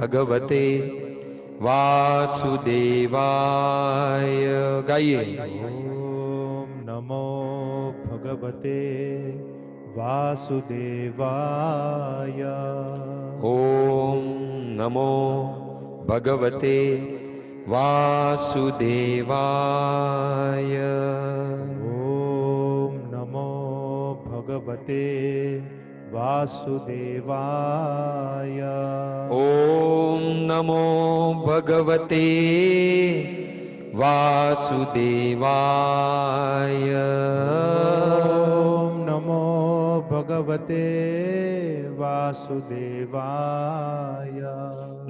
भगवते वासुदेवाय। गाइए। ओम नमो भगवते वासुदेवाय। ओम नमो भगवते वासुदेवाय। ओम नमो भगवते वासुदेवाय। ओम नमो भगवते वासुदेवाय। ओम नमो भगवते वासुदेवाय।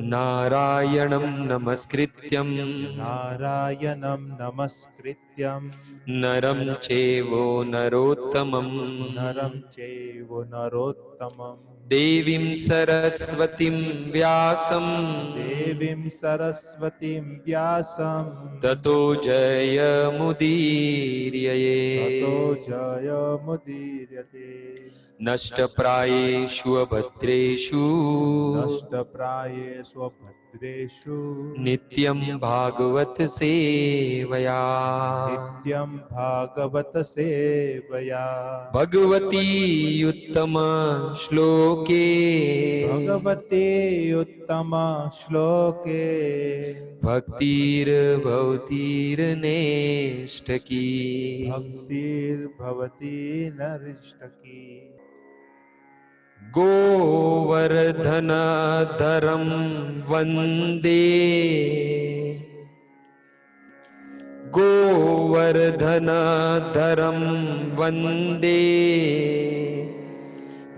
नारायणं नमस्कृत्यं नारायणं नमस्कृत्यं नरं चैव नरोत्तमं नरं चैव नरोत्तमं देवीं सरस्वतीं व्यासं देवीं सरस्वतीं व्यासं ततो जयमुदीरये। ततो जयमुदीरये। नष्टप्रायेषु अभद्रेषु नष्टप्रायेषु भद्रेषु नित्यं भागवत सेवया। नित्यं भागवत सेवया। भगवती उत्तम श्लोके भगवते उत्तम श्लोके भक्तिर्भवतीर्नेष्टकी। भक्तिर्भवती नरिष्टकी। गोवर्धनधरं वन्दे गोवर्धनधरं वन्दे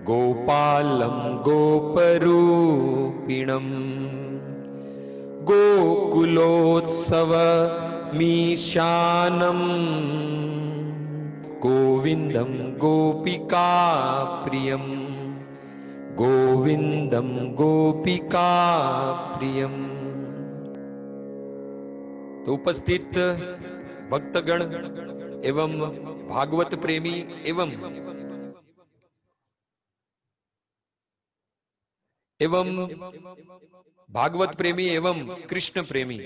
गोपालं गोपरूपिणं गोकुलोत्सवमीशानं गोविन्दं गोपिकाप्रियं गोविन्दं गोपिकाप्रियं। तो उपस्थित भक्तगण एवं भागवत प्रेमी एवं भागवत प्रेमी एवं कृष्ण प्रेमी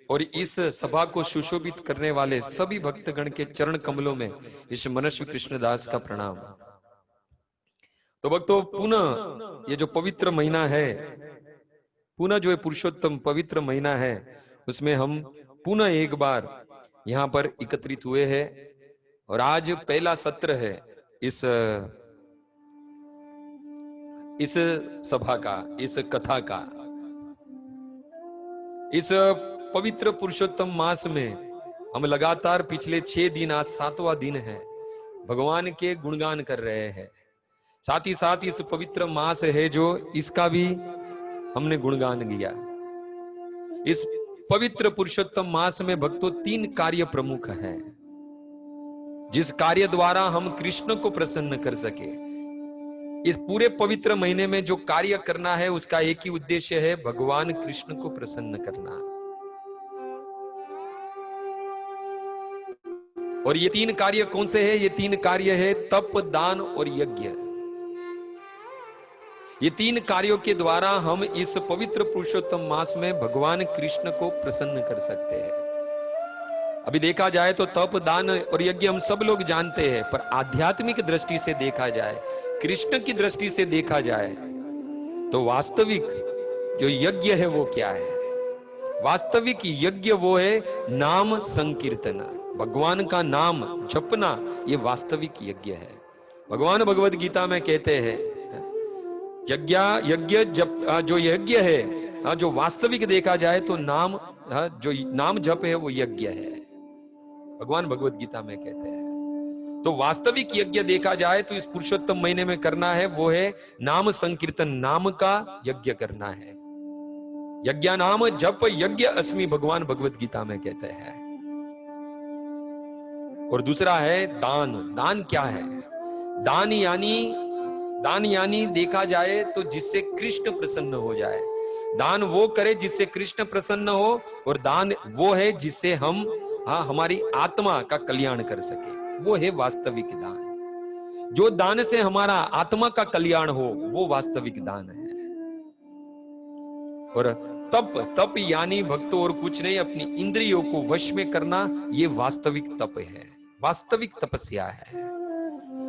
और इस सभा को सुशोभित करने वाले सभी भक्तगण के चरण कमलों में इस मनस्वी कृष्णदास का प्रणाम। तो भक्तों, पुनः ये जो पवित्र महीना है, पुनः जो पुरुषोत्तम पवित्र महीना है, उसमें हम पुनः एक बार यहाँ पर एकत्रित हुए हैं और आज पहला सत्र है इस सभा का, इस कथा का। इस पवित्र पुरुषोत्तम मास में हम लगातार पिछले 6 दिन, आज 7वां दिन है, भगवान के गुणगान कर रहे हैं। साथ ही साथ इस पवित्र मास है जो इसका भी हमने गुणगान किया। इस पवित्र पुरुषोत्तम मास में भक्तों 3 कार्य प्रमुख हैं, जिस कार्य द्वारा हम कृष्ण को प्रसन्न कर सके। इस पूरे पवित्र महीने में जो कार्य करना है उसका एक ही उद्देश्य है, भगवान कृष्ण को प्रसन्न करना। और ये 3 कार्य कौन से हैं? ये 3 कार्य है तप, दान और यज्ञ। ये 3 कार्यों के द्वारा हम इस पवित्र पुरुषोत्तम मास में भगवान कृष्ण को प्रसन्न कर सकते हैं। अभी देखा जाए तो तप, दान और यज्ञ हम सब लोग जानते हैं, पर आध्यात्मिक दृष्टि से देखा जाए, कृष्ण की दृष्टि से देखा जाए तो वास्तविक जो यज्ञ है वो क्या है? वास्तविक यज्ञ वो है नाम संकीर्तना, भगवान का नाम जपना। ये वास्तविक यज्ञ है। भगवान भगवद गीता में कहते हैं यज्ञ जप, जो यज्ञ है, जो वास्तविक देखा जाए तो नाम, जो नाम जप है वो यज्ञ है, भगवान भगवद गीता में कहते हैं। तो वास्तविक यज्ञ देखा जाए तो इस पुरुषोत्तम महीने में करना है वो है नाम संकीर्तन, नाम का यज्ञ करना है। यज्ञ नाम जप यज्ञ अस्मि, भगवान भगवद गीता में कहते हैं। और दूसरा है दान। दान क्या है? दान यानी देखा जाए तो जिससे कृष्ण प्रसन्न हो जाए। दान वो करे जिससे कृष्ण प्रसन्न हो, और दान वो है जिससे हम हमारी आत्मा का कल्याण कर सके, वो है वास्तविक दान। जो दान से हमारा आत्मा का कल्याण हो वो वास्तविक दान है। और तप, तप यानी भक्तों और कुछ नहीं, अपनी इंद्रियों को वश में करना, ये वास्तविक तप है, वास्तविक तपस्या है।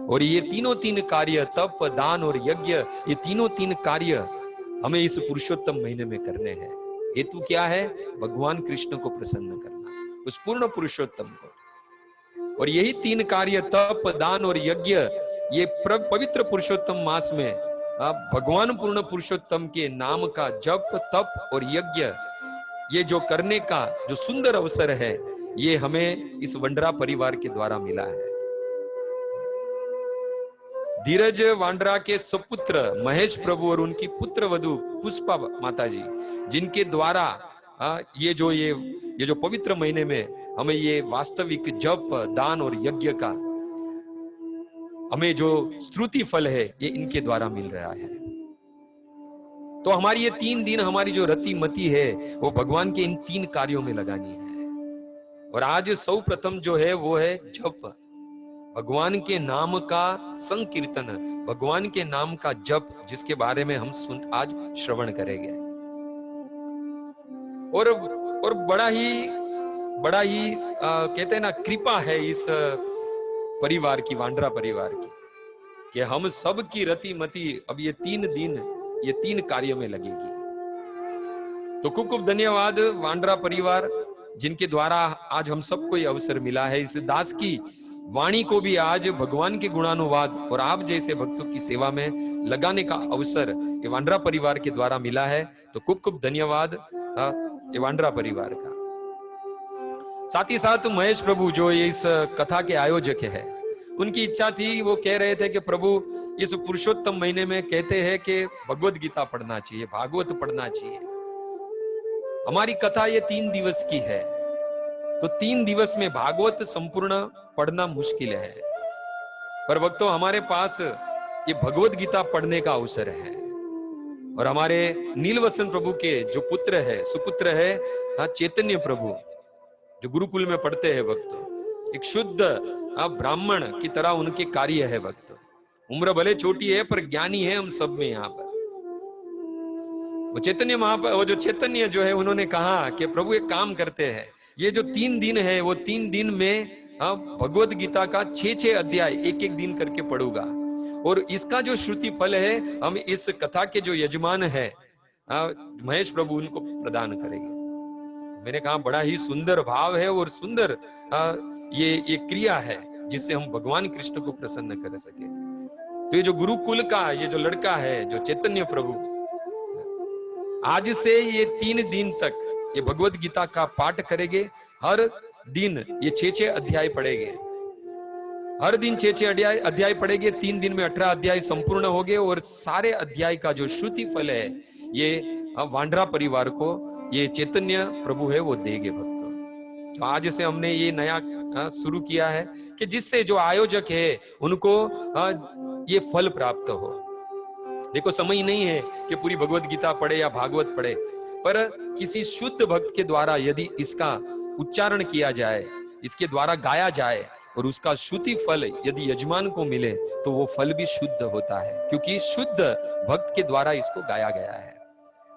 और ये तीनों तीन कार्य, तप, दान और यज्ञ, ये तीनों तीन कार्य हमें इस पुरुषोत्तम महीने में करने हैं। हेतु क्या है? भगवान कृष्ण को प्रसन्न करना, उस पूर्ण पुरुषोत्तम को। और यही तीन कार्य, तप, दान और यज्ञ, ये पवित्र पुरुषोत्तम मास में भगवान पूर्ण पुरुषोत्तम के नाम का जप, तप और यज्ञ, ये जो करने का जो सुंदर अवसर है, ये हमें इस वांड्रा परिवार के द्वारा मिला है। धीरज वांड्रा के सपुत्र महेश प्रभु और उनकी पुत्र वधु पुष्पा माता जी, जिनके द्वारा ये जो पवित्र महीने में हमें ये वास्तविक जप, दान और यज्ञ का हमें जो स्तुति फल है, ये इनके द्वारा मिल रहा है। तो हमारी ये 3 दिन, हमारी जो रति मति है, वो भगवान के इन 3 कार्यों में लगानी है। और आज सौ प्रथम जो है वो है जप, भगवान के नाम का संकीर्तन, भगवान के नाम का जप, जिसके बारे में हम आज श्रवण करेंगे। और बड़ा ही कहते हैं ना, कृपा है इस परिवार की, वांड्रा परिवार की, कि हम सब की रति मति अब ये 3 दिन, ये 3 कार्यों में लगेगी। तो खूब खूब धन्यवाद वांड्रा परिवार, जिनके द्वारा आज हम सबको ये अवसर मिला है। इस दास की वाणी को भी आज भगवान के गुणानुवाद और आप जैसे भक्तों की सेवा में लगाने का अवसर ये वांड्रा परिवार के द्वारा मिला है। तो खूब खूब धन्यवाद ये वांड्रा परिवार का। साथ ही साथ महेश प्रभु जो ये इस कथा के आयोजक है, उनकी इच्छा थी, वो कह रहे थे कि प्रभु इस पुरुषोत्तम महीने में कहते हैं कि भगवत गीता पढ़ना चाहिए, भागवत पढ़ना चाहिए। हमारी कथा ये 3 दिवस की है, तो 3 दिवस में भागवत संपूर्ण पढ़ना मुश्किल है, पर भक्तों हमारे पास ये भगवत गीता पढ़ने का अवसर है। और हमारे नीलवसन प्रभु के जो पुत्र है, सुपुत्र है चैतन्य प्रभु, जो गुरुकुल में पढ़ते हैं भक्त, एक शुद्ध ब्राह्मण की तरह उनके कार्य है भक्त। उम्र भले छोटी है पर ज्ञानी है हम सब में। यहाँ पर वो चैतन्य वो जो चैतन्य जो है, उन्होंने कहा कि प्रभु एक काम करते हैं, ये जो 3 दिन है, वो 3 दिन में भगवत गीता का 6 अध्याय एक दिन करके पढ़ूंगा, और इसका जो श्रुति फल है हम इस कथा के जो यजमान है महेश प्रभु, उनको प्रदान करेंगे। मैंने कहा बड़ा ही सुंदर भाव है और सुंदर ये क्रिया है, जिससे हम भगवान कृष्ण को प्रसन्न कर सके। तो ये जो गुरुकुल का ये जो लड़का है, जो चैतन्य प्रभु, आज से ये 3 दिन तक ये भगवत गीता का पाठ करेंगे। हर दिन ये 6 अध्याय पढ़ेंगे, हर दिन 6 अध्याय पढ़ेंगे। 3 दिन में 18 अध्याय संपूर्ण हो गए, और सारे अध्याय का जो श्रुति फल है, ये वांड्रा परिवार को ये चैतन्य प्रभु है वो देंगे भक्त। तो आज से हमने ये नया शुरू किया है कि जिससे जो आयोजक है उनको ये फल प्राप्त हो। देखो समय नहीं है कि पूरी भगवत गीता पढ़े या भागवत पढ़े, पर किसी शुद्ध भक्त के द्वारा यदि इसका उच्चारण किया जाए, इसके द्वारा गाया जाए, और उसका श्रुति फल यदि यजमान को मिले, तो वो फल भी शुद्ध होता है, क्योंकि शुद्ध भक्त के द्वारा इसको गाया गया है।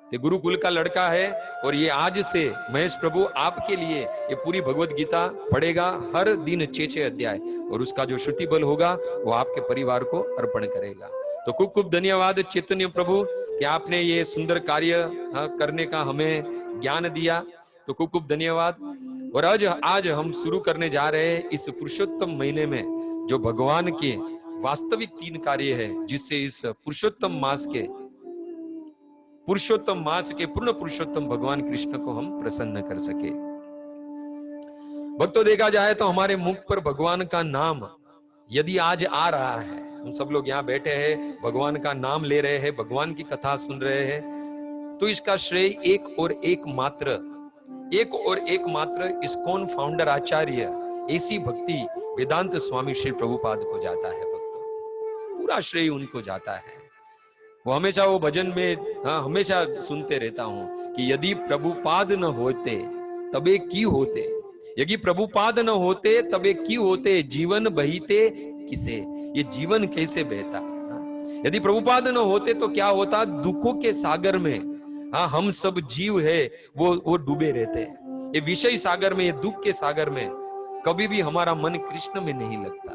तो गुरुकुल का लड़का है, और ये आज से महेश प्रभु आपके लिए ये पूरी भगवत गीता पढ़ेगा, हर दिन 6 अध्याय, और उसका जो श्रुति बल होगा वो आपके परिवार को अर्पण करेगा। तो खूब खूब धन्यवाद चैतन्य प्रभु कि आपने ये सुंदर कार्य करने का हमें ज्ञान दिया। तो खूब खूब धन्यवाद। और आज हम शुरू करने जा रहे हैं इस पुरुषोत्तम महीने में जो भगवान के वास्तविक 3 कार्य है, जिससे इस पुरुषोत्तम मास के पूर्ण पुरुषोत्तम भगवान कृष्ण को हम प्रसन्न कर सके। भक्तों देखा जाए तो हमारे मुख पर भगवान का नाम यदि आज आ रहा है, हम सब लोग यहाँ बैठे हैं, भगवान का नाम ले रहे हैं, भगवान की कथा सुन रहे हैं, तो इसका श्रेय एक और एक मात्र इस्कॉन फाउंडर आचार्य ऐसी भक्ति वेदांत स्वामी श्री प्रभुपाद को जाता है। भक्तों पूरा श्रेय उनको जाता है। वो हमेशा वो भजन में हमेशा सुनते रहता हूं कि यदि प्रभुपाद न होते तबे की होते, यदि प्रभुपाद न होते तबे की होते, जीवन बहीते किसे, ये जीवन कैसे बहता। यदि प्रभुपाद न होते तो क्या होता, दुखों के सागर में हाँ, हम सब जीव है वो डूबे रहते हैं ये विषय सागर में, ये दुख के सागर में। कभी भी हमारा मन कृष्ण में नहीं लगता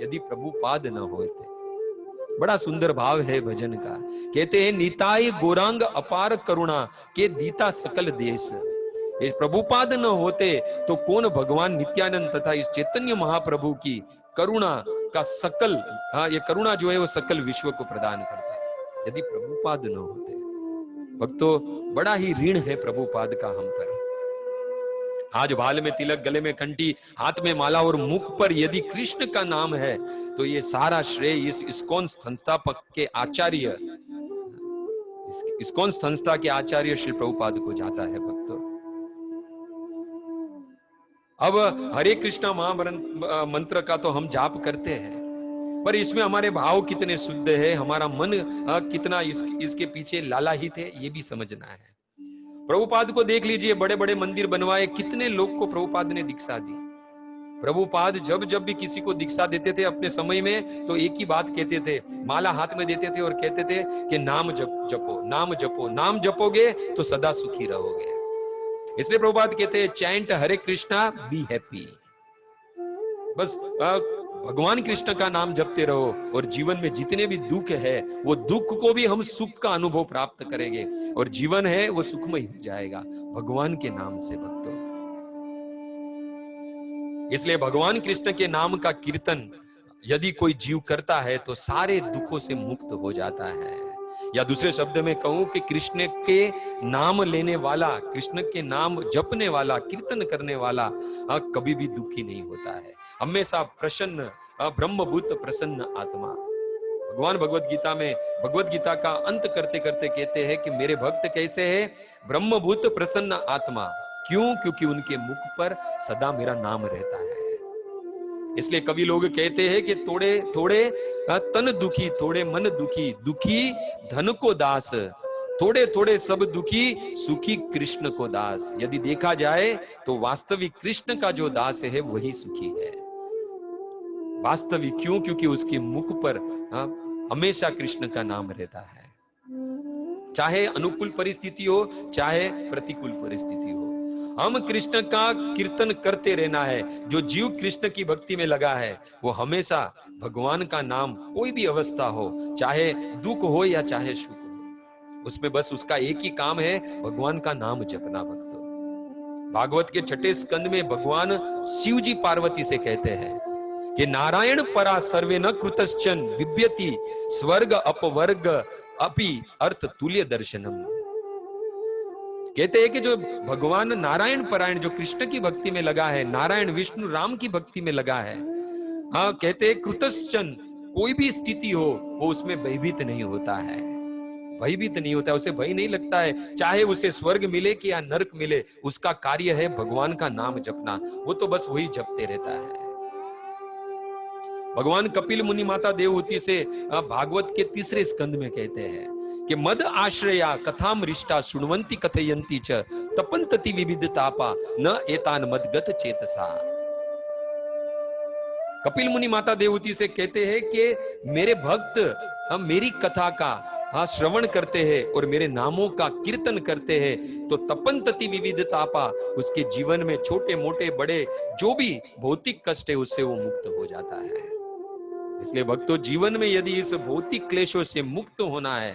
यदि प्रभुपाद न होते। बड़ा सुंदर भाव है भजन का। कहते हैं निताई गौरांग अपार करुणा के दीता सकल देश। ये प्रभुपाद न होते तो कौन भगवान नित्यानंद तथा इस चैतन्य महाप्रभु की करुणा का सकल, हाँ, ये करुणा जो है वो सकल विश्व को प्रदान करता है यदि प्रभुपाद न होते। भक्तों, बड़ा ही ऋण है प्रभुपाद का हम पर। आज भाल में तिलक, गले में कंठी, हाथ में माला और मुख पर यदि कृष्ण का नाम है तो ये सारा श्रेय इस इस्कॉन संस्थापक के आचार्य, इस्कॉन संस्था के आचार्य श्री प्रभुपाद को जाता है। भक्तों, अब हरे कृष्णा महामंत्र का तो हम जाप करते हैं, पर इसमें हमारे भाव कितने शुद्ध है, हमारा मन कितना इसके पीछे लालायित है, ये भी समझना है। प्रभुपाद को देख लीजिए, बड़े बड़े मंदिर बनवाए, कितने लोग को प्रभुपाद ने दीक्षा दी। प्रभुपाद जब जब भी किसी को दीक्षा देते थे अपने समय में, तो एक ही बात कहते थे, माला हाथ में देते थे और कहते थे कि नाम जपो, नाम जपो, नाम जपोगे तो सदा सुखी रहोगे। इसलिए प्रभुपाद कहते हैं chant Hare Krishna be happy. बस भगवान कृष्ण का नाम जपते रहो और जीवन में जितने भी दुख है वो दुख को भी हम सुख का अनुभव प्राप्त करेंगे और जीवन है वो सुखमय हो जाएगा भगवान के नाम से। भक्तों, इसलिए भगवान कृष्ण के नाम का कीर्तन यदि कोई जीव करता है तो सारे दुखों से मुक्त हो जाता है। या दूसरे शब्द में कहूं कि कृष्ण के नाम लेने वाला, कृष्ण के नाम जपने वाला, कीर्तन करने वाला कभी भी दुखी नहीं होता है, हमेशा प्रसन्न, ब्रह्मभूत प्रसन्न आत्मा। भगवान भगवत गीता में, भगवत गीता का अंत करते करते कहते हैं कि मेरे भक्त कैसे हैं, ब्रह्मभूत प्रसन्न आत्मा। क्यों? क्योंकि उनके मुख पर सदा मेरा नाम रहता है। इसलिए कवि लोग कहते हैं कि थोड़े थोड़े तन दुखी, थोड़े मन दुखी, दुखी धन को दास, थोड़े थोड़े सब दुखी, सुखी कृष्ण को दास। यदि देखा जाए तो वास्तविक कृष्ण का जो दास है वही सुखी है। वास्तविक क्यों? क्योंकि उसके मुख पर हमेशा कृष्ण का नाम रहता है, चाहे अनुकूल परिस्थिति हो चाहे प्रतिकूल परिस्थिति हो। हम कृष्ण का कीर्तन करते रहना है। जो जीव कृष्ण की भक्ति में लगा है वो हमेशा भगवान का नाम, कोई भी अवस्था हो, चाहे दुख हो या चाहे सुख हो, उसमें बस उसका एक ही काम है, भगवान का नाम जपना। भक्तों, भागवत के 6ठे स्कंद में भगवान शिव जी पार्वती से कहते हैं कि नारायण परा सर्वे न कृतश्चन बिभ्यति स्वर्ग अपवर्ग अपि अर्थ तुल्य दर्शनम। कहते हैं कि जो भगवान नारायण परायण, जो कृष्ण की भक्ति में लगा है, नारायण विष्णु राम की भक्ति में लगा है, हाँ, कहते हैं कृतश्चन, कोई भी स्थिति हो वो उसमें भयभीत नहीं होता है, भयभीत नहीं होता है, उसे भय नहीं लगता है। चाहे उसे स्वर्ग मिले कि या नरक मिले, उसका कार्य है भगवान का नाम जपना, वो तो बस वही जपते रहता है। भगवान कपिल मुनि माता देवहूति से भागवत के 3रे स्कंद में कहते हैं कि मद आश्रया कथाम रिष्टा शुण्वन्ति कथयन्ति च तपन्तति विविधतापा न एतान मदगत चेतसा। कपिल मुनि माता देवहूति से कहते हैं कि मेरे भक्त मेरी कथा का श्रवण करते हैं और मेरे नामों का कीर्तन करते हैं तो तपन्तति विविधतापा, उसके जीवन में छोटे मोटे बड़े जो भी भौतिक कष्ट है उससे वो मुक्त हो जाता है। इसलिए भक्तों, जीवन में यदि इस भौतिक क्लेशों से मुक्त होना है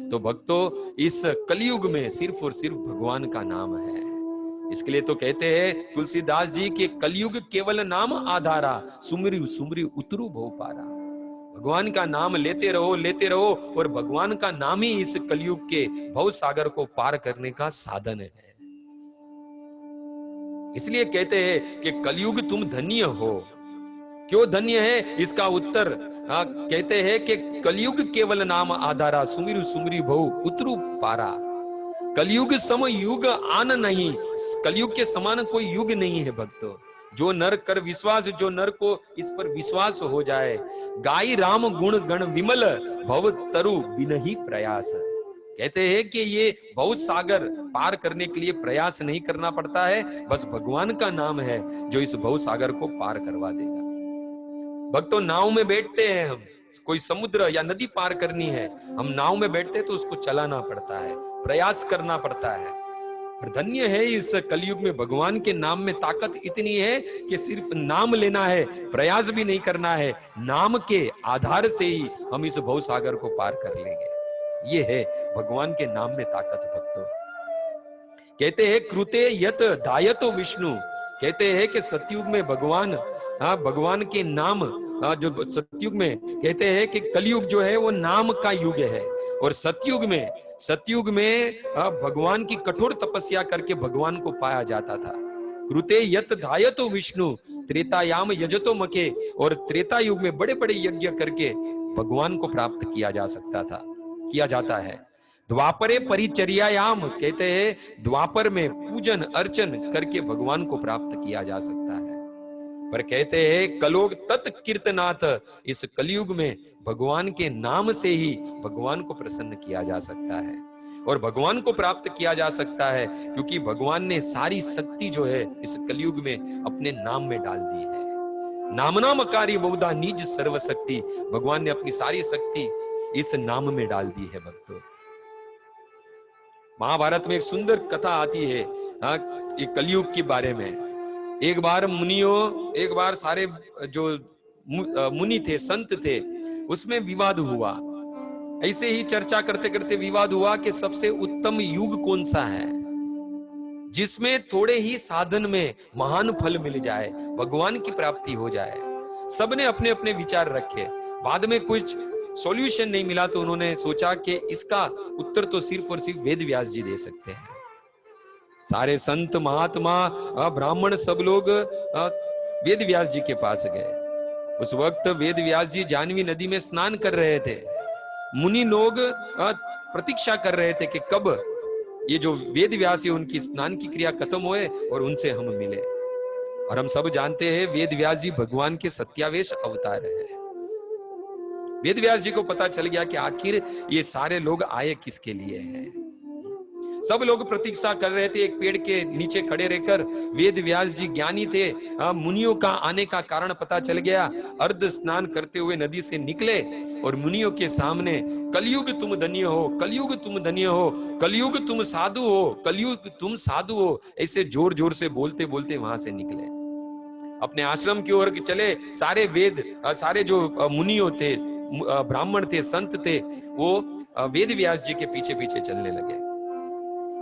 तो भक्तों इस कलयुग में सिर्फ और सिर्फ भगवान का नाम है। इसके लिए तो कहते हैं तुलसीदास जी के कलयुग केवल नाम आधारा, सुमरी सुमरी उतरू भव पारा। भगवान का नाम लेते रहो और भगवान का नाम ही इस कलयुग के भव सागर को पार करने का साधन है। इसलिए कहते हैं कि कलयुग तुम धन्य हो। क्यों धन्य है? इसका उत्तर कहते हैं कि कलयुग केवल नाम आधारा, सुमिरु सुमरी भव उतरू पारा। कलयुग सम युग आन नहीं, कलयुग के समान कोई युग नहीं है भक्तों। जो नर कर विश्वास, जो नर को इस पर विश्वास हो जाए, गाई राम गुण गण विमल भव तरु बिनहि प्रयास। कहते हैं कि ये बहुत सागर पार करने के लिए प्रयास नहीं करना पड़ता है, बस भगवान का नाम है जो इस भव सागर को पार करवा देगा। भक्तों, नाव में बैठते हैं हम, कोई समुद्र या नदी पार करनी है, हम नाव में बैठते तो उसको चलाना पड़ता है, प्रयास करना पड़ता है। पर धन्य है इस कलयुग में भगवान के नाम में ताकत इतनी है कि सिर्फ नाम लेना है, प्रयास भी नहीं करना है, नाम के आधार से ही हम इस भव सागर को पार कर लेंगे। ये है भगवान के नाम में ताकत भक्तों। कहते हैं कृते यत धायतो विष्णु, कहते हैं कि सतयुग में भगवान के नाम, जो सतयुग में कहते हैं कि कलयुग जो है वो नाम का युग है, और सतयुग में भगवान की कठोर तपस्या करके भगवान को पाया जाता था। कृते यत धायतो विष्णु त्रेतायाम यजतो मके, और त्रेता युग में बड़े बड़े यज्ञ करके भगवान को प्राप्त किया जाता है। द्वापरे परिचर्यायाम, कहते हैं द्वापर में पूजन अर्चन करके भगवान को प्राप्त किया जा सकता है। पर कहते हैं कलोग तत्कीर्तनाथ, इस कलयुग में भगवान के नाम से ही भगवान को प्रसन्न किया जा सकता है और भगवान को प्राप्त किया जा सकता है, क्योंकि भगवान ने सारी शक्ति जो है इस कलयुग में अपने नाम में डाल दी है। नामनामकारी बहुधा निज सर्वशक्ति, भगवान ने अपनी सारी शक्ति इस नाम में डाल दी है भक्तों। महाभारत में एक सुंदर कथा आती है ये कलयुग के बारे में। एक बार सारे जो मुनि थे, संत थे, उसमें विवाद हुआ। ऐसे ही चर्चा करते करते विवाद हुआ कि सबसे उत्तम युग कौन सा है, जिसमें थोड़े ही साधन में महान फल मिल जाए, भगवान की प्राप्ति हो जाए। सबने अपने अपने विचार रखे। बाद में कुछ सॉल्यूशन नहीं मिला तो उन्होंने सोचा कि इसका उत्तर तो सिर्फ और सिर्फ वेद व्यास जी दे सकते हैं। सारे संत महात्मा ब्राह्मण सब लोग वेद व्यास जी के पास गए। उस वक्त वेद व्यास जी जाह्नवी नदी में स्नान कर रहे थे। मुनि लोग प्रतीक्षा कर रहे थे कि कब ये जो वेद व्यास है उनकी स्नान की क्रिया खत्म होए और उनसे हम मिले। और हम सब जानते हैं वेद व्यास जी भगवान के सत्यावेश अवतार है। वेद व्यास जी को पता चल गया कि आखिर ये सारे लोग आए किसके लिए हैं। सब लोग प्रतीक्षा कर रहे थे। एक पेड़ के नीचे खड़े रहकर वेद व्यास जी ज्ञानी थे, मुनियों का आने का कारण पता चल गया। अर्ध स्नान करते हुए नदी से निकले और मुनियों के सामने कलयुग तुम धन्य हो, कलयुग तुम धन्य हो, कलयुग तुम साधु हो, कलयुग तुम साधु हो, ऐसे जोर जोर से बोलते बोलते वहां से निकले। अपने आश्रम की ओर चले। सारे जो मुनियों थे, ब्राह्मण थे, संत थे, वो वेद व्यास जी के पीछे पीछे चलने लगे।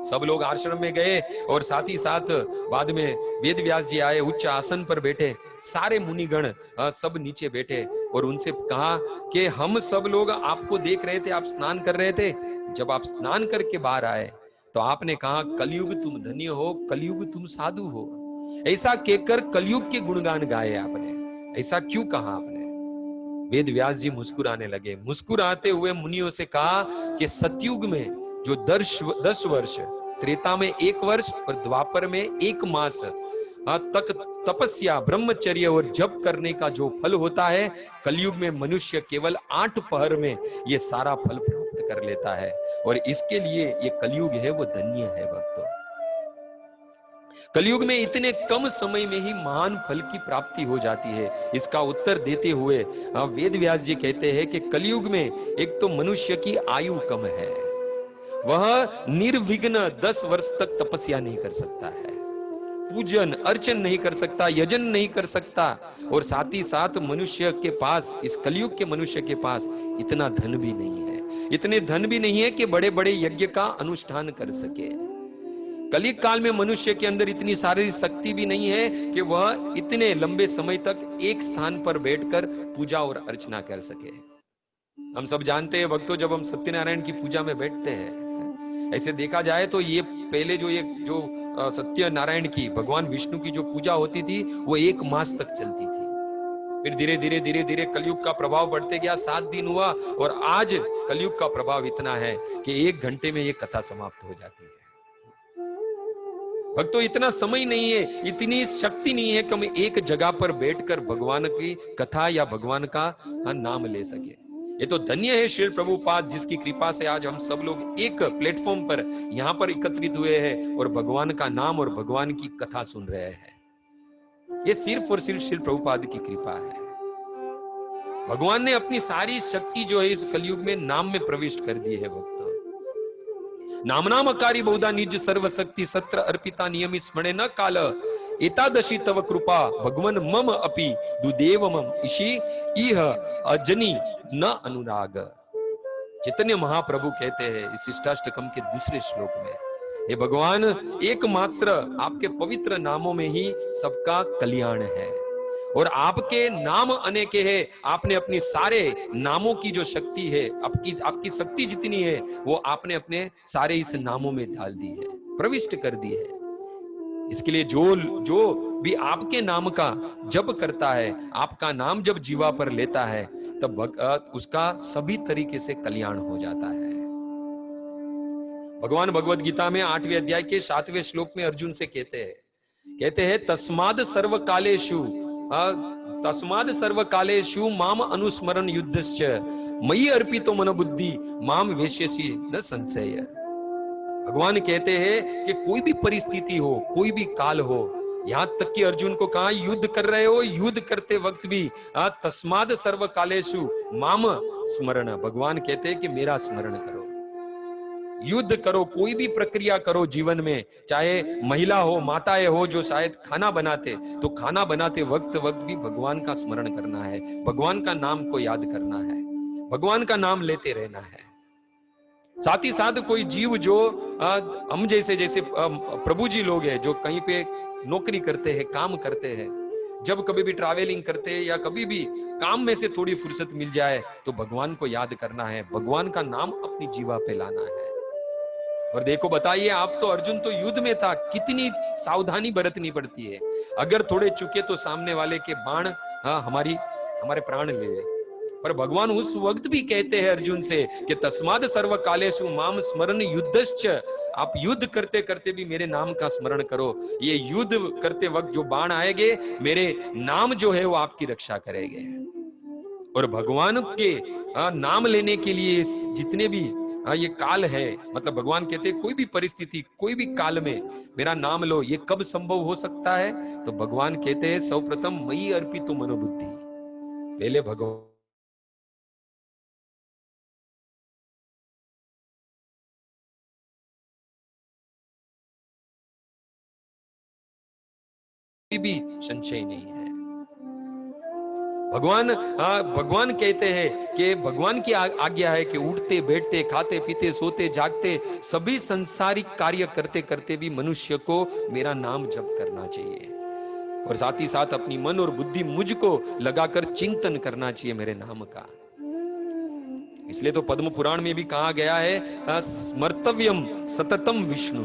सब लोग आश्रम में गए और साथ ही साथ बाद में वेद व्यास जी आए, उच्च आसन पर बैठे। सारे मुनिगण सब नीचे बैठे और उनसे कहा कि हम सब लोग आपको देख रहे थे, आप स्नान कर रहे थे। जब आप स्नान करके बाहर आए तो आपने कहा कलयुग तुम धन्य हो, कलयुग तुम साधु हो। ऐसा कहकर कलयुग के गुणगान गाए आपने। ऐसा क्यों कहा आपने? वेद व्यास जी मुस्कुराने लगे। मुस्कुराते हुए मुनियों से कहा कि सतयुग में जो 10 वर्ष, त्रेता में 1 वर्ष और द्वापर में 1 मास तक तपस्या, ब्रह्मचर्य और जप करने का जो फल होता है, कलयुग में मनुष्य केवल 8 पहर में ये सारा फल प्राप्त कर लेता है। और इसके लिए ये कलयुग है वो धन्य है भक्तों। कलयुग में इतने कम समय में ही महान फल की प्राप्ति हो जाती है। इसका उत्तर देते हुए वेद व्यास जी कहते हैं कि कलयुग में एक तो मनुष्य की आयु कम है, वह निर्विघ्न 10 वर्ष तक तपस्या नहीं कर सकता है, पूजन अर्चन नहीं कर सकता, यजन नहीं कर सकता, और साथ ही साथ मनुष्य के पास, इस कलयुग के मनुष्य के पास इतना धन भी नहीं है, इतने धन भी नहीं है कि बड़े बड़े यज्ञ का अनुष्ठान कर सके। कलियुग काल में मनुष्य के अंदर इतनी सारी शक्ति भी नहीं है कि वह इतने लंबे समय तक एक स्थान पर बैठकर पूजा और अर्चना कर सके। हम सब जानते हैं भक्तों, जब हम सत्यनारायण की पूजा में बैठते हैं, ऐसे देखा जाए तो ये पहले जो सत्यनारायण की, भगवान विष्णु की जो पूजा होती थी वो 1 मास तक चलती थी। फिर धीरे धीरे कलयुग का प्रभाव बढ़ते गया। 7 दिन हुआ और आज कलयुग का प्रभाव इतना है कि 1 घंटे में ये कथा समाप्त हो जाती है। भक्तों, इतना समय नहीं है, इतनी शक्ति नहीं है कि हम एक जगह पर बैठकर भगवान की कथा या भगवान का नाम ले सके। ये तो धन्य है श्री प्रभुपाद, जिसकी कृपा से आज हम सब लोग एक प्लेटफॉर्म पर यहाँ पर एकत्रित हुए हैं और भगवान का नाम और भगवान की कथा सुन रहे हैं। ये सिर्फ और सिर्फ श्री प्रभुपाद की कृपा है। भगवान ने अपनी सारी शक्ति जो है इस कलयुग में नाम में प्रविष्ट कर दी है भक्तों। नामनामकारी बहुधा निज सर्वशक्ति सत्र अर्पिता नियमित स्मरे न काल एतादशी तव कृपा भगवन मम अपि दुदेव मम इशी इह अजनी न अनुराग। चैतन्य महाप्रभु कहते हैं इस इष्टाष्टकम के दूसरे श्लोक में, हे भगवान एकमात्र आपके पवित्र नामों में ही सबका कल्याण है और आपके नाम अनेके हैं। आपने अपनी सारे नामों की जो शक्ति है, आपकी शक्ति जितनी है वो आपने अपने सारे इस नामों में डाल दी है, प्रविष्ट कर दी है। इसके लिए जो भी आपके नाम का जप करता है, आपका नाम जब जीवा पर लेता है, तब उसका सभी तरीके से कल्याण हो जाता है। भगवान भगवद गीता में 8वें अध्याय के 7वें श्लोक में अर्जुन से कहते हैं तस्माद सर्व कालेषु माम अनुस्मरण युद्धश्च मयि अर्पितो मन बुद्धि माम वेश्यसि न संशय। भगवान कहते हैं कि कोई भी परिस्थिति हो, कोई भी काल हो, यहां तक कि अर्जुन को कहा युद्ध कर रहे हो, युद्ध करते वक्त भी तस्माद सर्व कालेषु माम स्मरण, भगवान कहते हैं कि मेरा स्मरण करो, युद्ध करो, कोई भी प्रक्रिया करो जीवन में, चाहे महिला हो, माताएं हो जो शायद खाना बनाते, तो खाना बनाते वक्त भी भगवान का स्मरण करना है, भगवान का नाम को याद करना है, भगवान का नाम लेते रहना है। साथ ही साथ कोई जीव जो हम जैसे प्रभु जी लोग हैं जो कहीं पे नौकरी करते हैं, काम करते हैं, जब कभी भी ट्रैवलिंग करते हैं या कभी भी काम में से थोड़ी फुर्सत मिल जाए तो भगवान को याद करना है, भगवान का नाम अपनी जीवा पे लाना है। और देखो बताइए, आप तो अर्जुन तो युद्ध में था, कितनी सावधानी बरतनी पड़ती है, अगर थोड़े चुके तो सामने वाले के बाण हमारे प्राण ले ले। पर भगवान उस वक्त भी कहते हैं अर्जुन से कि तस्माद सर्व कालेषु माम स्मरण युद्धश्च, आप युद्ध करते करते भी मेरे नाम का स्मरण करो। ये युद्ध करते वक्त जो बाण आएंगे, मेरे नाम जो है वो आपकी रक्षा करेंगे। और भगवान के नाम लेने के लिए जितने भी ये काल है, मतलब भगवान कहते हैं कोई भी परिस्थिति, कोई भी काल में मेरा नाम लो, ये कब संभव हो सकता है? तो भगवान कहते हैं सर्वप्रथम मयि अर्पितो मनोबुद्धि, पहले भगवान भी संशय नहीं है। भगवान कहते हैं कि भगवान की आज्ञा है कि उठते बैठते खाते पीते सोते जागते सभी संसारिक कार्य करते करते भी मनुष्य को मेरा नाम जप करना चाहिए, और साथ ही साथ अपनी मन और बुद्धि मुझको लगाकर चिंतन करना चाहिए मेरे नाम का। इसलिए तो पद्म पुराण में भी कहा गया है स्मर्तव्यम सततम विष्णु,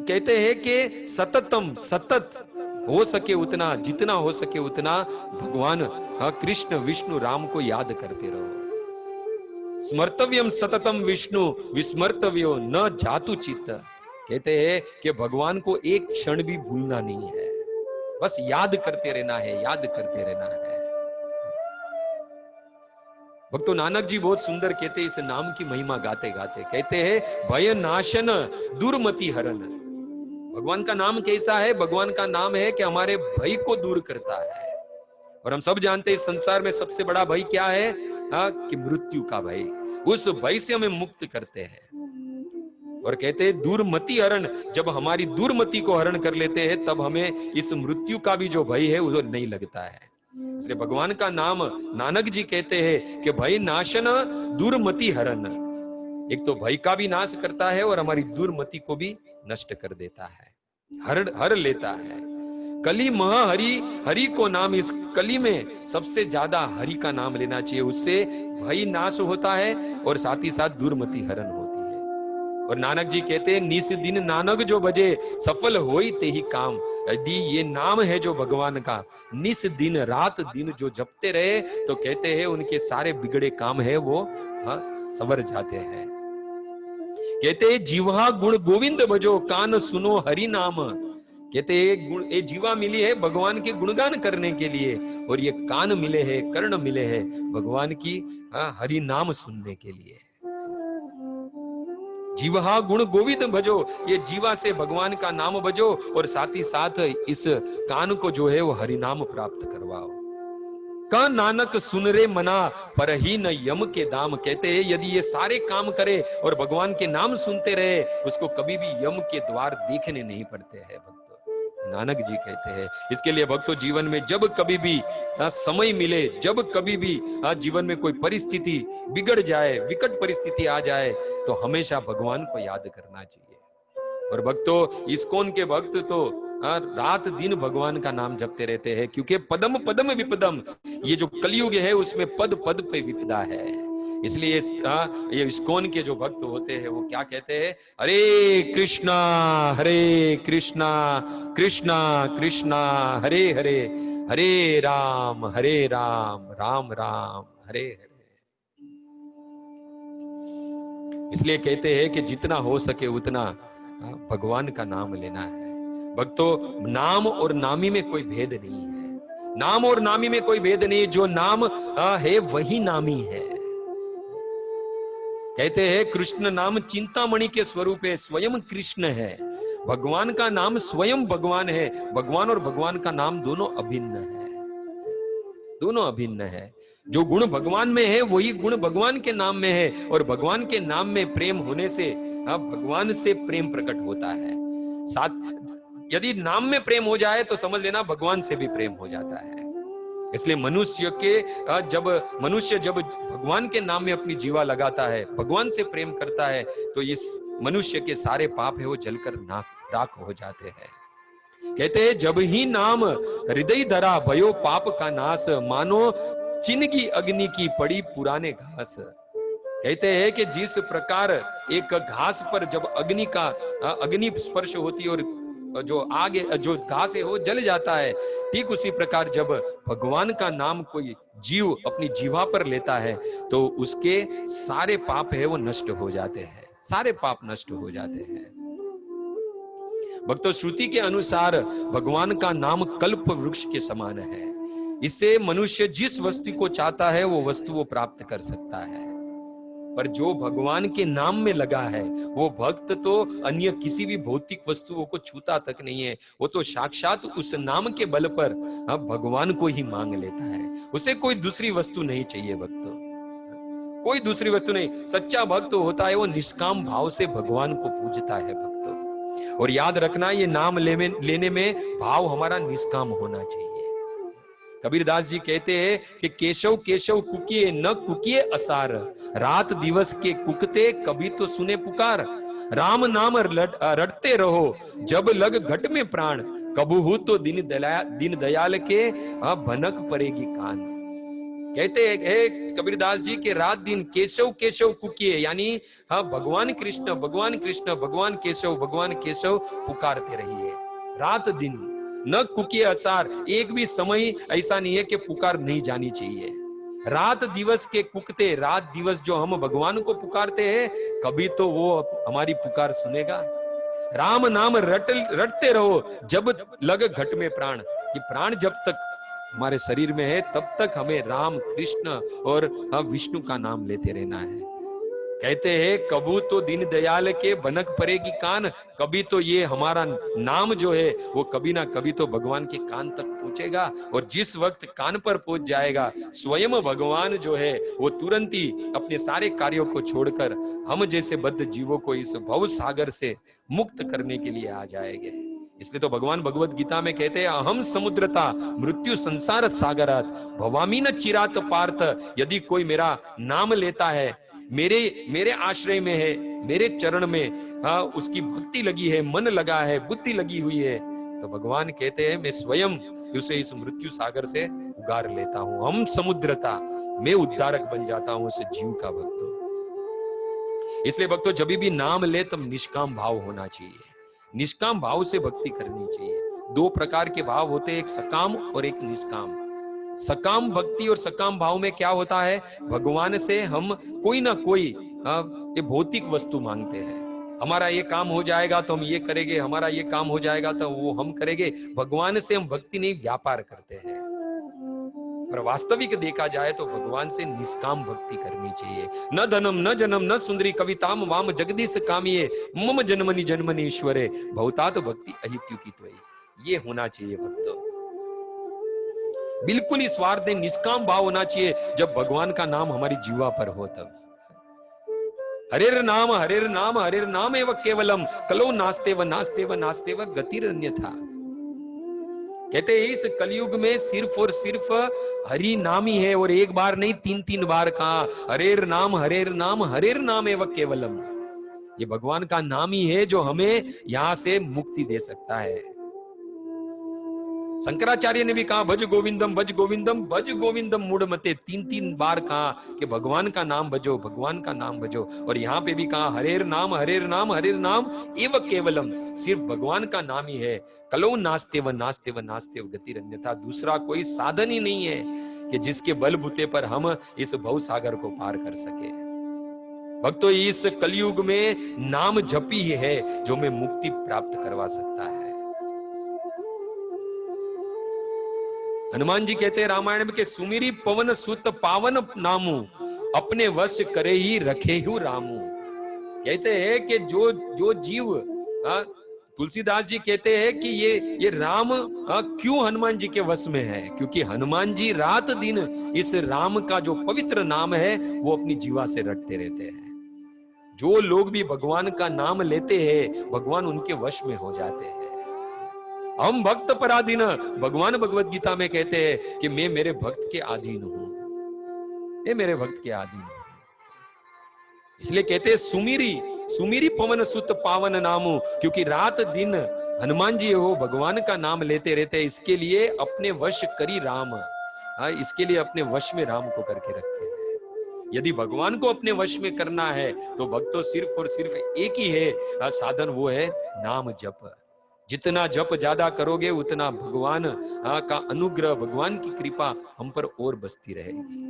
कहते हैं कि सतत हो सके उतना, जितना हो सके उतना भगवान कृष्ण विष्णु राम को याद करते रहो। स्मर्तव्यम सततम विष्णु विस्मर्तव्यो न जातु चित्त, कहते हैं कि भगवान को एक क्षण भी भूलना नहीं है, बस याद करते रहना है, याद करते रहना है। भक्तो नानक जी बहुत सुंदर कहते हैं इस नाम की महिमा गाते गाते, कहते हैं भय नाशन दुर्मति हरन। भगवान का नाम कैसा है? भगवान का नाम है कि हमारे भय को दूर करता है, और हम सब जानते हैं इस संसार में सबसे बड़ा भय क्या है? कि मृत्यु का भय, उस भय से हमें मुक्त करते हैं। और कहते हैं दुर्मति हरण, जब हमारी दुर्मति को हरण कर लेते हैं तब हमें इस मृत्यु का भी जो भय है वो नहीं लगता है। इसलिए भगवान का नाम, नानक जी कहते हैं कि भय नाशन दुर्मति हरण, एक तो भय का भी नाश करता है और हमारी दुर्मति को भी नष्ट कर देता है, हर लेता है। कली मह हरि, हरि को नाम, इस कली में सबसे ज्यादा हरि का नाम लेना चाहिए, उससे भय नाश होता है और साथ ही साथ दुर्मति हरण होती है। और नानक जी कहते हैं निस दिन नानक जो बजे सफल होई ते ही काम। यदि ये नाम है जो भगवान का, निस दिन रात दिन जो जपते रहे तो कहते हैं उनके सारे बिगड़े काम है वो सवर जाते हैं। कहते हैं जीवा गुण गोविंद भजो कान सुनो हरि नाम, कहते हैं ये जीवा मिली है भगवान के गुणगान करने के लिए, और ये कान मिले हैं, कर्ण मिले हैं भगवान की हरि नाम सुनने के लिए। जीवा गुण गोविंद भजो, ये जीवा से भगवान का नाम भजो और साथ ही साथ इस कान को जो है वो हरि नाम प्राप्त करवाओ। का नानक सुन रे मना पर ही न यम के दाम। कहते हैं यदि ये सारे काम करे और भगवान के नाम सुनते रहे, उसको कभी भी यम के द्वार देखने नहीं पड़ते हैं भक्तों। नानक जी कहते हैं। इसके लिए भक्तों जीवन में जब कभी भी समय मिले, जब कभी भी जीवन में कोई परिस्थिति बिगड़ जाए, विकट परिस्थिति आ जाए, तो हमेशा भगवान को याद करना चाहिए। और भक्तों इस्कॉन के भक्त तो रात दिन भगवान का नाम जपते रहते हैं, क्योंकि पदम पदम विपदम, ये जो कलयुग है उसमें पद पद पे विपदा है। इसलिए ये इस्कॉन के जो भक्त होते हैं वो क्या कहते हैं, हरे कृष्णा कृष्णा कृष्णा हरे हरे, हरे राम राम राम हरे हरे। इसलिए कहते हैं कि जितना हो सके उतना भगवान का नाम लेना है। भक्तों नाम और नामी में कोई भेद नहीं है, नाम और नामी में कोई भेद नहीं। जो नाम है वही नामी है। कहते हैं कृष्ण नाम चिंतामणि के स्वरूप है, स्वयं कृष्ण है। भगवान का नाम स्वयं भगवान है। भगवान और भगवान का नाम दोनों अभिन्न है, दोनों अभिन्न है। जो गुण भगवान में है वही गुण भगवान के नाम में है, और भगवान के नाम में प्रेम होने से भगवान से प्रेम प्रकट होता है। साथ यदि नाम में प्रेम हो जाए तो समझ लेना भगवान से भी प्रेम हो जाता है। इसलिए मनुष्य जब भगवान के नाम में अपनी जीवा लगाता है, भगवान से प्रेम करता है, तो इस मनुष्य के सारे पाप है वो जलकर राख हो जाते हैं। कहते हैं जब ही नाम हृदय धरा भयो पाप का नाश, मानो चिन्ह अग्नि की पड़ी पुराने घास। कहते हैं कि जिस प्रकार एक घास पर जब अग्नि स्पर्श होती है और जो आगे जो घास है वो जल जाता है, ठीक उसी प्रकार जब भगवान का नाम कोई जीव अपनी जीवा पर लेता है तो उसके सारे पाप है वो नष्ट हो जाते हैं, सारे पाप नष्ट हो जाते हैं। भक्तों श्रुति के अनुसार भगवान का नाम कल्प वृक्ष के समान है। इससे मनुष्य जिस वस्तु को चाहता है वो वस्तु वो प्राप्त कर सकता है। पर जो भगवान के नाम में लगा है वो भक्त तो अन्य किसी भी भौतिक वस्तुओं को छूता तक नहीं है, वो तो साक्षात उस नाम के बल पर भगवान को ही मांग लेता है। उसे कोई दूसरी वस्तु नहीं चाहिए भक्तों, कोई दूसरी वस्तु नहीं। सच्चा भक्त होता है वो निष्काम भाव से भगवान को पूजता है भक्तों। और याद रखना ये नाम लेने में भाव हमारा निष्काम होना चाहिए। कबीरदास जी कहते हैं कि केशव केशव कुकिए न कुकिए असार, रात दिवस के कुकते कभी तो सुने पुकार। राम नाम रटते रहो जब लग घट में प्राण, कबहू तो दीन दयाल के भनक पड़ेगी कान। कहते हैं कबीरदास जी के रात दिन केशव केशव कुकिए, यानी भगवान कृष्ण भगवान कृष्ण भगवान केशव पुकारते रहिए रात दिन। न कुकिए असार, एक भी समय ऐसा नहीं है कि पुकार नहीं जानी चाहिए। रात दिवस के कुकते, रात दिवस जो हम भगवान को पुकारते हैं कभी तो वो हमारी पुकार सुनेगा। राम नाम रटते रहो जब लग घट में प्राण, ये प्राण जब तक हमारे शरीर में है तब तक हमें राम कृष्ण और विष्णु का नाम लेते रहना है। कहते हैं कबू तो दीन दयाल के भनक पड़ेगी कान, कभी तो ये हमारा नाम जो है वो कभी ना कभी तो भगवान के कान तक पहुंचेगा। और जिस वक्त कान पर पहुंच जाएगा स्वयं भगवान जो है वो तुरंत ही अपने सारे कार्यों को छोड़कर हम जैसे बद्ध जीवों को इस भव सागर से मुक्त करने के लिए आ जाएंगे। इसलिए तो भगवान भगवत गीता में कहते हैं अहम समुद्रता मृत्यु संसार सागरात भवामी न चिरात पार्थ। यदि कोई मेरा नाम लेता है, मेरे आश्रय में है, मेरे चरण में उसकी भक्ति लगी है, मन लगा है, बुद्धि लगी हुई है, तो भगवान कहते हैं मैं स्वयं उसे इस मृत्यु सागर से उगार लेता हूं। हम समुद्रता, मैं उद्धारक बन जाता हूं उस जीव का भक्तों। इसलिए भक्तों जब भी नाम ले तब निष्काम भाव होना चाहिए, निष्काम भाव से भक्ति करनी चाहिए। दो प्रकार के भाव होते हैं, एक सकाम और एक निष्काम। सकाम भक्ति और सकाम भाव में क्या होता है, भगवान से हम कोई ना कोई ये भौतिक वस्तु मांगते हैं। हमारा ये काम हो जाएगा तो हम ये करेंगे, हमारा ये काम हो जाएगा तो वो हम करेंगे। भगवान से हम भक्ति नहीं व्यापार करते हैं। पर वास्तविक देखा जाए तो भगवान से निष्काम भक्ति करनी चाहिए। न धनम न जनम न सुंदरी कविताम वाम जगदीश कामिये, मम जन्मनि जन्मनि ईश्वरे भवतात भक्ति अहित्युकी त्वयि। ये होना चाहिए भक्तों। बिल्कुल ही स्वार्थ नहीं, निष्काम भाव होना चाहिए। जब भगवान का नाम हमारी जीवा पर हो तब हरेर नाम हरेर नाम हरेर नाम एवं केवलम कलो नास्ते व नास्ते व नास्ते व गतिरन्यथा। कहते हैं इस कलयुग में सिर्फ और सिर्फ हरि नाम ही है, और एक बार नहीं 3-3 बार कहा हरेर नाम हरेर नाम हरेर नाम एवं केवलम। ये भगवान का नाम ही है जो हमें यहां से मुक्ति दे सकता है। शंकराचार्य ने भी कहा भज गोविंदम भज गोविंदम भज गोविंदम मूढ़ मते, 3-3 बार कहा कि भगवान का नाम भजो, भगवान का नाम भजो। और यहाँ पे भी कहा हरेर नाम हरेर नाम हरेर नाम एव केवलम, सिर्फ भगवान का नाम ही है। कलो नास्ते व नास्ते व नास्ते व गतिरन्यथा, दूसरा कोई साधन ही नहीं है कि जिसके बलबूते पर हम इस भव सागर को पार कर सके। भक्तों, इस कलयुग में नाम जप ही है जो हमें मुक्ति प्राप्त करवा सकता है। हनुमान जी कहते हैं रामायण में कि सुमिरी पवन सुत पावन नामू अपने वश करे ही रखे ही रामू। कहते हैं कि जो जीव, तुलसीदास जी कहते हैं कि ये राम क्यों हनुमान जी के वश में है, क्योंकि हनुमान जी रात दिन इस राम का जो पवित्र नाम है वो अपनी जीवा से रटते रहते हैं। जो लोग भी भगवान का नाम लेते हैं भगवान उनके वश में हो जाते हैं। हम भक्त पराधीन, भगवान भगवत गीता में कहते हैं कि मैं मेरे भक्त के अधीन हूं, मैं मेरे भक्त के अधीन हूं। इसलिए कहते हैं सुमिरी पवन सुत पावन नामू, क्योंकि रात दिन हनुमान जी हो भगवान का नाम लेते रहते हैं। इसके लिए अपने वश करी राम, इसके लिए अपने वश में राम को करके रखे हैं। यदि भगवान को अपने वश में करना है तो भक्तों सिर्फ और सिर्फ एक ही है साधन, वो है नाम जप। जितना जप ज्यादा करोगे उतना भगवान का अनुग्रह, भगवान की कृपा हम पर और बसती रहेगी,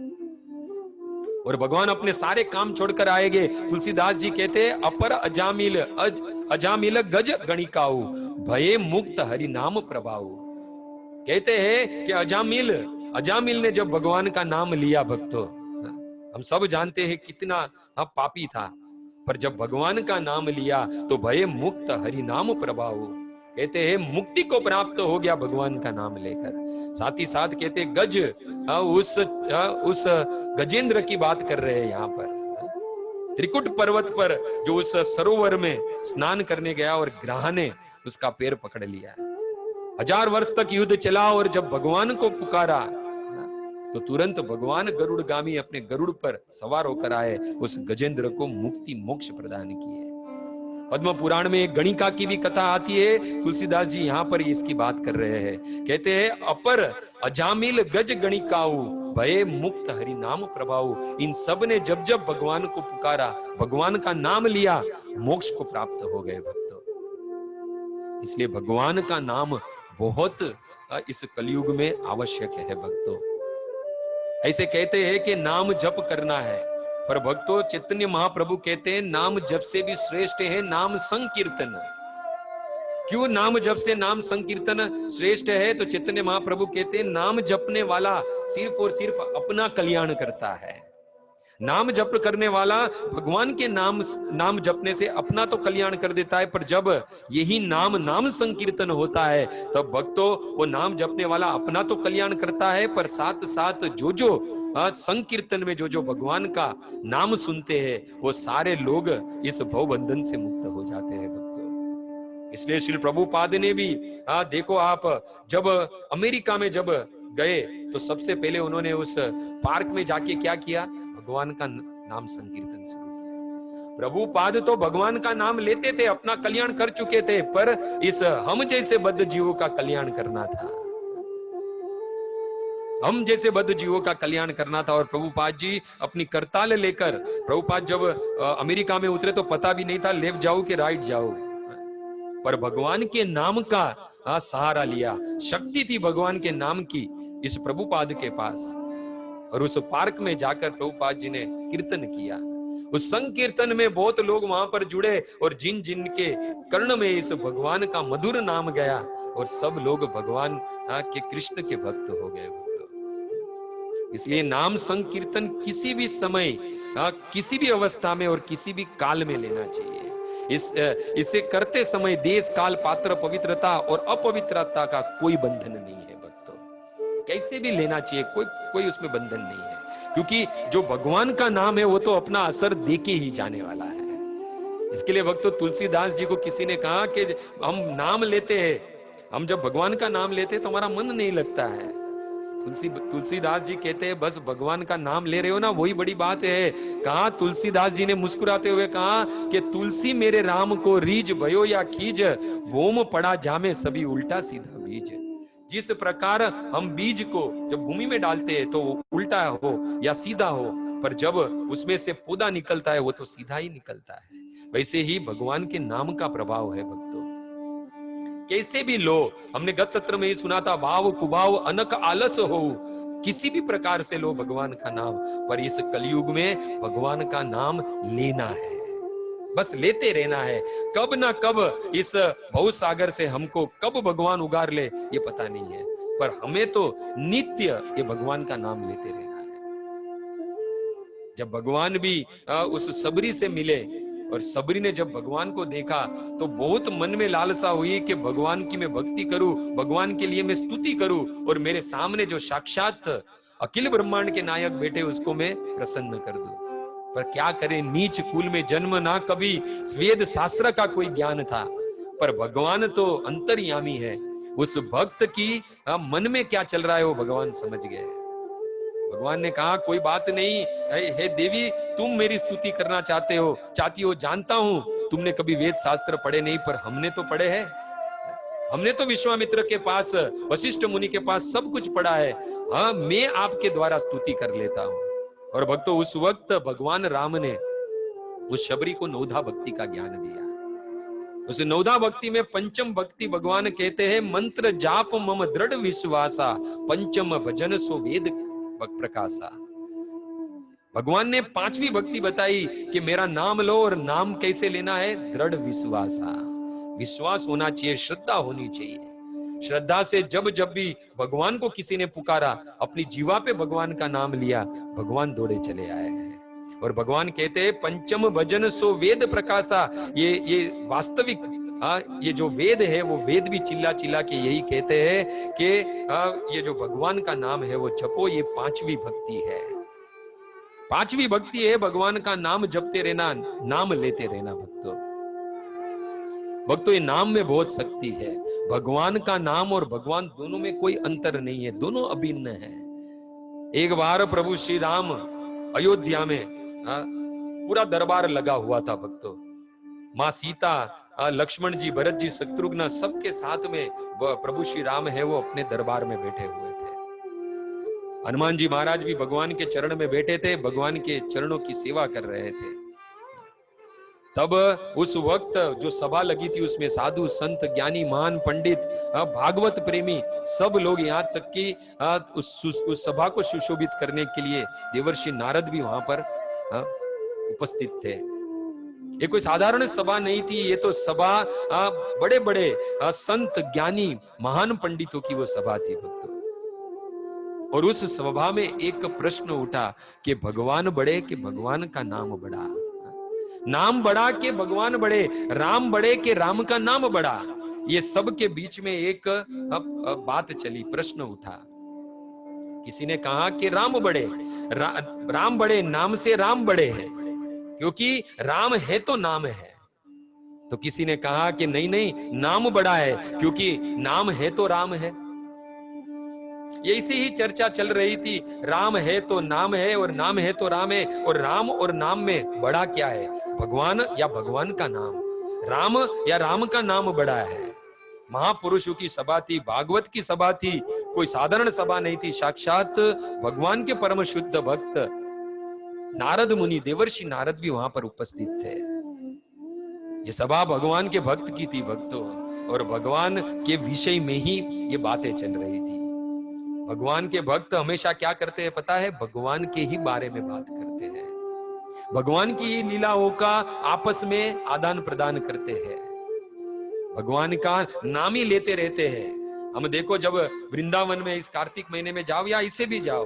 और भगवान अपने सारे काम छोड़कर आएंगे। तुलसीदास जी कहते हैं अपर अजामिल गज गणिकाऊ भये मुक्त हरि नाम प्रभाऊ। कहते हैं कि अजामिल ने जब भगवान का नाम लिया, भक्तों हम सब जानते हैं कितना पापी था, पर जब भगवान का नाम लिया तो भये मुक्त हरि नाम प्रभाऊ। कहते हैं मुक्ति को प्राप्त हो गया भगवान का नाम लेकर। साथ ही साथ कहते हैं गज, उस गजेंद्र की बात कर रहे हैं यहाँ पर। त्रिकुट पर्वत पर जो उस सरोवर में स्नान करने गया और ग्रह ने उसका पैर पकड़ लिया। 1000 वर्ष तक युद्ध चला और जब भगवान को पुकारा तो तुरंत भगवान गरुड़गामी अपने गरुड़ पर सवार होकर आए, उस गजेंद्र को मुक्ति मोक्ष प्रदान किए। पद्म पुराण में एक गणिका की भी कथा आती है, तुलसीदास जी यहाँ पर इसकी बात कर रहे हैं। कहते हैं अपर अजामिल गज गणिकाऊ भये मुक्त हरि नाम प्रभाऊ। इन सब ने जब जब भगवान को पुकारा, भगवान का नाम लिया, मोक्ष को प्राप्त हो गए भक्तों। इसलिए भगवान का नाम बहुत इस कलयुग में आवश्यक है भक्तों। ऐसे कहते हैं कि नाम जप करना है, पर भक्तों चैतन्य महाप्रभु कहते हैं नाम जप से भी श्रेष्ठ है नाम संकीर्तन। क्यों नाम जप से नाम संकीर्तन श्रेष्ठ है? तो चैतन्य महाप्रभु कहते हैं नाम जपने वाला सिर्फ और सिर्फ अपना कल्याण करता है। नाम जप करने वाला भगवान के नाम जपने से अपना तो कल्याण कर देता है, पर जब यही नाम संकीर्तन होता है तब भक्तों वो नाम जपने वाला अपना तो कल्याण करता है, पर साथ साथ जो संकीर्तन में जो भगवान का नाम सुनते हैं वो सारे लोग इस भवबंधन से मुक्त हो जाते हैं भक्तों। इसलिए श्री प्रभुपाद ने भी देखो आप जब अमेरिका में जब गए तो सबसे पहले उन्होंने उस पार्क में जाके क्या किया? भगवान का नाम संकीर्तन शुरू किया। प्रभुपाद तो भगवान का नाम लेते थे, अपना कल्याण कर चुके थे, पर इस हम जैसे बद्ध जीवों का कल्याण करना था, हम जैसे बद्ध जीवों का कल्याण करना था। और प्रभुपाद जी अपनी करताल लेकर, प्रभुपाद जब अमेरिका में उतरे तो पता भी नहीं था लेफ्ट जाओ कि राइट जाओ, पर भगवान के नाम का सहारा लिया। शक्ति थी भगवान के नाम की इस प्रभुपाद के पास, और उस पार्क में जाकर प्रभुपाद जी ने कीर्तन किया। उस संकीर्तन में बहुत लोग वहां पर जुड़े और जिन जिन के कर्ण में इस भगवान का मधुर नाम गया और सब लोग भगवान के कृष्ण के भक्त हो गए भक्तों। इसलिए नाम संकीर्तन किसी भी समय, किसी भी अवस्था में और किसी भी काल में लेना चाहिए। इसे करते समय देश काल पात्र पवित्रता और अपवित्रता का कोई बंधन नहीं है भक्तों। कैसे भी लेना चाहिए, कोई कोई उसमें बंधन नहीं है, क्योंकि जो भगवान का नाम है वो तो अपना असर दे के ही जाने वाला है। इसके लिए भक्तों तुलसीदास जी को किसी ने कहा कि हम नाम लेते हैं, हम जब भगवान का नाम लेते हैं तो हमारा मन नहीं लगता है। तुलसीदास जी कहते हैं बस भगवान का नाम ले रहे हो ना, वही बड़ी बात है। कहा तुलसीदास जी ने मुस्कुराते हुए कहा कि तुलसी मेरे राम को रीझ भयो या खीज, भूम पड़ा जामे सभी उल्टा सीधा बीज। जिस प्रकार हम बीज को जब भूमि में डालते हैं तो उल्टा हो या सीधा हो, पर जब उसमें से पौधा निकलता है वो तो सीधा ही निकलता है। वैसे ही भगवान के नाम का प्रभाव है भक्तों। कैसे भी लो, हमने गत सत्र में ही सुना था, भाव कुभाव अनक आलस हो, किसी भी प्रकार से लो भगवान का नाम, पर इस कलयुग में भगवान का नाम लेना है, बस लेते रहना है। कब ना कब इस भव सागर से हमको कब भगवान उगार ले ये पता नहीं है, पर हमें तो नित्य ये भगवान का नाम लेते रहना है। जब भगवान भी उस सबरी से मिले और सबरी ने जब भगवान को देखा तो बहुत मन में लालसा हुई कि भगवान की मैं भक्ति करूं, भगवान के लिए मैं स्तुति करूं, और मेरे सामने जो साक्षात अखिल ब्रह्मांड के नायक बैठे उसको मैं प्रसन्न कर दूं। पर क्या करें, नीच कुल में जन्म, ना कभी वेद शास्त्र का कोई ज्ञान था, पर भगवान तो अंतर्यामी है। उस भक्त की मन में क्या चल रहा है वो भगवान समझ गए। भगवान ने कहा कोई बात नहीं, हे देवी तुम मेरी स्तुति करना चाहती हो, जानता हूं तुमने कभी वेद शास्त्र पढ़े नहीं, पर हमने तो पढ़े हैं। हमने तो विश्वामित्र के पास, वशिष्ठ मुनि के पास सब कुछ पढ़ा है। हाँ, मैं आपके द्वारा स्तुति कर लेता हूं। और भक्तों उस वक्त भगवान राम ने उस शबरी को नौधा भक्ति का ज्ञान दिया। उस नौधा भक्ति में पंचम भक्ति भगवान कहते हैं, मंत्र जाप मम दृढ़ विश्वासा, पंचम भजन सो वेद प्रकाशा। भगवान ने पांचवी भक्ति बताई कि मेरा नाम लो, और नाम कैसे लेना है, दृढ़ विश्वासा। विश्वास होना चाहिए, श्रद्धा होनी चाहिए। श्रद्धा से जब जब भी भगवान को किसी ने पुकारा, अपनी जीवा पे भगवान का नाम लिया, भगवान दौड़े चले आए हैं। और भगवान कहते हैं पंचम भजन सो वेद प्रकाशा। ये वास्तविक ये जो वेद है वो वेद भी चिल्ला चिल्ला के यही कहते हैं कि ये जो भगवान का नाम है वो जपो। ये पांचवी भक्ति है, पांचवी भक्ति है, भगवान का नाम जपते रहना, नाम लेते रहना। भक्तों ये नाम में बहुत शक्ति है। भगवान का नाम और भगवान दोनों में कोई अंतर नहीं है, दोनों अभिन्न है। एक बार प्रभु श्री राम अयोध्या में पूरा दरबार लगा हुआ था भक्तों। माँ सीता, लक्ष्मण जी, भरत जी, शत्रुघ्न सबके साथ में प्रभु श्री राम है वो अपने दरबार में बैठे हुए थे। हनुमान जी महाराज भी भगवान के चरण में बैठे थे, भगवान के चरणों की सेवा कर रहे थे। तब उस वक्त जो सभा लगी थी उसमें साधु संत, ज्ञानी, महान पंडित, भागवत प्रेमी सब लोग, यहाँ तक कि उस सभा को सुशोभित करने के लिए देवर्षि नारद भी वहां पर उपस्थित थे। ये कोई साधारण सभा नहीं थी, ये तो सभा बड़े बड़े संत, ज्ञानी, महान पंडितों की वो सभा थी भक्तों। और उस सभा में एक प्रश्न उठा कि भगवान बड़े कि भगवान का नाम बड़ा, नाम बड़ा के भगवान बड़े, राम बड़े के राम का नाम बड़ा। ये सब के बीच में एक बात चली, प्रश्न उठा। किसी ने कहा कि राम बड़े, राम बड़े, नाम से राम बड़े हैं, क्योंकि राम है तो नाम है। तो किसी ने कहा कि नहीं नहीं, नाम बड़ा है, क्योंकि नाम है तो राम है। ये इसी ही चर्चा चल रही थी, राम है तो नाम है, और नाम है तो राम है, और राम और नाम में बड़ा क्या है, भगवान या भगवान का नाम, राम या राम का नाम बड़ा है। महापुरुषों की सभा थी, भागवत की सभा थी, कोई साधारण सभा नहीं थी। साक्षात भगवान के परम शुद्ध भक्त नारद मुनि, देवर्षि नारद भी वहां पर उपस्थित थे। ये सभा भगवान के भक्त की थी भक्तों, और भगवान के विषय में ही ये बातें चल रही थी। भगवान के भक्त हमेशा क्या करते हैं पता है, भगवान के ही बारे में बात करते हैं, भगवान की ही लीलाओं का आपस में आदान प्रदान करते हैं, भगवान का नाम ही लेते रहते हैं। हम देखो जब वृंदावन में इस कार्तिक महीने में जाओ या इसे भी जाओ,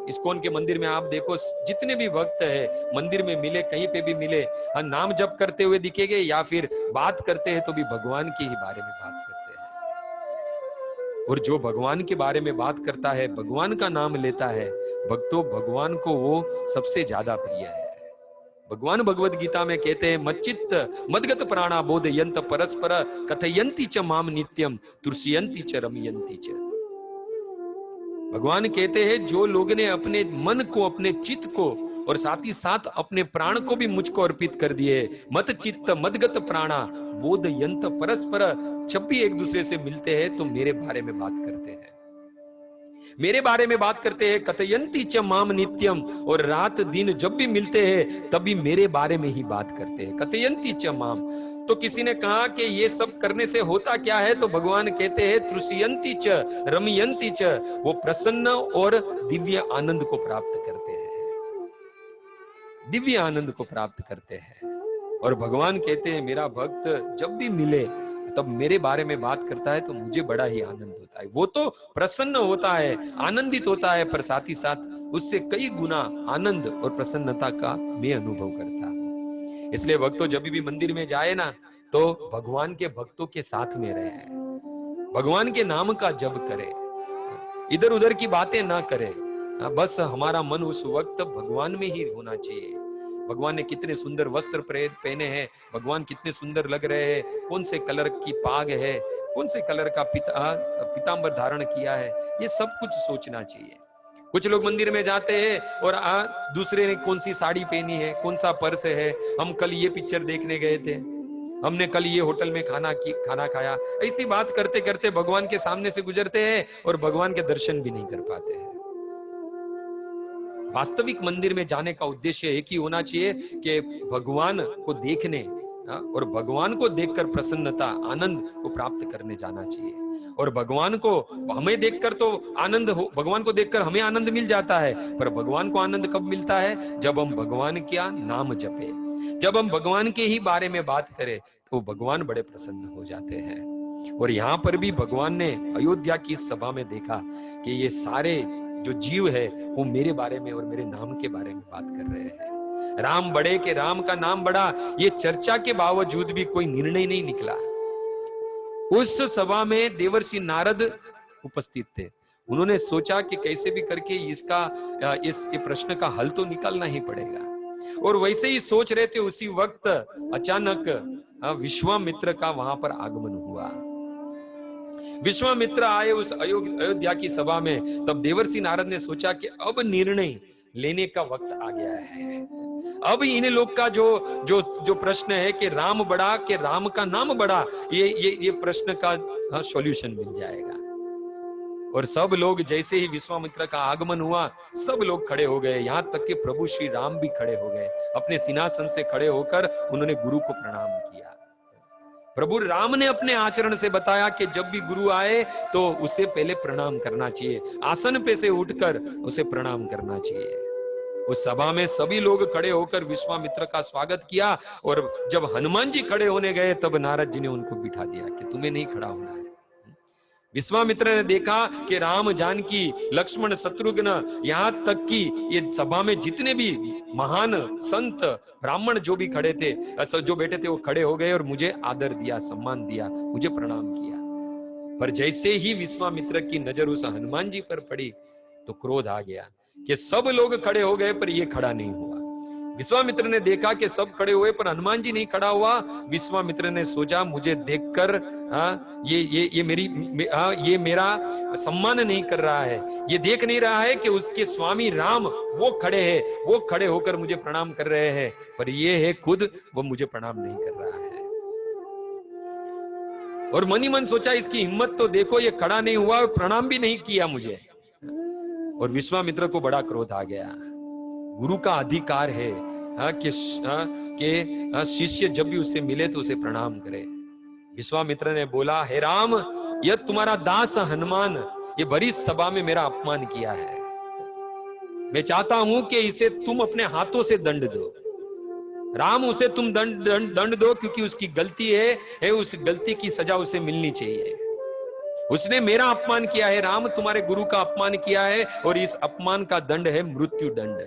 इस्कॉन के मंदिर में आप देखो, जितने भी भक्त है मंदिर में मिले, कहीं पे भी मिले, नाम जप करते हुए दिखेंगे या फिर बात करते हैं तो भी भगवान के ही बारे में बात करते हैं। और जो भगवान के बारे में बात करता है, भगवान का नाम लेता है, भक्तों भगवान को वो सबसे ज्यादा प्रिय है। भगवान भगवत गीता में कहते हैं, मच्चित्त मदगत प्राणा बोधयंत परस्पर कथयंती च माम नित्यम तुष्यंती च रमयंती च। भगवान कहते हैं, जो लोग ने अपने मन को, अपने चित्त को और साथ ही साथ अपने प्राण को भी मुझको अर्पित कर दिए, मत चित्त मदगत प्राणा बोधयंत परस्पर, जब भी एक दूसरे से मिलते हैं तो मेरे बारे में बात करते हैं, मेरे बारे में बात करते हैं, कथयंती च माम नित्यम, और रात दिन जब भी मिलते हैं तभी मेरे बारे में ही बात करते हैं, कथयंती च माम। तो किसी ने कहा कि ये सब करने से होता क्या है, तो भगवान कहते हैं, तृष्यंती च रमयंती च, वो प्रसन्न और दिव्य आनंद को प्राप्त करते हैं, दिव्य आनंद को प्राप्त करते हैं। और भगवान कहते हैं, मेरा भक्त जब भी मिले तब मेरे बारे में बात करता है तो मुझे बड़ा ही आनंद होता है। वो तो प्रसन्न होता है, आनंदित होता है, पर साथ ही साथ उससे कई गुना आनंद और प्रसन्नता का मैं अनुभव करता हूं। इसलिए भक्तों जब भी मंदिर में जाए ना, तो भगवान के भक्तों के साथ में रहे, भगवान के नाम का जप करे, इधर उधर की बातें ना करे, बस हमारा मन उस वक्त भगवान में ही होना चाहिए। भगवान ने कितने सुंदर वस्त्र पहने हैं, भगवान कितने सुंदर लग रहे हैं, कौन से कलर की पाग है, कौन से कलर का पीतांबर धारण किया है, ये सब कुछ सोचना चाहिए। कुछ लोग मंदिर में जाते हैं और दूसरे ने कौन सी साड़ी पहनी है, कौन सा पर्स है, हम कल ये पिक्चर देखने गए थे, हमने कल ये होटल में खाना खाया, ऐसी बात करते करते भगवान के सामने से गुजरते हैं और भगवान के दर्शन भी नहीं कर पाते हैं। वास्तविक मंदिर में जाने का उद्देश्य एक ही होना चाहिए कि भगवान को देखने और भगवान को देखकर प्रसन्नता, आनंद को प्राप्त करने जाना चाहिए। और भगवान को हमें देखकर तो आनंद हो, भगवान को देखकर हमें आनंद मिल जाता है, पर भगवान को आनंद कब मिलता है? जब हम भगवान का नाम जपे, जब हम भगवान के ही बारे में बात करें तो भगवान बड़े प्रसन्न हो जाते हैं। और यहाँ पर भी भगवान ने अयोध्या की सभा में देखा कि ये सारे जो जीव है वो मेरे बारे में और मेरे नाम के बारे में बात कर रहे हैं। राम बड़े के राम का नाम बड़ा, ये चर्चा के बावजूद भी कोई निर्णय नहीं निकला। उस सभा में देवर्षि नारद उपस्थित थे। उन्होंने सोचा कि कैसे भी करके इस प्रश्न का हल तो निकालना ही पड़ेगा। और वैसे ही सोच रहे थे, उसी वक्त अचानक विश्वामित्र का वहां पर आगमन हुआ। विश्वामित्र आए उस अयोध्या की सभा में। तब देवर्षि नारद ने सोचा कि अब निर्णय लेने का वक्त आ गया है। अब इन लोग का जो प्रश्न है कि राम बड़ा कि राम का नाम बड़ा, ये प्रश्न का सॉल्यूशन मिल जाएगा। और सब लोग, जैसे ही विश्वामित्र का आगमन हुआ, सब लोग खड़े हो गए, यहां तक कि प्रभु श्री राम भी खड़े हो गए। अपने सिंहासन से खड़े होकर उन्होंने गुरु को प्रणाम किया। प्रभु राम ने अपने आचरण से बताया कि जब भी गुरु आए तो उसे पहले प्रणाम करना चाहिए, आसन पे से उठकर उसे प्रणाम करना चाहिए। उस सभा में सभी लोग खड़े होकर विश्वामित्र का स्वागत किया। और जब हनुमान जी खड़े होने गए तब नारद जी ने उनको बिठा दिया कि तुम्हें नहीं खड़ा होना है। विश्वामित्र ने देखा कि राम, जानकी, लक्ष्मण, शत्रुघ्न, यहां तक कि ये सभा में जितने भी महान संत ब्राह्मण जो भी खड़े थे, जो बैठे थे, वो खड़े हो गए और मुझे आदर दिया, सम्मान दिया, मुझे प्रणाम किया। पर जैसे ही विश्वामित्र की नजर उस हनुमान जी पर पड़ी तो क्रोध आ गया कि सब लोग खड़े हो गए पर ये खड़ा नहीं हुआ। विश्वामित्र ने देखा कि सब खड़े हुए पर हनुमान जी नहीं खड़ा हुआ। विश्वामित्र ने सोचा, मुझे देखकर ये मेरा सम्मान नहीं कर रहा है, ये देख नहीं रहा है कि उसके स्वामी राम वो खड़े हैं, वो खड़े होकर मुझे प्रणाम कर रहे हैं, पर ये है खुद वो मुझे प्रणाम नहीं कर रहा है। और मन ही मन सोचा, इसकी हिम्मत तो देखो, ये खड़ा नहीं हुआ और प्रणाम भी नहीं किया मुझे। और विश्वामित्र को बड़ा क्रोध आ गया। गुरु का अधिकार है कि शिष्य जब भी उसे मिले तो उसे प्रणाम करे। विश्वामित्र ने बोला, हे राम, यह तुम्हारा दास हनुमान ये बड़ी सभा में मेरा अपमान किया है। मैं चाहता हूं कि इसे तुम अपने हाथों से दंड दो। राम, उसे तुम दंड दो, क्योंकि उसकी गलती है, उस गलती की सजा उसे मिलनी चाहिए। उसने मेरा अपमान किया है। राम, तुम्हारे गुरु का अपमान किया है और इस अपमान का दंड है मृत्यु दंड।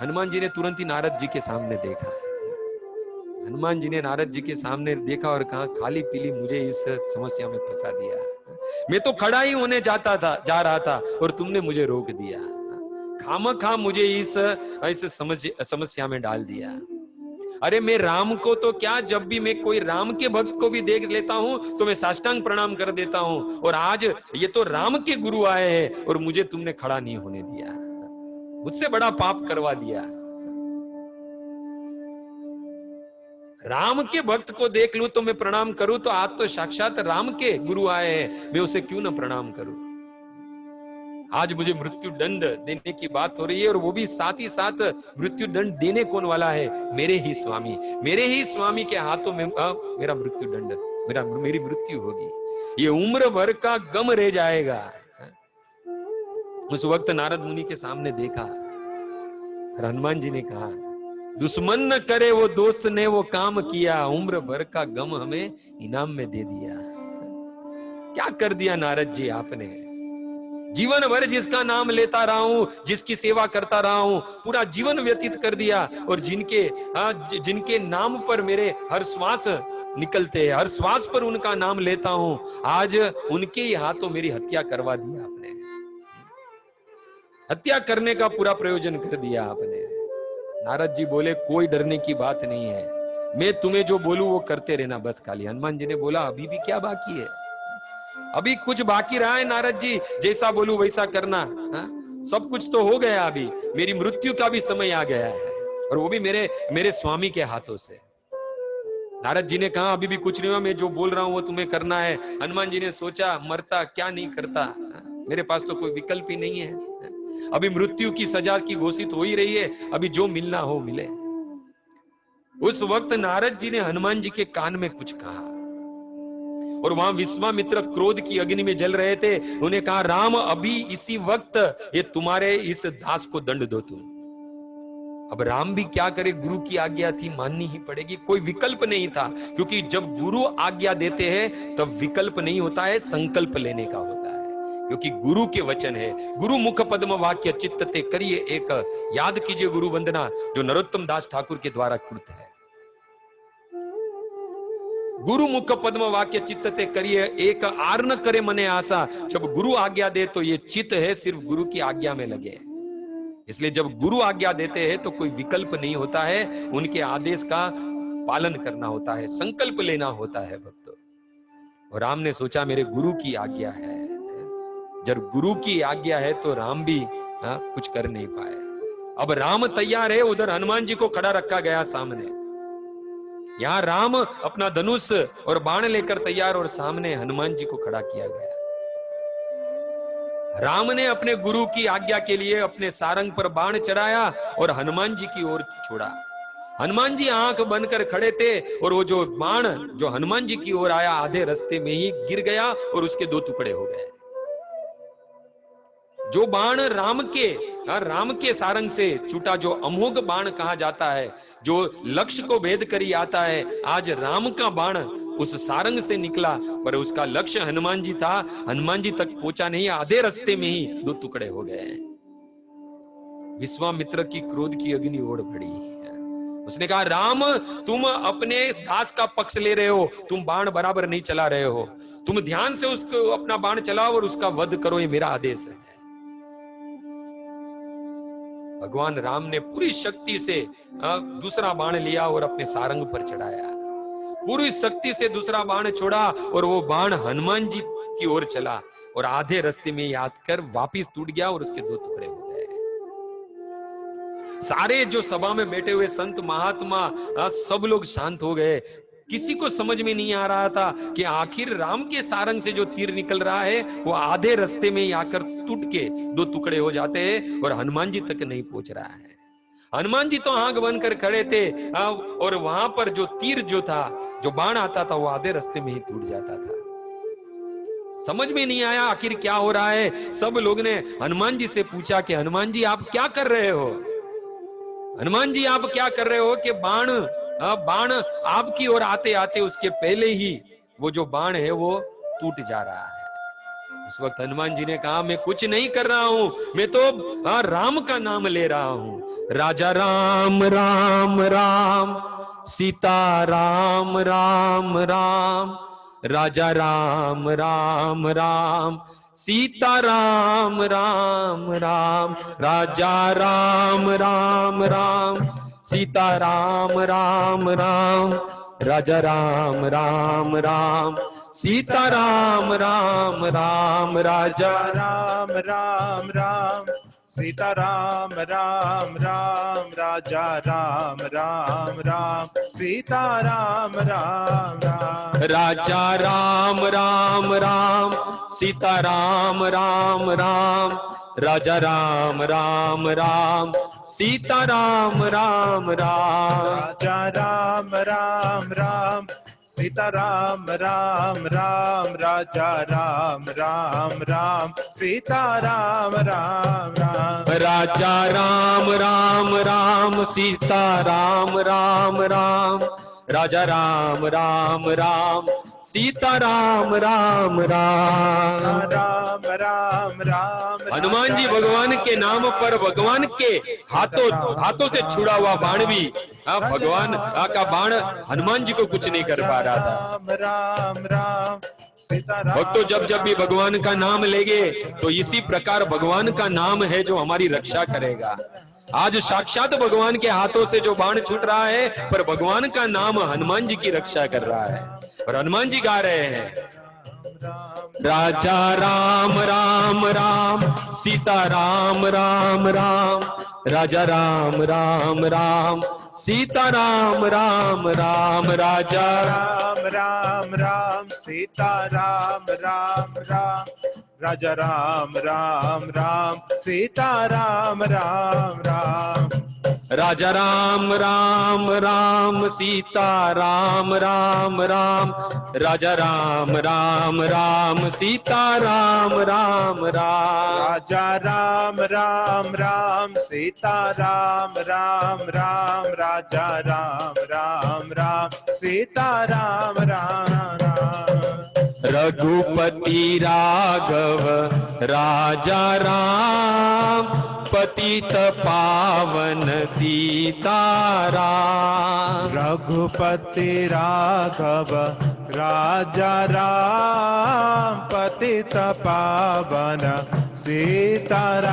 हनुमान जी ने तुरंत ही नारद जी के सामने देखा। हनुमान जी ने नारद जी के सामने देखा और कहा, खाली पीली मुझे इस समस्या में फंसा दिया। मैं तो खड़ा ही होने जा रहा था और तुमने मुझे रोक दिया। खामखा मुझे इस समस्या में डाल दिया। अरे मैं राम को तो क्या, जब भी मैं कोई राम के भक्त को भी देख लेता हूं तो मैं साष्टांग प्रणाम कर देता हूं, और आज ये तो राम के गुरु आए हैं और मुझे तुमने खड़ा नहीं होने दिया, मुझसे बड़ा पाप करवा दिया। राम के भक्त को देख लूं तो मैं प्रणाम करूं, तो आज तो साक्षात राम के गुरु आए हैं, मैं उसे क्यों ना प्रणाम करूं। आज मुझे मृत्यु दंड देने की बात हो रही है, और वो भी साथ ही साथ मृत्यु दंड देने कौन वाला है? मेरे ही स्वामी। मेरे ही स्वामी के हाथों में मेरा मृत्यु दंड, मेरी मृत्यु होगी। ये उम्र भर का गम रह जाएगा। उस वक्त नारद मुनि के सामने देखा, हनुमान जी ने कहा, दुश्मन न करे वो दोस्त ने वो काम किया, उम्र भर का गम हमें इनाम में दे दिया। क्या कर दिया नारद जी आपने? जीवन भर जिसका नाम लेता रहा हूं, जिसकी सेवा करता रहा हूं, पूरा जीवन व्यतीत कर दिया, और जिनके नाम पर मेरे हर श्वास निकलते हैं, हर श्वास पर उनका नाम लेता हूं, आज उनके ही हाथों मेरी हत्या करवा दिया आपने। हत्या करने का पूरा प्रयोजन कर दिया आपने। नारद जी बोले, कोई डरने की बात नहीं है, मैं तुम्हें जो बोलूं वो करते रहना बस खाली। हनुमान जी ने बोला, अभी भी क्या बाकी है? अभी कुछ बाकी रहा है नारद जी? जैसा बोलूं वैसा करना। सब कुछ तो हो गया, अभी मेरी मृत्यु का भी समय आ गया है, और वो भी मेरे स्वामी के हाथों से। नारद जी ने कहा, अभी भी कुछ नहीं हुआ, मैं जो बोल रहा हूं वो तुम्हें करना है। हनुमान जी ने सोचा, मरता क्या नहीं करता, मेरे पास तो कोई विकल्प ही नहीं है। अभी मृत्यु की सजा की घोषित हो ही रही है, अभी जो मिलना हो मिले। उस वक्त नारद जी ने हनुमान जी के कान में कुछ कहा, और वहां विश्वामित्र क्रोध की अग्नि में जल रहे थे। उन्हें कहा, राम अभी इसी वक्त ये तुम्हारे इस दास को दंड दो तुम। अब राम भी क्या करे, गुरु की आज्ञा थी, माननी ही पड़ेगी, कोई विकल्प नहीं था। क्योंकि जब गुरु आज्ञा देते हैं तब विकल्प नहीं होता है, संकल्प लेने का होता है। क्योंकि गुरु के वचन है, गुरु मुख पद्म वाक्य चित्तते करिए एक। याद कीजिए गुरु वंदना, जो नरोत्तम दास ठाकुर के द्वारा कृत है। गुरु मुख पद्म वाक्य चित्तते करिए एक, आर न करे मने आशा। जब गुरु आज्ञा दे तो ये चित्त है सिर्फ गुरु की आज्ञा में लगे। इसलिए जब गुरु आज्ञा देते हैं तो कोई विकल्प नहीं होता है, उनके आदेश का पालन करना होता है, संकल्प लेना होता है भक्तों। और राम ने सोचा, मेरे गुरु की आज्ञा है। जब गुरु की आज्ञा है तो राम भी कुछ कर नहीं पाए। अब राम तैयार है, उधर हनुमान जी को खड़ा रखा गया सामने। यहां राम अपना धनुष और बाण लेकर तैयार, और सामने हनुमान जी को खड़ा किया गया। राम ने अपने गुरु की आज्ञा के लिए अपने सारंग पर बाण चढ़ाया और हनुमान जी की ओर छोड़ा। हनुमान जी आंख बंद कर खड़े थे, और वो जो बाण जो हनुमान जी की ओर आया, आधे रास्ते में ही गिर गया और उसके दो टुकड़े हो गए। जो बाण राम के सारंग से छूटा, जो अमोघ बाण कहा जाता है, जो लक्ष्य को भेद कर ही आता है, आज राम का बाण उस सारंग से निकला, पर उसका लक्ष्य हनुमान जी था। हनुमान जी तक पहुंचा नहीं, आधे रास्ते में ही दो टुकड़े हो गए। विश्वामित्र की क्रोध की अग्नि ओर बढ़ी। उसने कहा, राम तुम अपने दास का पक्ष ले रहे हो, तुम बाण बराबर नहीं चला रहे हो, तुम ध्यान से उसको अपना बाण चलाओ और उसका वध करो, ये मेरा आदेश है। भगवान राम ने पूरी शक्ति से दूसरा बाण लिया और अपने सारंग पर चढ़ाया। पूरी शक्ति से दूसरा बाण छोड़ा और वो बाण हनुमान जी की ओर चला, और आधे रास्ते में याद कर वापिस टूट गया और उसके दो टुकड़े हो गए। सारे जो सभा में बैठे हुए संत महात्मा सब लोग शांत हो गए। किसी को समझ में नहीं आ रहा था कि आखिर राम के सारंग से जो तीर निकल रहा है वो आधे रास्ते में आकर टूट के दो टुकड़े हो जाते हैं और हनुमान जी तक नहीं पहुंच रहा है। हनुमान जी तो आंख बंद कर खड़े थे, और वहां पर जो तीर जो था, जो बाण आता था, वो आधे रास्ते में ही टूट जाता था। समझ में नहीं आया आखिर क्या हो रहा है। सब लोग ने हनुमान जी से पूछा कि हनुमान जी आप क्या कर रहे हो, हनुमान जी आप क्या कर रहे हो कि बाण आपकी ओर आते आते उसके पहले ही वो जो बाण है वो टूट जा रहा है। उस वक्त हनुमान जी ने कहा, मैं कुछ नहीं कर रहा हूं, मैं तो राम का नाम ले रहा हूं। राजा राम राम राम, सीता राम राम राम, राजा राम राम राम, सीता राम राम राम, राजा राम राम राम, सीता राम राम राम, राजा राम राम राम, सीता राम राम राम, राजा राम राम राम, सीता राम राम राम, राजा राम राम राम, सीता राम राम राम, राजा राम राम राम, सीता राम राम राम, राजा राम राम राम, सीता राम राम राम, राजा राम राम राम, सीता राम राम राम, राजा राम राम राम, सीता राम राम राम, राजा राम राम राम, सीता राम राम राम, राजा राम राम राम, सीता राम राम राम, राम राम राम। हनुमान जी भगवान के नाम पर भगवान के हाथों से छुड़ा हुआ बाण भी, भगवान का बाण हनुमान जी को कुछ नहीं कर पा रहा था। राम राम राम, सीता राम। भक्तों जब जब भी भगवान का नाम लेंगे तो इसी प्रकार भगवान का नाम है जो हमारी रक्षा करेगा। आज साक्षात भगवान के हाथों से जो बाण छूट रहा है, पर भगवान का नाम हनुमान जी की रक्षा कर रहा है। और हनुमान जी गा रहे हैं, राजा राम राम राम, सीता राम राम राम, राजा राम राम राम, सीता राम राम राम, राजा राम राम राम, सीता राम राम राम, राजा राम राम राम, सीता राम राम राम, राजा राम राम राम, सीता राम राम राम, राजा राम राम राम, सीता राम राम राम, राजा राम राम राम, सीता राम राम राम, राजा राम राम राम, सीता राम राम राम, रघुपति राघव राजा राम, पतित पावन सीताराम, रघुपति राघव राजा राम, पतित पावन सीताराम,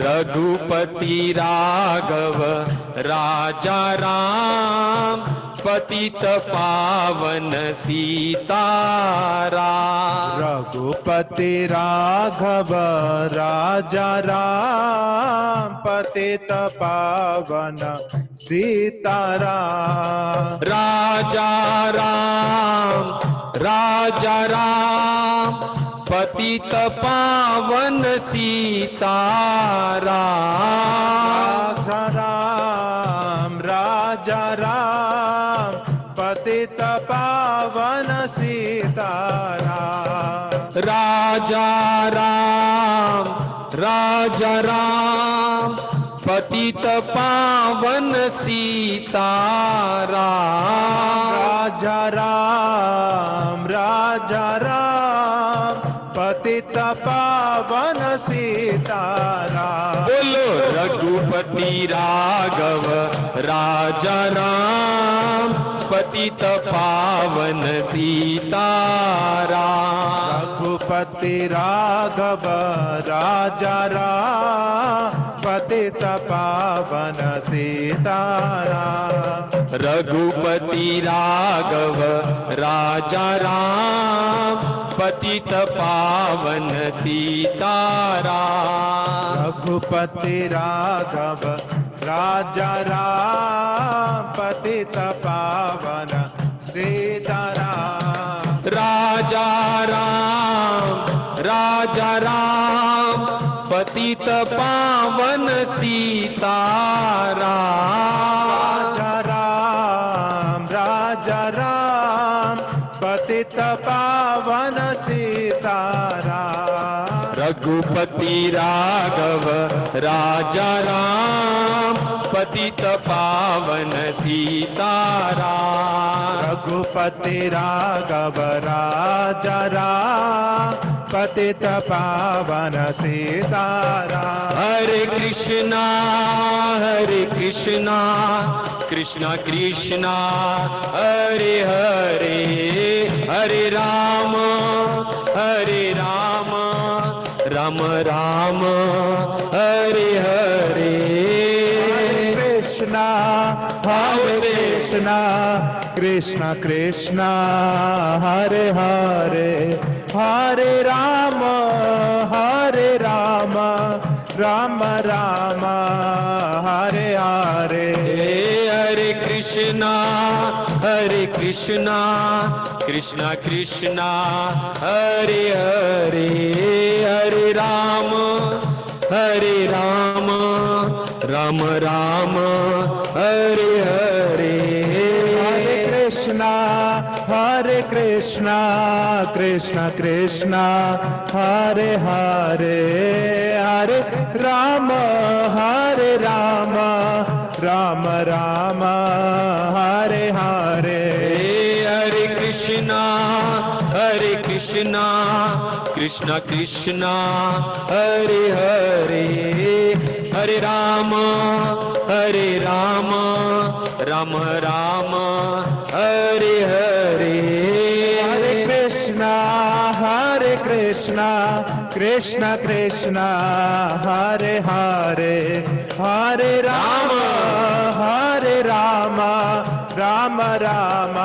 रघुपति राघव राजा राम, पतित पावन सीताराम, रघुपति राघव राजा राम, पतित पावन सीताराम, राजा राम, पतित पावन सीताराम, राजा राम, पतित पावन सीताराम, राजा राम, पतित पावन सीताराम, राजा राम, पतित पावन सीताराम, बोलो रघुपति राघव राजा राम, पतित पावन सीताराम, रघुपति राघव राजा राम, पतित पावन सीताराम, रघुपति राघव राजा राम, पतित पावन सीताराम, रघुपति राघव राजा राम, पतित पावन सीताराम, राजा राम, पतित पावन सीताराम, राजा राम, पतित पावन सीताराम, रघुपति राघव राजा राम, पतित पावन सीताराम, रघुपति राघव राजा राम, पतित पावन सीताराम। हरे कृष्णा कृष्णा कृष्णा हरे हरे, हरे राम राम राम हरे हरे। कृष्णा हरे कृष्णा, कृष्ण कृष्ण हरे हरे, हरे राम राम राम हरे हरे। हरे कृष्णा कृष्णा कृष्णा हरे हरे, हरे राम राम राम हरे हरे। हरे कृष्णा कृष्ण कृष्ण हरे हरे, हरे राम राम राम हरे हरे। हरे कृष्णा कृष्णा कृष्णा हरे हरे, हरे राम राम राम हरे हरे। हरे कृष्णा कृष्ण कृष्ण हरे हरे, हरे राम राम राम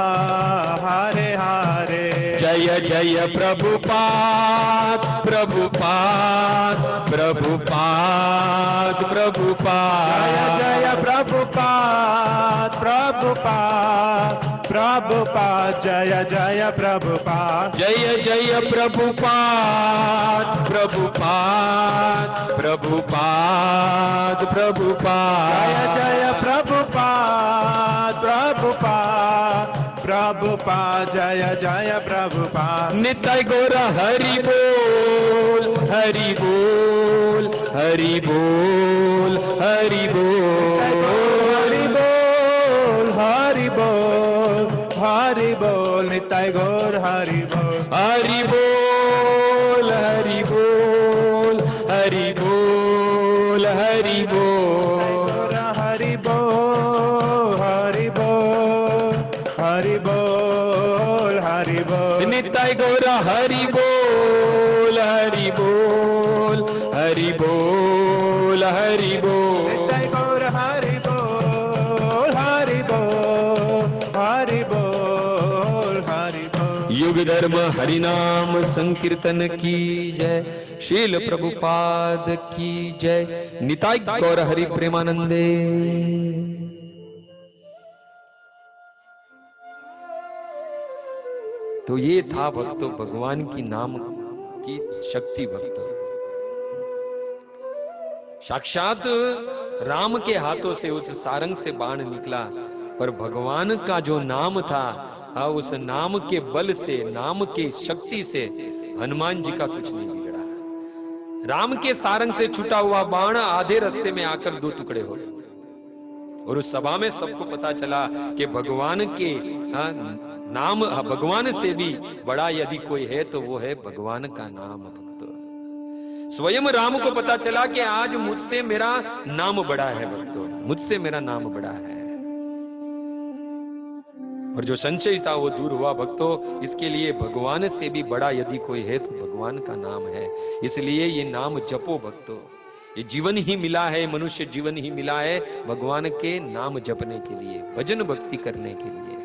हरे हरे। जय जय प्रभुपाद प्रभुपाद प्रभुपाद प्रभुपाद। जय जय प्रभुपाद प्रभुपाद प्रभुपाद, जय जय प्रभुपाद। जय जय प्रभुपाद प्रभुपाद प्रभुपाद प्रभुपाद। जय जय प्रभुपाद प्रभुपाद प्रभुपाद, जय जय प्रभुपाद। निताय गौर हरि बोल हरि बोल हरि बोल हरि बोल हरि बोल हरि बोल हरि बोल, निताय गौर हरि बोल। हरि बोल हरि बोल हरि बोल हरि बोल हरि बोल हरि बोल हरि बोल हरि बोल। निताय गौर हरि बोल हरि बोल हरि बोल हरि बोल। निताय गौर हरि बोल हरि बोल हरि बोल हरि बोल। युग धर्म हरिनाम संकीर्तन की जय, शील प्रभुपाद की जय, निताय गौर हरि प्रेमानंदे। तो ये था भक्तों भगवान की नाम की शक्ति। भक्तों साक्षात राम के हाथों से उस सारंग से बाण निकला, पर भगवान का जो नाम था उस नाम के बल से, नाम के शक्ति से हनुमान जी का कुछ नहीं बिगड़ा। राम के सारंग से छूटा हुआ बाण आधे रास्ते में आकर दो टुकड़े हो गए, और उस सभा में सबको पता चला कि भगवान के नाम, भगवान से भी बड़ा यदि कोई है तो वो है भगवान का नाम। भक्तों स्वयं राम को पता चला कि आज मुझसे मेरा नाम बड़ा है। भक्तों मुझसे मेरा नाम बड़ा है, और जो संशय था वो दूर हुआ। भक्तों इसके लिए भगवान से भी बड़ा यदि कोई है तो भगवान का नाम है, इसलिए ये नाम जपो। भक्तों ये जीवन ही मिला है, मनुष्य जीवन ही मिला है भगवान के नाम जपने के लिए, भजन भक्ति करने के लिए।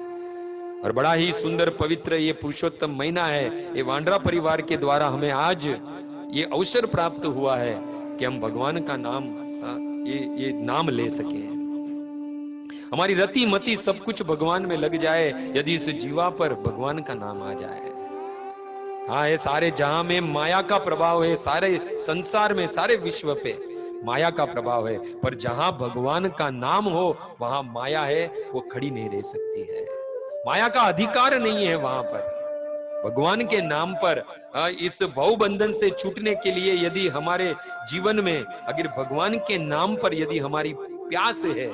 और बड़ा ही सुंदर पवित्र ये पुरुषोत्तम महीना है, ये वांड्रा परिवार के द्वारा हमें आज ये अवसर प्राप्त हुआ है कि हम भगवान का नाम ये नाम ले सके। हमारी रति मति सब कुछ भगवान में लग जाए, यदि इस जीवा पर भगवान का नाम आ जाए। हाँ है सारे जहां में माया का प्रभाव है, सारे संसार में सारे विश्व पे माया का प्रभाव है, पर जहां भगवान का नाम हो वहां माया है वो खड़ी नहीं रह सकती है। माया का अधिकार नहीं है वहां पर। भगवान के नाम पर इस भव बंधन से छूटने के लिए यदि हमारे जीवन में अगर भगवान के नाम पर यदि हमारी प्यास है,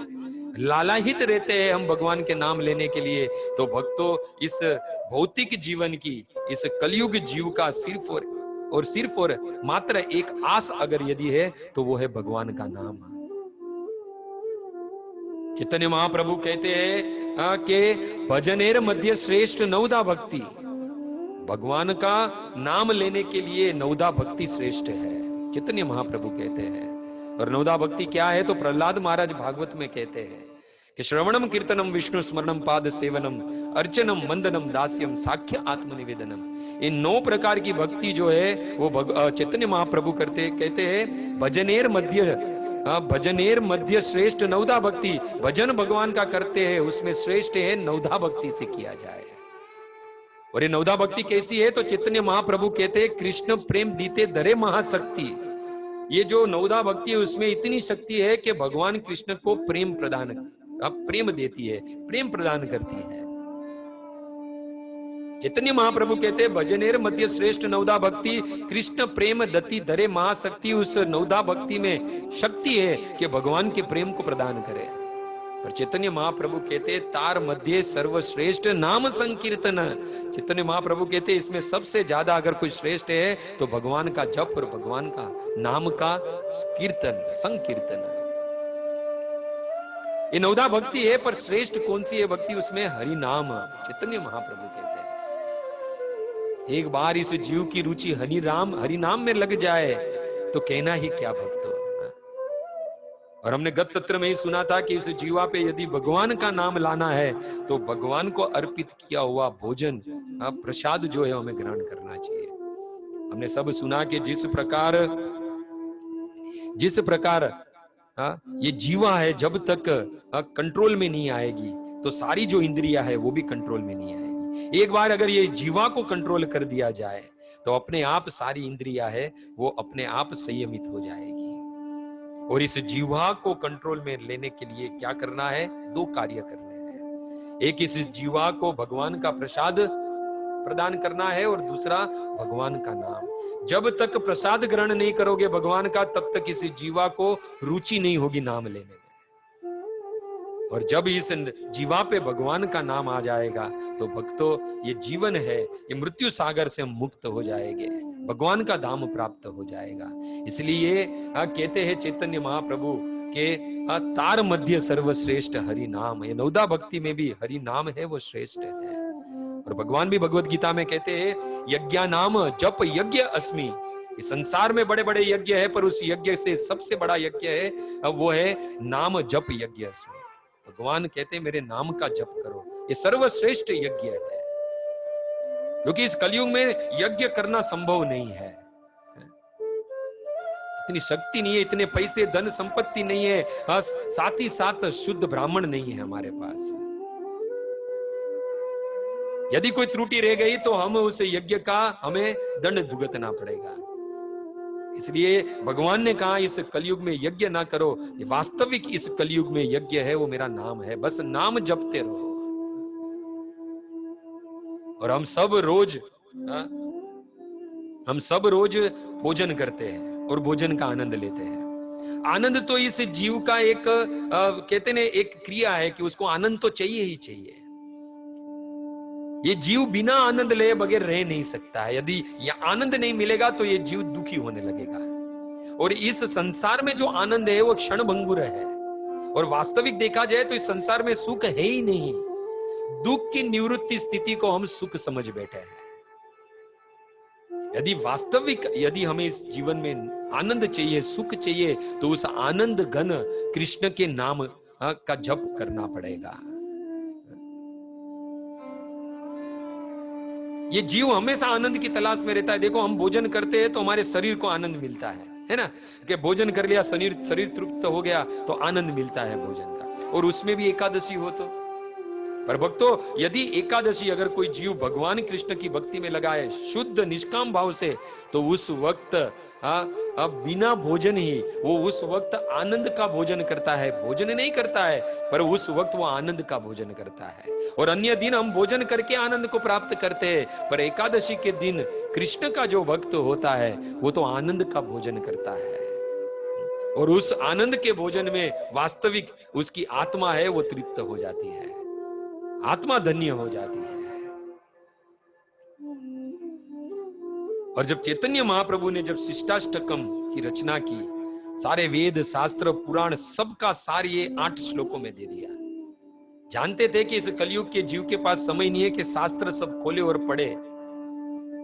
लालायित रहते हैं हम भगवान के नाम लेने के लिए, तो भक्तों इस भौतिक जीवन की, इस कलयुग जीव का सिर्फ और सिर्फ और मात्र एक आस अगर यदि है तो वो है भगवान का नाम। चैतन्य महाप्रभु कहते हैं कि भजनेर मध्य श्रेष्ठ नवदा भक्ति, भगवान का नाम लेने के लिए नवदा भक्ति श्रेष्ठ है, चैतन्य महाप्रभु कहते हैं। और नवदा भक्ति क्या है तो प्रहलाद महाराज भागवत में कहते हैं कि श्रवणम कीर्तनम विष्णु स्मरणम पाद सेवनम अर्चनम वंदनम दास्यम साख्य आत्मनिवेदनम। इन 9 प्रकार की भक्ति जो है वो चैतन्य महाप्रभु कहते हैं भजनेर मध्य श्रेष्ठ नवदा भक्ति, भजन भगवान का करते हैं उसमें श्रेष्ठ है नवदा भक्ति से किया जाए। और ये नवदा भक्ति कैसी है तो चैतन्य महाप्रभु कहते हैं कृष्ण प्रेम दीते धरे महाशक्ति। ये जो नवदा भक्ति है उसमें इतनी शक्ति है कि भगवान कृष्ण को प्रेम देती है, प्रेम प्रदान करती है। चैतन्य महाप्रभु कहते हैं भजनेर मध्य श्रेष्ठ नवदा भक्ति, कृष्ण प्रेम दति धरे महाशक्ति। उस नवदा भक्ति में शक्ति है कि भगवान के प्रेम को प्रदान करे। पर चैतन्य महाप्रभु कहते तार मध्य सर्वश्रेष्ठ नाम संकीर्तन। चैतन्य महाप्रभु कहते इसमें सबसे ज्यादा अगर कोई श्रेष्ठ है तो भगवान का जप और भगवान का नाम का कीर्तन, संकीर्तन। ये नवदा भक्ति है पर श्रेष्ठ कौन सी है भक्ति, उसमें हरि नाम। चैतन्य महाप्रभु कहते हैं एक बार इस जीव की रुचि हरि नाम में लग जाए तो कहना ही क्या भक्तों। और हमने गत सत्र में ही सुना था कि इस जीवा पे यदि भगवान का नाम लाना है तो भगवान को अर्पित किया हुआ भोजन प्रसाद जो है हमें ग्रहण करना चाहिए। हमने सब सुना कि जिस प्रकार ये जीवा है जब तक कंट्रोल में नहीं आएगी तो सारी जो इंद्रिया है वो भी कंट्रोल में नहीं आएगी। एक बार अगर ये जीवा को कंट्रोल कर दिया जाए तो अपने आप सारी इंद्रिया है वो अपने आप संयमित हो जाएगी। और इस जीवा को कंट्रोल में लेने के लिए क्या करना है, 2 कार्य करने हैं। एक इस जीवा को भगवान का प्रसाद प्रदान करना है और दूसरा भगवान का नाम। जब तक प्रसाद ग्रहण नहीं करोगे भगवान का तब तक इस जीवा को रुचि नहीं होगी नाम लेने में। और जब इस जीवा पे भगवान का नाम आ जाएगा तो भक्तों ये जीवन है, ये मृत्यु सागर से हम मुक्त हो जाएंगे, भगवान का धाम प्राप्त हो जाएगा। इसलिए कहते हैं चैतन्य महाप्रभु के तार मध्य सर्वश्रेष्ठ हरि नाम। ये नवदा भक्ति में भी हरि नाम है वो श्रेष्ठ है। और भगवान भी भगवत गीता में कहते हैं यज्ञा नाम जप यज्ञ अस्मि। इस संसार में बड़े बड़े यज्ञ है पर उस यज्ञ से सबसे बड़ा यज्ञ है वो है नाम जप यज्ञ अस्मि। भगवान कहते हैं मेरे नाम का जप करो, ये सर्वश्रेष्ठ यज्ञ है। क्योंकि इस कलयुग में यज्ञ करना संभव नहीं है, इतनी शक्ति नहीं है, इतने पैसे धन संपत्ति नहीं है, साथ ही साथ शुद्ध ब्राह्मण नहीं है हमारे पास। यदि कोई त्रुटि रह गई तो हम उस यज्ञ का हमें दंड भुगतना पड़ेगा। इसलिए भगवान ने कहा इस कलयुग में यज्ञ ना करो, वास्तविक इस कलयुग में यज्ञ है वो मेरा नाम है, बस नाम जपते रहो। और हम सब रोज भोजन करते हैं और भोजन का आनंद लेते हैं। आनंद तो इस जीव का एक कहते हैं एक क्रिया है कि उसको आनंद तो चाहिए ही चाहिए। ये जीव बिना आनंद ले बगैर रह नहीं सकता है। यदि ये आनंद नहीं मिलेगा तो ये जीव दुखी होने लगेगा। और इस संसार में जो आनंद है वो क्षण भंगुर है। और वास्तविक देखा जाए तो इस संसार में सुख है ही नहीं। दुख की निवृत्ति स्थिति को हम सुख समझ बैठे हैं। यदि हमें इस जीवन में आनंद चाहिए, सुख चाहिए, तो उस आनंद घन कृष्ण के नाम का जप करना पड़ेगा। ये जीव हमेशा आनंद की तलाश में रहता है। देखो हम भोजन करते हैं तो हमारे शरीर को आनंद मिलता है ना, कि भोजन कर लिया शरीर तृप्त हो गया तो आनंद मिलता है भोजन का। और उसमें भी एकादशी हो तो। पर भक्तों यदि एकादशी अगर कोई जीव भगवान कृष्ण की भक्ति में लगाए शुद्ध निष्काम भाव से, तो उस वक्त बिना भोजन ही वो उस वक्त आनंद का भोजन करता है। भोजन नहीं करता है पर उस वक्त वो आनंद का भोजन करता है। और अन्य दिन हम भोजन करके आनंद को प्राप्त करते हैं, पर एकादशी के दिन कृष्ण का जो भक्त होता है वो तो आनंद का भोजन करता है। और उस आनंद के भोजन में वास्तविक उसकी आत्मा है वो तृप्त हो जाती है, आत्मा धन्य हो जाती है। और जब चैतन्य महाप्रभु ने जब शिष्टाष्टकम की रचना की, सारे वेद शास्त्र पुराण सबका सार ये 8 श्लोकों में दे दिया। जानते थे कि इस कलयुग के जीव के पास समय नहीं है कि शास्त्र सब खोले और पढ़े,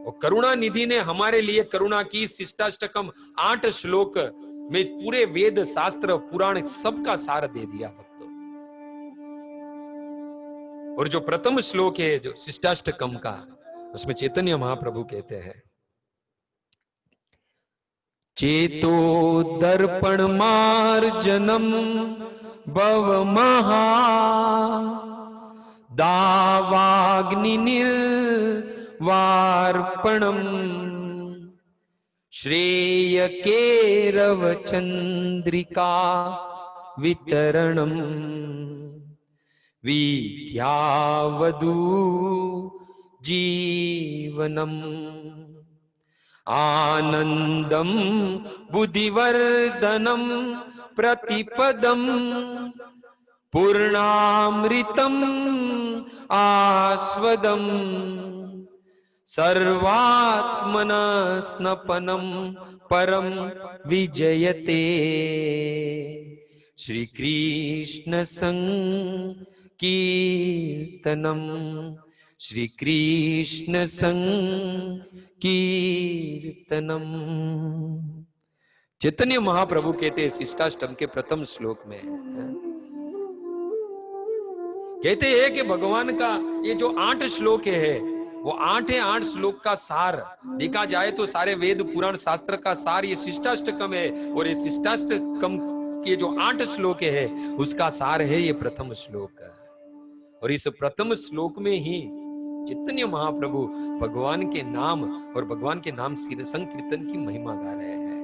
और करुणा निधि ने हमारे लिए करुणा की। शिष्टाष्टकम 8 श्लोक में पूरे वेद शास्त्र पुराण सबका सार दे दिया भक्तों। और जो प्रथम श्लोक है जो शिष्टाष्टकम का, उसमें चैतन्य महाप्रभु कहते हैं, चेतो दर्पण मार्जनम भव महा दावाग्नि निर्वार्पणम श्रेय केरव चंद्रिका वितरणम विद्यावधू जीवनम आनंदम बुद्धिवर्धनम प्रतिपदम पूर्णामृतम आस्वदम सर्वात्मना स्नपनम परम विजयते श्री कृष्ण संकीर्तनम श्री कृष्ण संकीर्तनम। चैतन्य महाप्रभु कहते हैं शिष्टाष्टम के प्रथम श्लोक में, कहते हैं कि भगवान का ये जो 8 श्लोक है वो 8 श्लोक का सार देखा जाए तो सारे वेद पुराण शास्त्र का सार ये शिष्टाष्टकम है। और ये शिष्टाष्टकम के जो 8 श्लोक है उसका सार है ये प्रथम श्लोक। और इस प्रथम श्लोक में ही चैतन्य महाप्रभु भगवान के नाम और भगवान के नाम संकीर्तन की महिमा गा रहे हैं।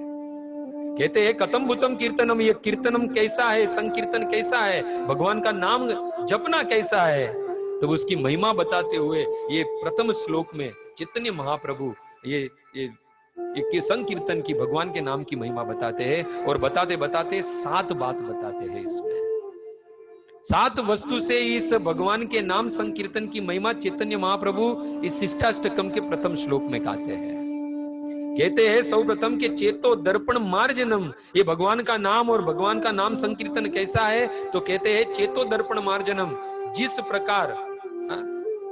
कहते हैं कतम भूतम कीर्तनम, ये कीर्तनम कैसा है, संकीर्तन कैसा है, भगवान का नाम जपना कैसा है, तो उसकी महिमा बताते हुए ये प्रथम श्लोक में चैतन्य महाप्रभु ये संकीर्तन की भगवान के नाम की महिमा बताते हैं। और बताते बताते 7 बात बताते हैं। इसमें 7 वस्तु से इस भगवान के नाम संकीर्तन की महिमा चैतन्य महाप्रभु इस शिष्टाष्टकम के प्रथम श्लोक में गाते हैं। कहते हैं सर्वप्रथम के चेतो दर्पण मार्जनम, ये भगवान का नाम और भगवान का नाम संकीर्तन कैसा है, तो कहते हैं चेतो दर्पण मार्जनम, जिस प्रकार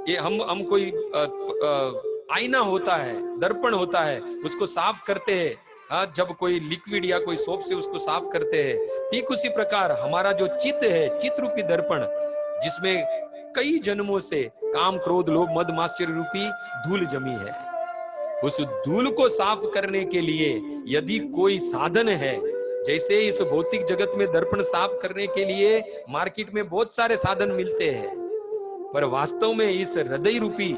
ये हम कोई आईना होता है, दर्पण होता है, उसको साफ करते हैं, जब कोई लिक्विड या कोई सोप से उसको साफ करते हैं, ठीक उसी प्रकार हमारा जो चित्त है, चित्त रूपी दर्पण, जिसमें कई जन्मों से काम क्रोध लोभ मद मात्सर्य रूपी धूल जमी है, उस धूल को साफ करने के लिए यदि कोई साधन है, जैसे इस भौतिक जगत में दर्पण साफ करने के लिए मार्केट में बहुत सारे साधन मिलते हैं, पर वास्तव में इस हृदय रूपी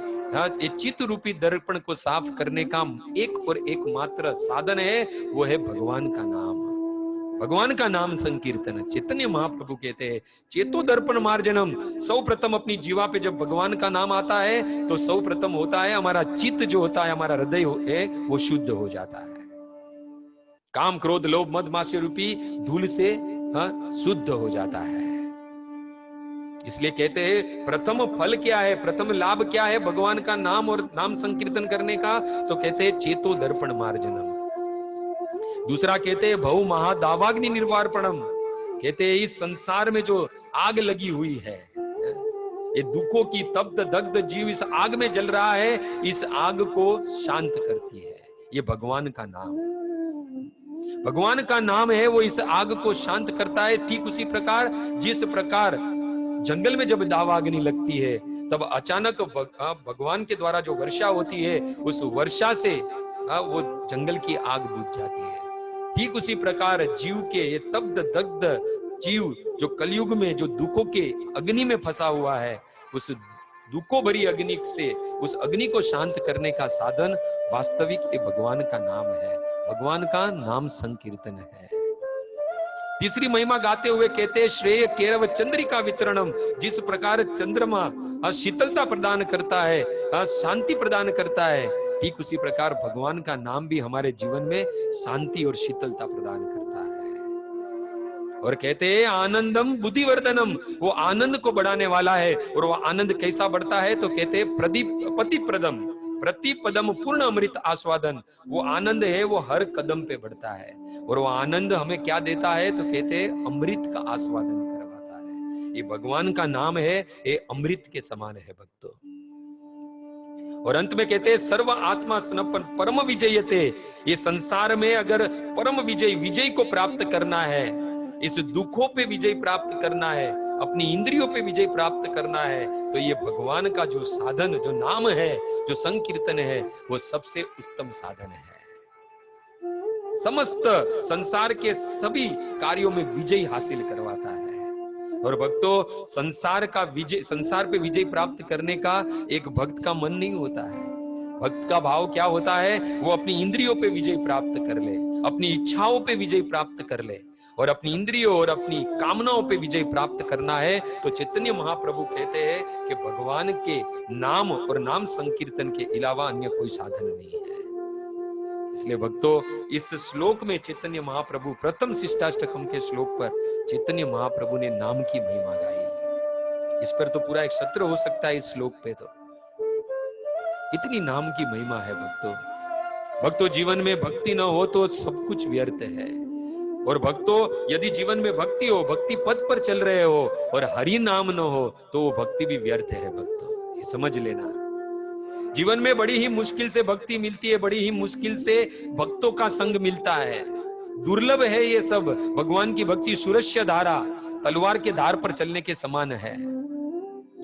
चित्त रूपी दर्पण को साफ करने का एक और एकमात्र साधन है, वो है भगवान का नाम, भगवान का नाम संकीर्तन। चैतन्य महाप्रभु कहते हैं चेतो दर्पण मार्जनम, सर्वप्रथम अपनी जीवा पे जब भगवान का नाम आता है तो सर्वप्रथम होता है हमारा चित्त जो होता है, हमारा हृदय है वो शुद्ध हो जाता है, काम क्रोध लोभ मद मात्सर्य रूपी धूल से शुद्ध हो जाता है। इसलिए कहते हैं प्रथम फल क्या है, प्रथम लाभ क्या है भगवान का नाम और नाम संकीर्तन करने का, तो कहते हैं चेतो दर्पण मार्जनम। दूसरा कहते हैं भव महादावाग्नि निर्वार्पणम, कहते हैं इस संसार में जो आग लगी हुई है, ये दुखों की तप्त दग्ध जीव इस आग में जल रहा है, इस आग को शांत करती है ये भगवान का नाम, भगवान का नाम है वो इस आग को शांत करता है। ठीक उसी प्रकार जिस प्रकार जंगल में जब दावाग्नि लगती है तब अचानक भगवान के द्वारा जो वर्षा होती है, उस वर्षा से वो जंगल की आग बुझ जाती है। ठीक उसी प्रकार जीव के ये तप्त दग्ध जीव जो कलयुग में जो दुखों के अग्नि में फंसा हुआ है, उस दुखों भरी अग्नि से उस अग्नि को शांत करने का साधन वास्तविक ये भगवान का नाम है, भगवान का नाम संकीर्तन है। तीसरी महिमा गाते हुए कहते हैं श्रेय केरव चंद्रिका वितरणम, जिस प्रकार चंद्रमा शीतलता प्रदान करता है, शांति प्रदान करता है, ठीक उसी प्रकार भगवान का नाम भी हमारे जीवन में शांति और शीतलता प्रदान करता है। और कहते हैं आनंदम बुद्धिवर्धनम, वो आनंद को बढ़ाने वाला है। और वो आनंद कैसा बढ़ता है, तो कहते हैं प्रदीप पतिप्रदम, प्रति पदम पूर्ण अमृत आस्वादन। वो आनंद है वो हर कदम पे बढ़ता है, और वो आनंद हमें क्या देता है तो कहते हैं अमृत का आस्वादन करवाता है। ये भगवान का नाम है, ये अमृत के समान है भक्तों। और अंत में कहते हैं सर्व आत्मा स्नपन परम विजयते। ये संसार में अगर परम विजय को प्राप्त करना है, इस दुखों पे विजय प्राप्त करना है, अपनी इंद्रियों पे विजय प्राप्त करना है, तो ये भगवान का जो साधन, जो नाम है, जो संकीर्तन है, वो सबसे उत्तम साधन है। समस्त संसार के सभी कार्यों में विजय हासिल करवाता है। और भक्तों, संसार पे विजय प्राप्त करने का एक भक्त का मन नहीं होता है। भक्त का भाव क्या होता है? वो अपनी इंद्रियों पे विजय प्राप्त कर ले, अपनी इच्छाओं पे विजय प्राप्त कर ले, और अपनी इंद्रियों और अपनी कामनाओं पे विजय प्राप्त करना है। तो चैतन्य महाप्रभु कहते हैं कि भगवान के नाम और नाम संकीर्तन के अलावा अन्य कोई साधन नहीं है। इसलिए भक्तों, इस श्लोक में चैतन्य महाप्रभु प्रथम शिष्टाष्टकम के श्लोक पर चैतन्य महाप्रभु ने नाम की महिमा गाई। इस पर तो पूरा एक सत्र हो सकता है। इस श्लोक पे तो इतनी नाम की महिमा है भक्तों। जीवन में भक्ति न हो तो सब कुछ व्यर्थ है। और भक्तों, यदि जीवन में भक्ति हो, भक्ति पथ पर चल रहे हो और हरि नाम न हो, तो वो भक्ति भी व्यर्थ है भक्तों। ये समझ लेना। जीवन में बड़ी ही मुश्किल से भक्ति मिलती है, बड़ी ही मुश्किल से भक्तों का संग मिलता है। दुर्लभ है ये सब। भगवान की भक्ति सुरस्य धारा, तलवार के धार पर चलने के समान है।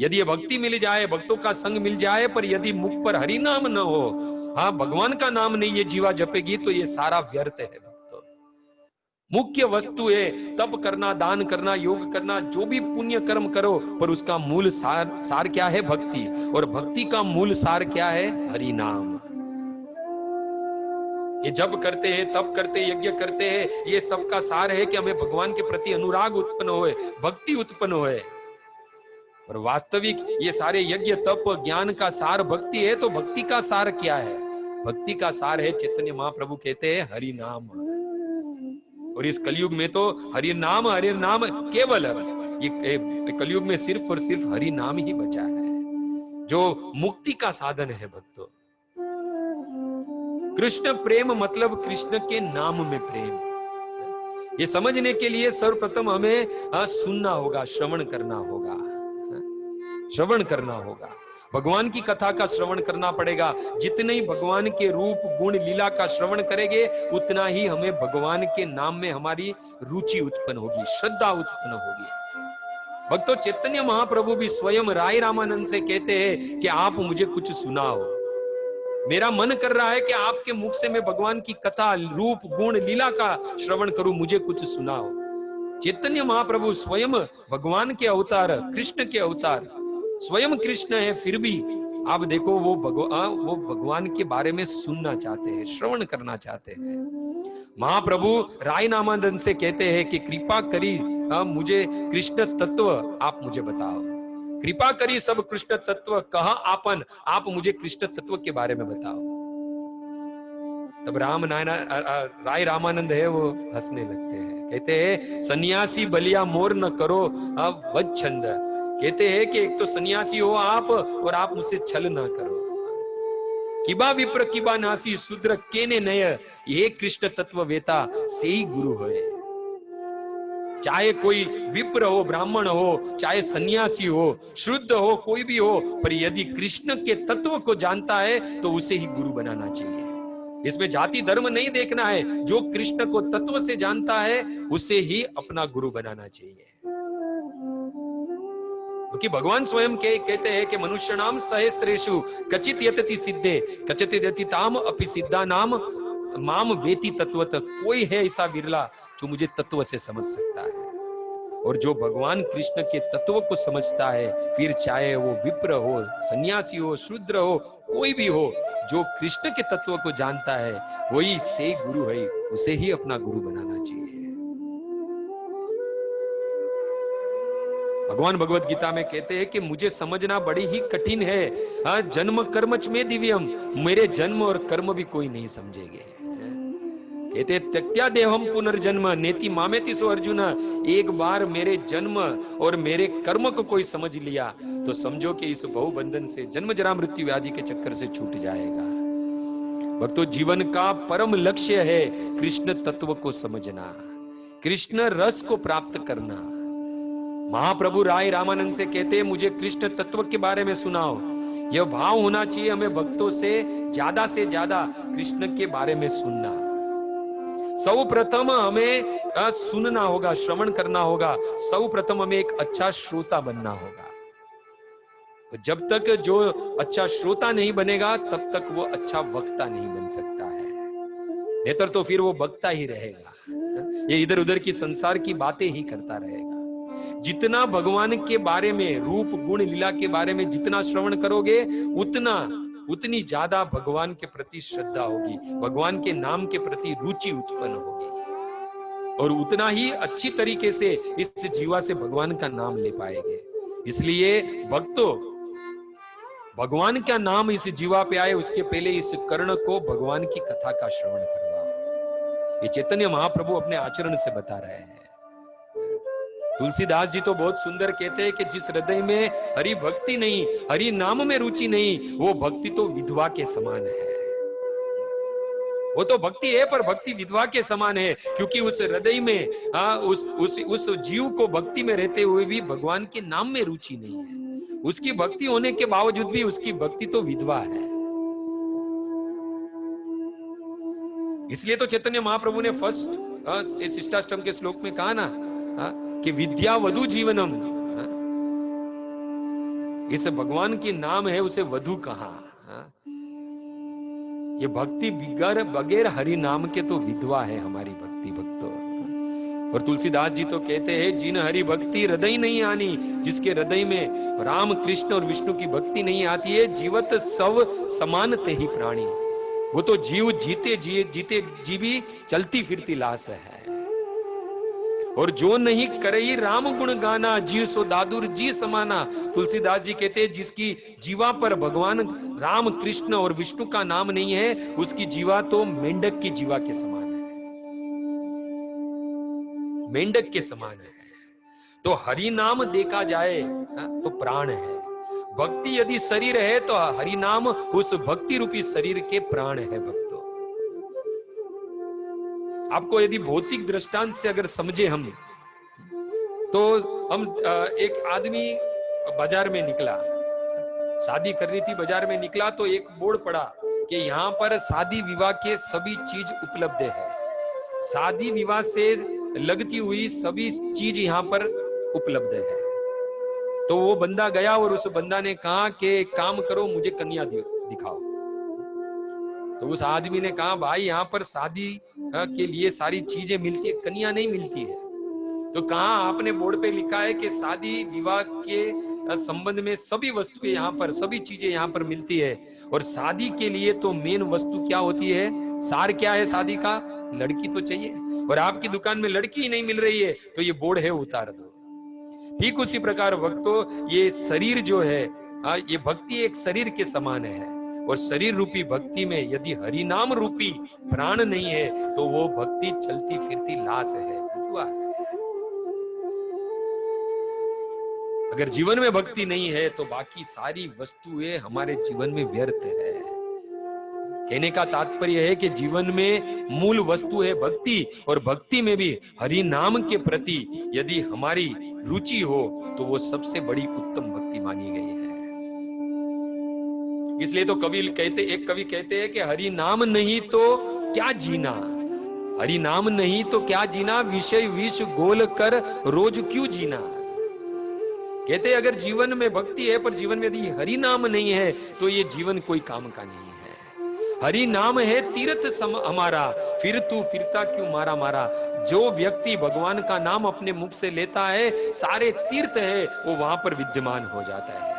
यदि ये भक्ति मिल जाए, भक्तों का संग मिल जाए, पर यदि मुख पर हरि नाम न हो, हाँ भगवान का नाम नहीं ये जीवा जपेगी, तो ये सारा व्यर्थ है भक्तों। मुख्य वस्तु है तप करना, दान करना, योग करना, जो भी पुण्य कर्म करो, पर उसका मूल सार क्या है? भक्ति। और भक्ति का मूल सार क्या है? हरि नाम। ये जप करते हैं, तप करते हैं, यज्ञ करते हैं, ये सबका सार है कि हमें भगवान के प्रति अनुराग उत्पन्न होए, भक्ति उत्पन्न होए। और वास्तविक ये सारे यज्ञ तप ज्ञान का सार भक्ति है। तो भक्ति का सार क्या है? भक्ति का सार है, चैतन्य महाप्रभु कहते हैं, हरि नाम। और इस कलयुग में तो हरि नाम केवल ये कलयुग में सिर्फ और सिर्फ हरि नाम ही बचा है, जो मुक्ति का साधन है भक्तों। कृष्ण प्रेम मतलब कृष्ण के नाम में प्रेम। ये समझने के लिए सर्वप्रथम हमें सुनना होगा, श्रवण करना होगा, श्रवण करना होगा। भगवान की कथा का श्रवण करना पड़ेगा। जितने ही भगवान के रूप गुण लीला का श्रवण करेंगे, उतना ही हमें भगवान के नाम में हमारी रुचि उत्पन्न होगी, श्रद्धा उत्पन्न होगी। भक्तों, चैतन्य महाप्रभु भी स्वयं राय रामानंद से कहते हैं कि आप मुझे कुछ सुनाओ। मेरा मन कर रहा है कि आपके मुख से मैं भगवान की कथा, रूप गुण लीला का श्रवण करूं, मुझे कुछ सुनाओ। चैतन्य महाप्रभु स्वयं भगवान के अवतार, कृष्ण के अवतार, स्वयं कृष्ण है, फिर भी आप देखो वो भगवान के बारे में सुनना चाहते हैं, श्रवण करना चाहते हैं। महाप्रभु राय नामानंद से कहते हैं कि कृपा करी मुझे कृष्ण तत्व आप मुझे बताओ। कृपा करी सब कृष्ण तत्व कहा आपन, आप मुझे कृष्ण तत्व के बारे में बताओ। तब राय रामानंद है वो हंसने लगते हैं, कहते हैं सन्यासी बलिया मोर न करो वध छंद। कहते हैं कि एक तो सन्यासी हो आप और आप मुझसे छल ना करो। किबा विप्र किबा नासी शूद्र केने नय, ये कृष्ण तत्व वेता से ही गुरु है। चाहे कोई विप्र हो, ब्राह्मण हो, चाहे सन्यासी हो, शुद्ध हो, कोई भी हो, पर यदि कृष्ण के तत्व को जानता है तो उसे ही गुरु बनाना चाहिए। इसमें जाति धर्म नहीं देखना है। जो कृष्ण को तत्व से जानता है उसे ही अपना गुरु बनाना चाहिए। क्योंकि भगवान स्वयं कहते हैं कि मनुष्य नाम सहस्त्रेषु कचित यतति सिद्धे कचित यति ताम अपि सिद्धा नाम माम वेति तत्वत। कोई है ऐसा विरला जो मुझे तत्व से समझ सकता है। और जो भगवान कृष्ण के तत्व को समझता है, फिर चाहे वो विप्र हो, सन्यासी हो, शूद्र हो, कोई भी हो, जो कृष्ण के तत्व को जानता है वही से गुरु है, उसे ही अपना गुरु बनाना चाहिए। भगवान भगवत गीता में कहते हैं कि मुझे समझना बड़ी ही कठिन है। जन्म कर्मच में दिव्यम, मेरे जन्म और कर्म भी कोई नहीं समझेंगे। कहते त्यक्त्या देहम पुनर्जन्म नेति मामेति सो अर्जुन। एक बार मेरे जन्म और मेरे कर्म को कोई समझ लिया तो समझो कि इस बहुबंधन से, जन्म जरा मृत्यु व्याधि के चक्कर से छूट जाएगा। भक्तों, जीवन का परम लक्ष्य है कृष्ण तत्व को समझना, कृष्ण रस को प्राप्त करना। महाप्रभु राय रामानंद से कहते हैं, मुझे कृष्ण तत्व के बारे में सुनाओ। यह भाव होना चाहिए हमें भक्तों से ज्यादा कृष्ण के बारे में सुनना। सर्वप्रथम हमें सुनना होगा, श्रवण करना होगा। सर्वप्रथम हमें एक अच्छा श्रोता बनना होगा। तो जब तक जो अच्छा श्रोता नहीं बनेगा तब तक वो अच्छा वक्ता नहीं बन सकता है। नेतर तो फिर वो वक्ता ही रहेगा, ये इधर उधर की संसार की बातें ही करता रहेगा। जितना भगवान के बारे में, रूप गुण लीला के बारे में जितना श्रवण करोगे उतनी ज्यादा भगवान के प्रति श्रद्धा होगी, भगवान के नाम के प्रति रुचि उत्पन्न होगी, और उतना ही अच्छी तरीके से इस जीवा से भगवान का नाम ले पाएंगे। इसलिए भक्तों, भगवान का नाम इस जीवा पे आए उसके पहले इस कर्ण को भगवान की कथा का श्रवण करवाओ। ये चैतन्य महाप्रभु अपने आचरण से बता रहे हैं। तुलसीदास जी तो बहुत सुंदर कहते हैं कि जिस हृदय में हरि भक्ति नहीं, हरि नाम में रुचि नहीं, वो भक्ति तो विधवा के समान है। वो तो भक्ति है पर भक्ति विधवा के समान है, क्योंकि उस हृदय में उस जीव को भक्ति में रहते हुए भी भगवान के नाम में रुचि नहीं है। उसकी भक्ति होने के बावजूद भी उसकी भक्ति तो विधवा है। इसलिए तो चैतन्य महाप्रभु ने फर्स्ट इस शिष्टाष्टम के श्लोक में कहा ना कि विद्या वधु जीवनम। इस भगवान की नाम है, उसे वधु कहा। ये भक्ति बगैर हरि नाम के तो विधवा है हमारी भक्ति भक्तों। और तुलसीदास जी तो कहते हैं, जिन हरि भक्ति हृदय नहीं आनी, जिसके हृदय में राम कृष्ण और विष्णु की भक्ति नहीं आती है, जीवत सब समानते ही प्राणी। वो तो जीव जीते जी भी चलती फिरती लाश है। और जो नहीं करई राम गुण गाना, जीव सो दादुर जी समाना। तुलसीदास जी कहते हैं, जिसकी जीवा पर भगवान राम कृष्ण और विष्णु का नाम नहीं है, उसकी जीवा तो मेंढक की जीवा के समान है, मेंढक के समान है। तो हरि नाम देखा जाए तो प्राण है। भक्ति यदि शरीर है तो हरि नाम उस भक्ति रूपी शरीर के प्राण है। भक्तों, आपको यदि भौतिक दृष्टांत से अगर समझे हम, तो हम एक आदमी बाजार में निकला, शादी करनी थी, बाजार में निकला तो एक बोर्ड पड़ा कि यहाँ पर शादी विवाह के सभी चीज उपलब्ध है, शादी विवाह से लगती हुई सभी चीज यहाँ पर उपलब्ध है। तो वो बंदा गया और उस बंदा ने कहा कि काम करो, मुझे कन्या दिखाओ। तो उस आदमी ने कहा, भाई यहाँ पर शादी के लिए सारी चीजें मिलती है, कन्या नहीं मिलती है। तो कहा, आपने बोर्ड पे लिखा है कि शादी विवाह के संबंध में सभी वस्तुएं यहाँ पर, सभी चीजें यहाँ पर मिलती है। और शादी के लिए तो मेन वस्तु क्या होती है, सार क्या है शादी का, लड़की तो चाहिए। और आपकी दुकान में लड़की ही नहीं मिल रही है तो ये बोर्ड है, उतार दो। ठीक उसी प्रकार भक्तों, ये शरीर जो है, ये भक्ति एक शरीर के समान है। और शरीर रूपी भक्ति में यदि हरि नाम रूपी प्राण नहीं है तो वो भक्ति चलती फिरती लाश है, विधवा है। अगर जीवन में भक्ति नहीं है तो बाकी सारी वस्तुएं हमारे जीवन में व्यर्थ है। कहने का तात्पर्य है कि जीवन में मूल वस्तु है भक्ति, और भक्ति में भी हरि नाम के प्रति यदि हमारी रुचि हो तो वो सबसे बड़ी उत्तम भक्ति मानी गई है। इसलिए तो एक कवि कहते हैं कि हरि नाम नहीं तो क्या जीना, हरि नाम नहीं तो क्या जीना, विषय विष गोल कर रोज क्यों जीना। कहते हैं, अगर जीवन में भक्ति है पर जीवन में यदि हरि नाम नहीं है तो ये जीवन कोई काम का नहीं है। हरि नाम है तीर्थ हमारा, फिर तू फिरता क्यों मारा मारा। जो व्यक्ति भगवान का नाम अपने मुख से लेता है, सारे तीर्थ है वो वहां पर विद्यमान हो जाता है।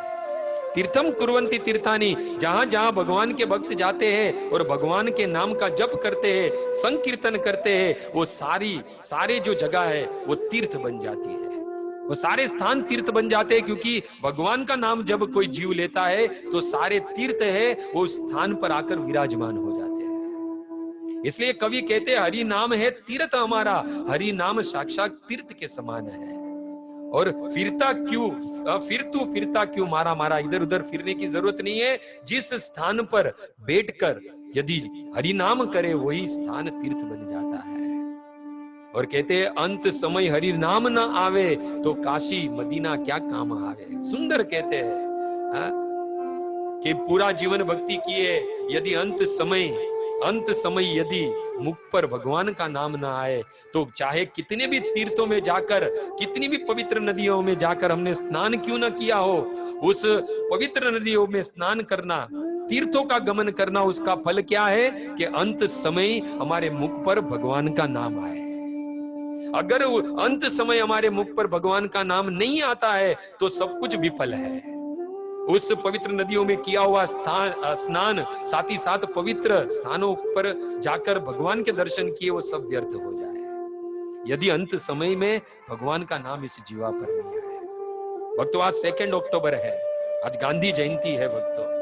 तीर्थम कुर्वन्ति तीर्थानि, जहां जहां भगवान के भक्त जाते हैं और भगवान के नाम का जप करते हैं, संकीर्तन करते हैं, वो सारे जो जगह है वो तीर्थ बन जाती है। वो सारे स्थान तीर्थ बन जाते हैं, क्योंकि भगवान का नाम जब कोई जीव लेता है तो सारे तीर्थ है वो स्थान पर आकर विराजमान हो जाते हैं। इसलिए कवि कहते हैं हरि नाम है तीर्थ हमारा, हरि नाम साक्षात तीर्थ के समान है। और फिरता क्यों मारा मारा, इधर उधर फिरने की जरूरत नहीं है। जिस स्थान पर बैठकर यदि हरि नाम करे वही स्थान तीर्थ बन जाता है। और कहते हैं अंत समय हरि नाम न आवे तो काशी मदीना क्या काम आवे। सुंदर कहते हैं कि पूरा जीवन भक्ति किए, यदि अंत समय यदि मुख पर भगवान का नाम ना आए तो चाहे कितने भी तीर्थों में जाकर, कितनी भी पवित्र नदियों में जाकर हमने स्नान क्यों ना किया हो, उस पवित्र नदियों में स्नान करना, तीर्थों का गमन करना, उसका फल क्या है कि अंत समय हमारे मुख पर भगवान का नाम आए। अगर अंत समय हमारे मुख पर भगवान का नाम नहीं आता है तो सब कुछ विफल है। उस पवित्र नदियों में किया हुआ स्नान, साथ ही साथ पवित्र स्थानों पर जाकर भगवान के दर्शन किए, वो सब व्यर्थ हो जाए यदि अंत समय में भगवान का नाम इस जीवा पर नहीं आए। भक्तों आज 2 अक्टूबर है, आज गांधी जयंती है। भक्तों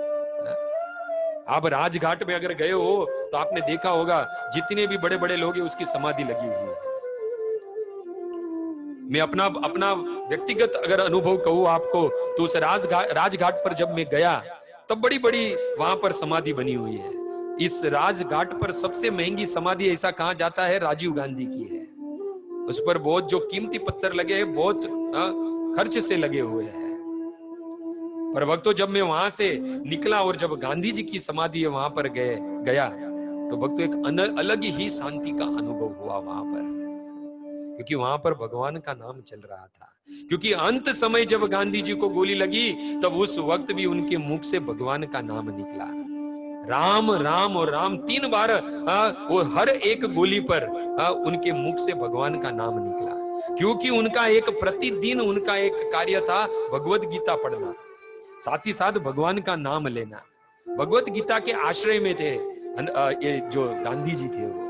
आप राजघाट में अगर गए हो तो आपने देखा होगा जितने भी बड़े बड़े लोग हैं उसकी समाधि लगी हुई है। मैं अपना व्यक्तिगत अगर अनुभव कहूं आपको तो उस राजघाट पर जब मैं गया तब बड़ी बड़ी वहां पर समाधि बनी हुई है। इस राजघाट पर सबसे महंगी समाधि ऐसा कहा जाता है राजीव गांधी की है। उस पर बहुत जो कीमती पत्थर लगे हैं, बहुत खर्च से लगे हुए हैं। पर भक्तों जब मैं वहां से निकला और जब गांधी जी की समाधि वहां पर गया तो भक्तों एक अलग ही शांति का अनुभव हुआ वहां पर, क्योंकि वहां पर भगवान का नाम चल रहा था। क्योंकि अंत समय जब गांधी जी को गोली लगी तब उस वक्त भी उनके मुख से भगवान का नाम निकला, राम राम और राम 3 बार वो हर एक गोली पर उनके मुख से भगवान का नाम निकला। क्योंकि उनका एक प्रतिदिन उनका एक कार्य था भगवत गीता पढ़ना, साथ ही साथ भगवान का नाम लेना। भगवत गीता के आश्रय में थे ये जो गांधी जी थे। वो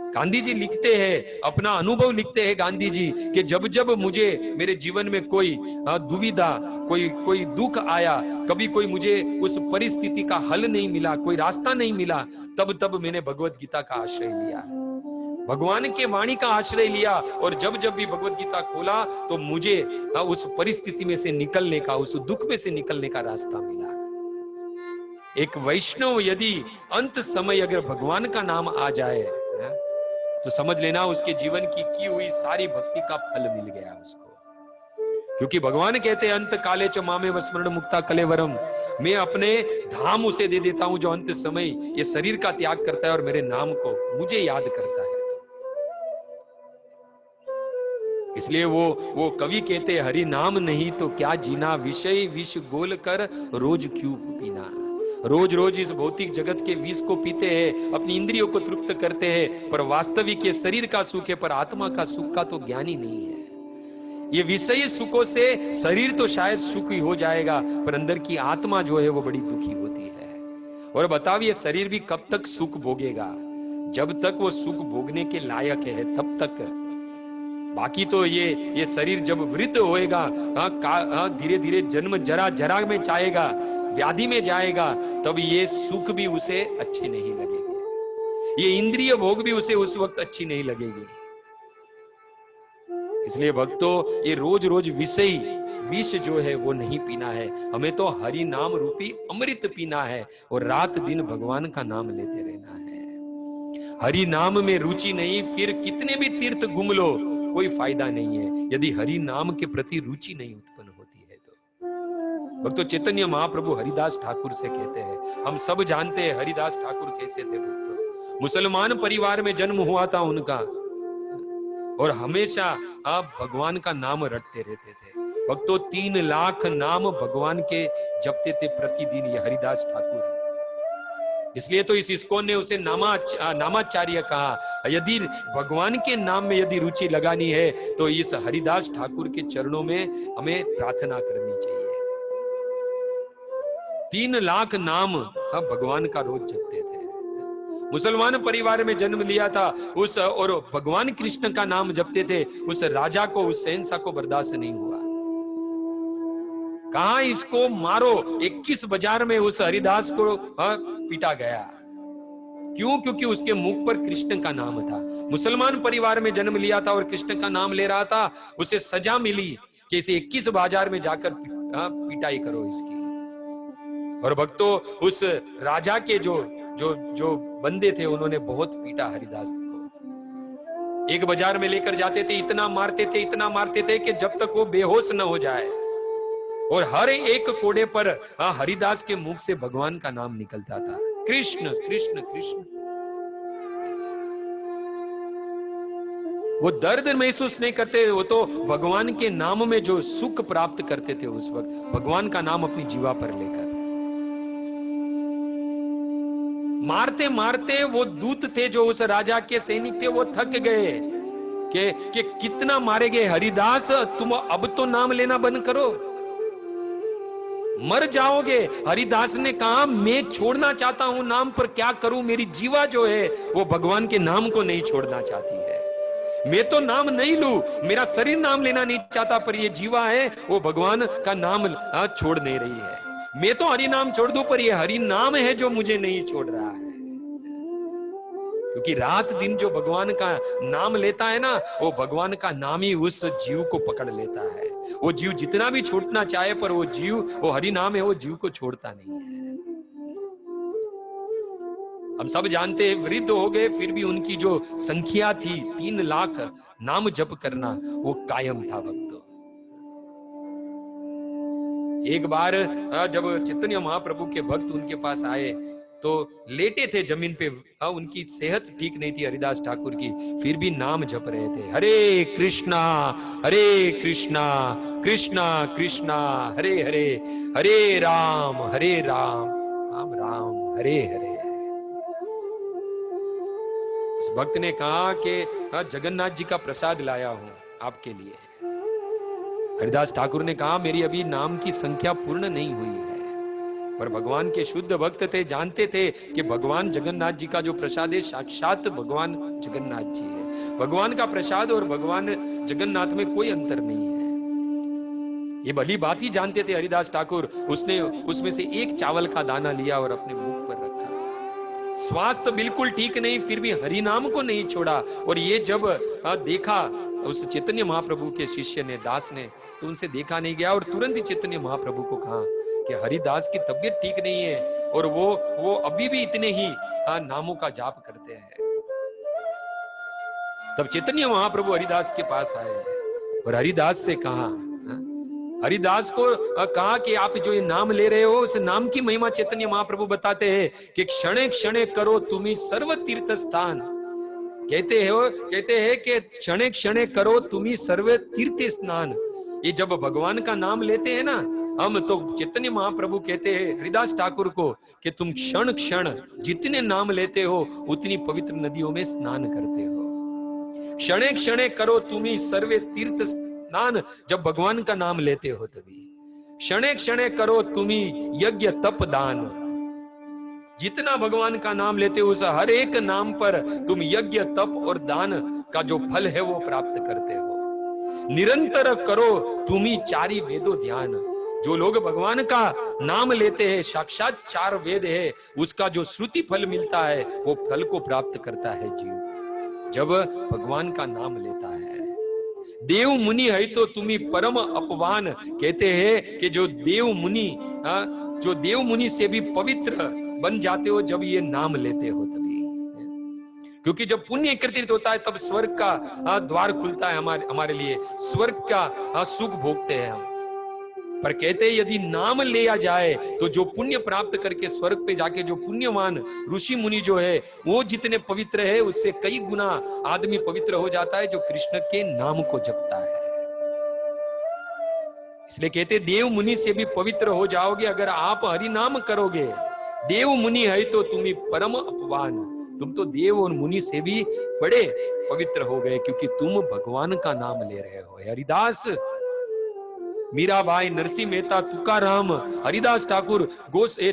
गांधी जी लिखते हैं, अपना अनुभव लिखते हैं गांधी जी कि जब जब मुझे मेरे जीवन में कोई दुविधा, कोई दुख आया, कभी कोई मुझे उस परिस्थिति का हल नहीं मिला, कोई रास्ता नहीं मिला, तब मैंने भगवत गीता का आश्रय लिया, भगवान के वाणी का आश्रय लिया। और जब जब भी भगवत गीता खोला तो मुझे उस परिस्थिति में से निकलने का, उस दुख में से निकलने का रास्ता मिला। एक वैष्णव यदि अंत समय अगर भगवान का नाम आ जाए तो समझ लेना उसके जीवन की हुई सारी भक्ति का फल मिल गया उसको। क्योंकि भगवान कहते हैं अंत काले च मामे वस्मरण मुक्ता कलेवरम, मैं अपने धाम उसे दे देता हूं जो अंत समय ये शरीर का त्याग करता है और मेरे नाम को मुझे याद करता है। इसलिए वो कवि कहते हैं हरि नाम नहीं तो क्या जीना, विषय विष गोल कर रोज क्यों पीना। रोज रोज इस भौतिक जगत के विष को पीते हैं, अपनी इंद्रियों को तृप्त करते हैं, पर वास्तविक ये शरीर का सुख है, पर आत्मा का सुख का तो ज्ञान ही नहीं है। ये विषयी सुखों से शरीर तो शायद सुख ही हो जाएगा, पर अंदर की आत्मा जो है वो बड़ी दुखी होती है। और बताओ ये शरीर भी कब तक सुख भोगेगा? जब तक वो सुख भोगने के लायक है तब तक। बाकी तो ये शरीर जब वृद्ध होएगा, धीरे धीरे जन्म जरा में चाहेगा, व्याधि में जाएगा, तब ये सुख भी उसे अच्छे नहीं लगेंगे, ये इंद्रिय भोग भी उसे उस वक्त अच्छी नहीं लगेगी। इसलिए भक्तों ये रोज रोज विषय विष जो है वो नहीं पीना है, हमें तो हरि नाम रूपी अमृत पीना है और रात दिन भगवान का नाम लेते रहना है। हरि नाम में रुचि नहीं, फिर कितने भी तीर्थ घूम लो कोई फायदा नहीं है यदि हरि नाम के प्रति रुचि नहीं उत्पन्न होती है तो। भक्तों चैतन्य महाप्रभु हरिदास ठाकुर से कहते हैं, हम सब जानते हैं हरिदास ठाकुर कैसे थे भक्तों। मुसलमान परिवार में जन्म हुआ था उनका और हमेशा आप भगवान का नाम रटते रहते थे भक्तों। 3 लाख नाम भगवान के जपते थे प्रतिदिन ये हरिदास ठाकुर। इसलिए तो इस इस्कॉन ने उसे नामाचार्य कहा। यदि भगवान के नाम में यदि रुचि लगानी है तो इस हरिदास ठाकुर के चरणों में हमें प्रार्थना करनी चाहिए। 3 लाख नाम भगवान का रोज जपते थे। मुसलमान परिवार में जन्म लिया था उस और भगवान कृष्ण का नाम जपते थे। उस राजा को, उस शहंशाह को बर्दाश्त नहीं हुआ, कहा इसको मारो। 21 बाजार में उस हरिदास को पीटा गया। क्यों? क्योंकि उसके मुख पर कृष्ण का नाम था। मुसलमान परिवार में जन्म लिया था और कृष्ण का नाम ले रहा था। उसे सजा मिली कि इसे 21 बाजार में जाकर पिटाई करो इसकी। और भक्तों, उस राजा के जो जो जो बंदे थे उन्होंने बहुत पीटा हरिदास को। एक बाजार में लेकर जाते थे, इतना मारते थे कि जब तक वो बेहोश न हो जाए। और हर एक कोड़े पर हरिदास के मुख से भगवान का नाम निकलता था, कृष्ण कृष्ण कृष्ण। वो दर्द महसूस नहीं करते, वो तो भगवान के नाम में जो सुख प्राप्त करते थे उस वक्त, भगवान का नाम अपनी जीवा पर लेकर। मारते मारते वो दूत थे जो उस राजा के सैनिक थे, वो थक गए कि कितना मारेंगे हरिदास, तुम अब तो नाम लेना बंद करो, मर जाओगे। हरिदास ने कहा, मैं छोड़ना चाहता हूं नाम, पर क्या करूं, मेरी जीवा जो है वो भगवान के नाम को नहीं छोड़ना चाहती है। मैं तो नाम नहीं लूं, मेरा शरीर नाम लेना नहीं चाहता, पर ये जीवा है वो भगवान का नाम छोड़ नहीं रही है। मैं तो हरि नाम छोड़ दूं, पर ये हरि नाम है जो मुझे नहीं छोड़ रहा है। क्योंकि रात दिन जो भगवान का नाम लेता है ना, वो भगवान का नाम ही उस जीव को पकड़ लेता है। वो जीव जितना भी छूटना चाहे, पर वो जीव, वो हरि नाम है, वो जीव को छोड़ता नहीं है। हम सब जानते हैं, वृद्ध हो गए फिर भी उनकी जो संख्या थी 3 लाख नाम जप करना, वो कायम था भक्तों। एक बार जब चैतन्य महाप्रभु के भक्त उनके पास आए तो लेटे थे जमीन पे, उनकी सेहत ठीक नहीं थी हरिदास ठाकुर की, फिर भी नाम जप रहे थे, हरे कृष्णा कृष्णा कृष्णा हरे हरे, हरे राम राम राम हरे हरे। उस भक्त ने कहा कि जगन्नाथ जी का प्रसाद लाया हूं आपके लिए। हरिदास ठाकुर ने कहा, मेरी अभी नाम की संख्या पूर्ण नहीं हुई है। पर भगवान के शुद्ध भक्त थे, जानते थे कि भगवान जगन्नाथ जी का जो प्रसाद है साक्षात भगवान जगन्नाथ जी है। भगवान का प्रसाद और भगवान जगन्नाथ में कोई अंतर नहीं है, ये भली बात ही जानते थे हरिदास ठाकुर। उसने उसमें से एक चावल का दाना लिया और अपने मुख पर रखा। स्वास्थ्य बिल्कुल ठीक नहीं, फिर भी हरि नाम को नहीं छोड़ा। और ये जब देखा उस चैतन्य महाप्रभु के शिष्य ने, दास ने, तो उनसे देखा नहीं गया और तुरंत ही चैतन्य महाप्रभु को कहा कि हरिदास की तबीयत ठीक नहीं है और वो अभी भी इतने ही नामों का जाप करते हैं। तब चैतन्य महाप्रभु हरिदास के पास आए और हरिदास से कहा, हरिदास को कहा कि आप जो ये नाम ले रहे हो, उस नाम की महिमा चैतन्य महाप्रभु बताते हैं कि क्षणे क्षणे करो तुम्ही सर्व तीर्थ स्थान। कहते हैं कि क्षणे क्षणे करो तुम्ही सर्व तीर्थ स्नान। ये जब भगवान का नाम लेते हैं ना हम, तो चैतन्य महाप्रभु कहते हैं हरिदास ठाकुर को कि तुम क्षण क्षण जितने नाम लेते हो उतनी पवित्र नदियों में स्नान करते हो। क्षणे क्षणे करो तुम्ही सर्वे तीर्थ स्नान, जब भगवान का नाम लेते हो तभी। क्षणे क्षणे करो तुम्ही यज्ञ तप दान, जितना भगवान का नाम लेते हो उस हर एक नाम पर तुम यज्ञ तप और दान का जो फल है वो प्राप्त करते हो। निरंतर करो तुम्ही चारि वेदो ध्यान, जो लोग भगवान का नाम लेते हैं, साक्षात 4 वेद है, उसका जो श्रुति फल मिलता है वो फल को प्राप्त करता है जीव जब भगवान का नाम लेता है। देव मुनि है तो तुम्ही परम अपवान, कहते हैं कि जो देव मुनि से भी पवित्र बन जाते हो जब ये नाम लेते हो तभी। क्योंकि जब पुण्य एकत्रित होता है तब स्वर्ग का द्वार खुलता है हमारे लिए, स्वर्ग का सुख भोगते हैं हम। पर कहते हैं यदि नाम लिया जाए तो जो पुण्य प्राप्त करके स्वर्ग पे जाके जो पुण्यवान ऋषि मुनि जो है वो जितने पवित्र है उससे कई गुना आदमी पवित्र हो जाता है जो कृष्ण के नाम को जपता है। इसलिए कहते देव मुनि से भी पवित्र हो जाओगे अगर आप हरि नाम करोगे। देव मुनि है तो तुम्ही परम अपवान, तुम तो देव और मुनि से भी बड़े पवित्र हो गए क्योंकि तुम भगवान का नाम ले रहे हो। हरिदास, मीराबाई, नरसिंह मेहता, तुकाराम, हरिदास ठाकुर,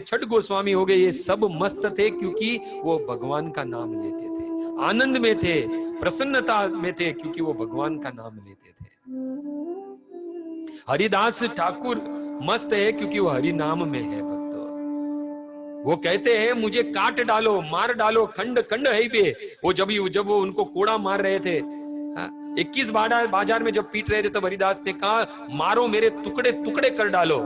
छठ गोस्वामी हो गए, ये सब मस्त थे क्योंकि वो भगवान का नाम लेते थे, आनंद में थे, प्रसन्नता में थे क्योंकि वो भगवान का नाम लेते थे। हरिदास ठाकुर मस्त है क्योंकि वो हरि नाम में है भक्तों। वो कहते हैं मुझे काट डालो, मार डालो, खंड खंड है बे। वो जब वो उनको कोड़ा मार रहे थे, 21 बाजार में जब पीट रहे थे, तब हरिदास ने कहा मारो, मेरे टुकड़े टुकड़े कर डालो,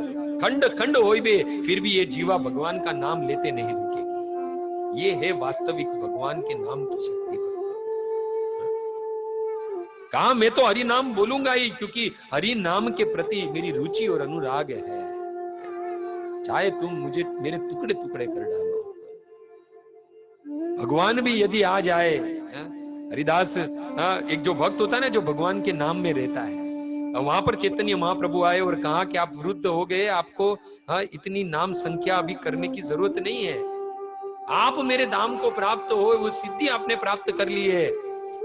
खंड खंड होई बे, फिर भी ये जीवा भगवान का नाम लेते नहीं रुकेगी। ये है वास्तविक भगवान के नाम की शक्ति। कहा मैं तो हरि नाम बोलूंगा ही, क्योंकि हरि नाम के प्रति मेरी रुचि और अनुराग है। चाहे तुम मुझे मेरे टुकड़े टुकड़े कर डालो। भगवान भी यदि आ जाए, हरिदास एक जो भक्त होता है ना, जो भगवान के नाम में रहता है, वहां पर चैतन्य महाप्रभु आए और कहा कि आप वृद्ध हो गए, आपको इतनी नाम संख्या अभी करने की जरूरत नहीं है। आप मेरे धाम को प्राप्त हो, वो सिद्धि आपने प्राप्त कर ली है,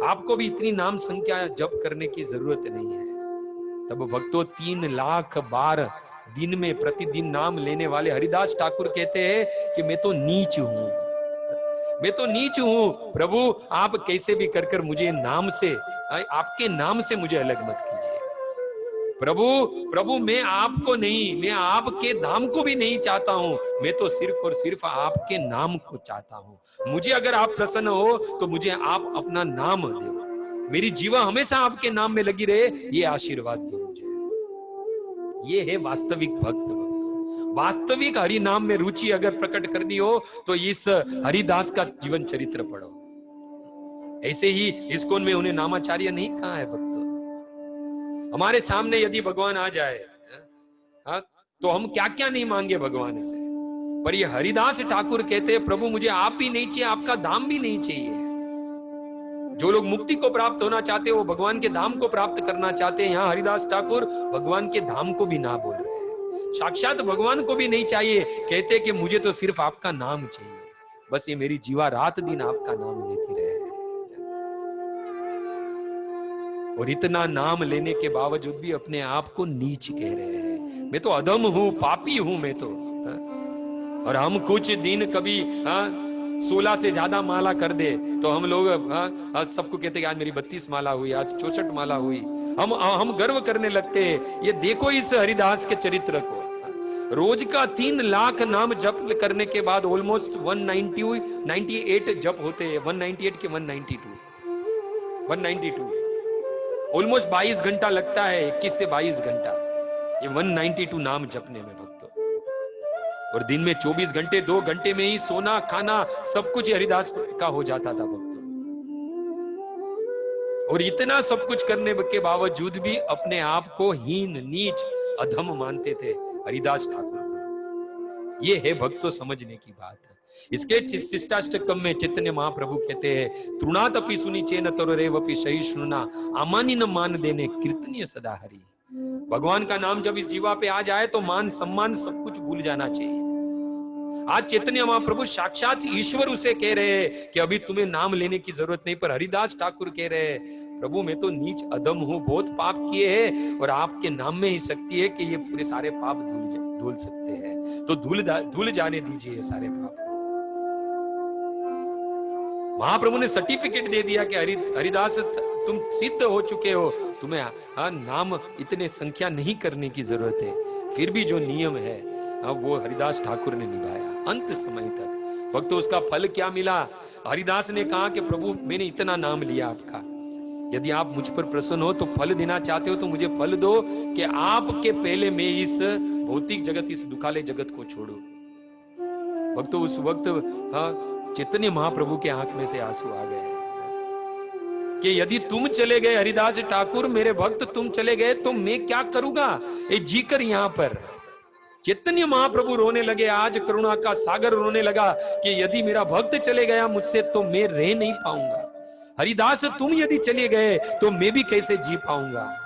आपको भी इतनी नाम संख्या जप करने की जरूरत नहीं है। तब भक्तों 3 लाख बार दिन में प्रतिदिन नाम लेने वाले हरिदास ठाकुर कहते हैं कि मैं तो नीच हूं, मैं तो नीच हूं प्रभु, आप कैसे भी कर मुझे नाम से, आपके नाम से मुझे अलग मत कीजिए। प्रभु मैं आपको नहीं, मैं आपके नाम को भी नहीं चाहता हूं, मैं तो सिर्फ और सिर्फ आपके नाम को चाहता हूं। मुझे अगर आप प्रसन्न हो तो मुझे आप अपना नाम दो, मेरी जीवा हमेशा आपके नाम में लगी रहे, ये आशीर्वाद दो मुझे। ये है वास्तविक भक्त। वास्तविक हरि नाम में रुचि अगर प्रकट करनी हो तो इस हरिदास का जीवन चरित्र पढ़ो। ऐसे ही इस्कॉन में उन्हें नामाचार्य नहीं कहा है भक्तों। हमारे सामने यदि भगवान आ जाए तो हम क्या क्या नहीं मांगे भगवान से, पर ये हरिदास ठाकुर कहते हैं प्रभु मुझे आप भी नहीं चाहिए, आपका धाम भी नहीं चाहिए। जो लोग मुक्ति को प्राप्त होना चाहते हैं, वो भगवान के धाम को प्राप्त करना चाहते हैं। यहाँ हरिदास ठाकुर भगवान के धाम को भी ना बोल रहे हैं, साक्षात भगवान को भी नहीं चाहिए, कहते कि मुझे तो सिर्फ आपका नाम चाहिए, बस ये मेरी जीवा रात दिन आपका नाम लेती रहे। और इतना नाम लेने के बावजूद भी अपने आप को नीच कह रहे हैं, मैं तो अधम हूं, पापी हूं मैं तो। और हम कुछ दिन कभी 16 से ज्यादा माला कर दे तो हम लोग सबको कहते हैं आज मेरी 32 माला हुई, आज 64 माला हुई, हम गर्व करने लगते हैं। ये देखो इस हरिदास के चरित्र को, रोज का 3 लाख नाम जप करने के बाद ऑलमोस्ट 198 जप होते हैं, 198 के 192 ऑलमोस्ट 22 घंटा लगता है, 21 से 22 घंटा ये 192 नाम जपने में भक्तों। और दिन में 24 घंटे 2 घंटे में ही सोना खाना सब कुछ हरिदास का हो जाता था भक्तों। और इतना सब कुछ करने के बावजूद भी अपने आप को हीन नीच अधम मानते थे हरिदास ठाकुर। ये है भक्तों समझने की बात है। इसके शिष्टाष्टकम में चैतन्य महाप्रभु कहते हैं तृणात अपि सुनी चेन तरोरेवपि सहिष्णुना अमानी न मान देने कीर्तनीय सदा हरि। भगवान का नाम जब इस जीवा पे आ जाए तो मान सम्मान सब कुछ भूल जाना चाहिए। आज चैतन्य महाप्रभु साक्षात ईश्वर उसे कह रहे हैं कि अभी तुम्हें नाम लेने की जरूरत नहीं, पर हरिदास ठाकुर कह रहे हैं प्रभु मैं तो नीच अधम हूं, बहुत पाप किए हैं और आपके नाम में ही शक्ति है कि ये पूरे सारे पाप धुल सकते हैं, तो धुल जाने दीजिए ये सारे पाप। महाप्रभु ने सर्टिफिकेट दे दिया कि हरिदास तुम सिद्ध हो चुके हो, तुम्हें नाम इतने संख्या नहीं करने की जरूरत है। फिर भी जो नियम है वो हरिदास ठाकुर ने निभाया अंत समय तक। भक्तों उसका फल क्या मिला? हरिदास ने कहा कि प्रभु मैंने इतना नाम लिया आपका, यदि आप मुझ पर प्रसन्न हो तो फल देना चाहते हो तो मुझे फल दो कि आपके पहले मैं इस भौतिक जगत, इस दुखालय जगत को छोड़ू। भक्तों उस वक्त चैतन्य महाप्रभु के आंख में से आंसू आ गए कि यदि तुम चले गए हरिदास ठाकुर, मेरे भक्त तुम चले गए तो मैं क्या करूंगा ये जीकर यहाँ पर। चैतन्य महाप्रभु रोने लगे, आज करुणा का सागर रोने लगा कि यदि मेरा भक्त चले गया मुझसे तो मैं रह नहीं पाऊंगा। हरिदास तुम यदि चले गए तो मैं भी कैसे जी पाऊंगा।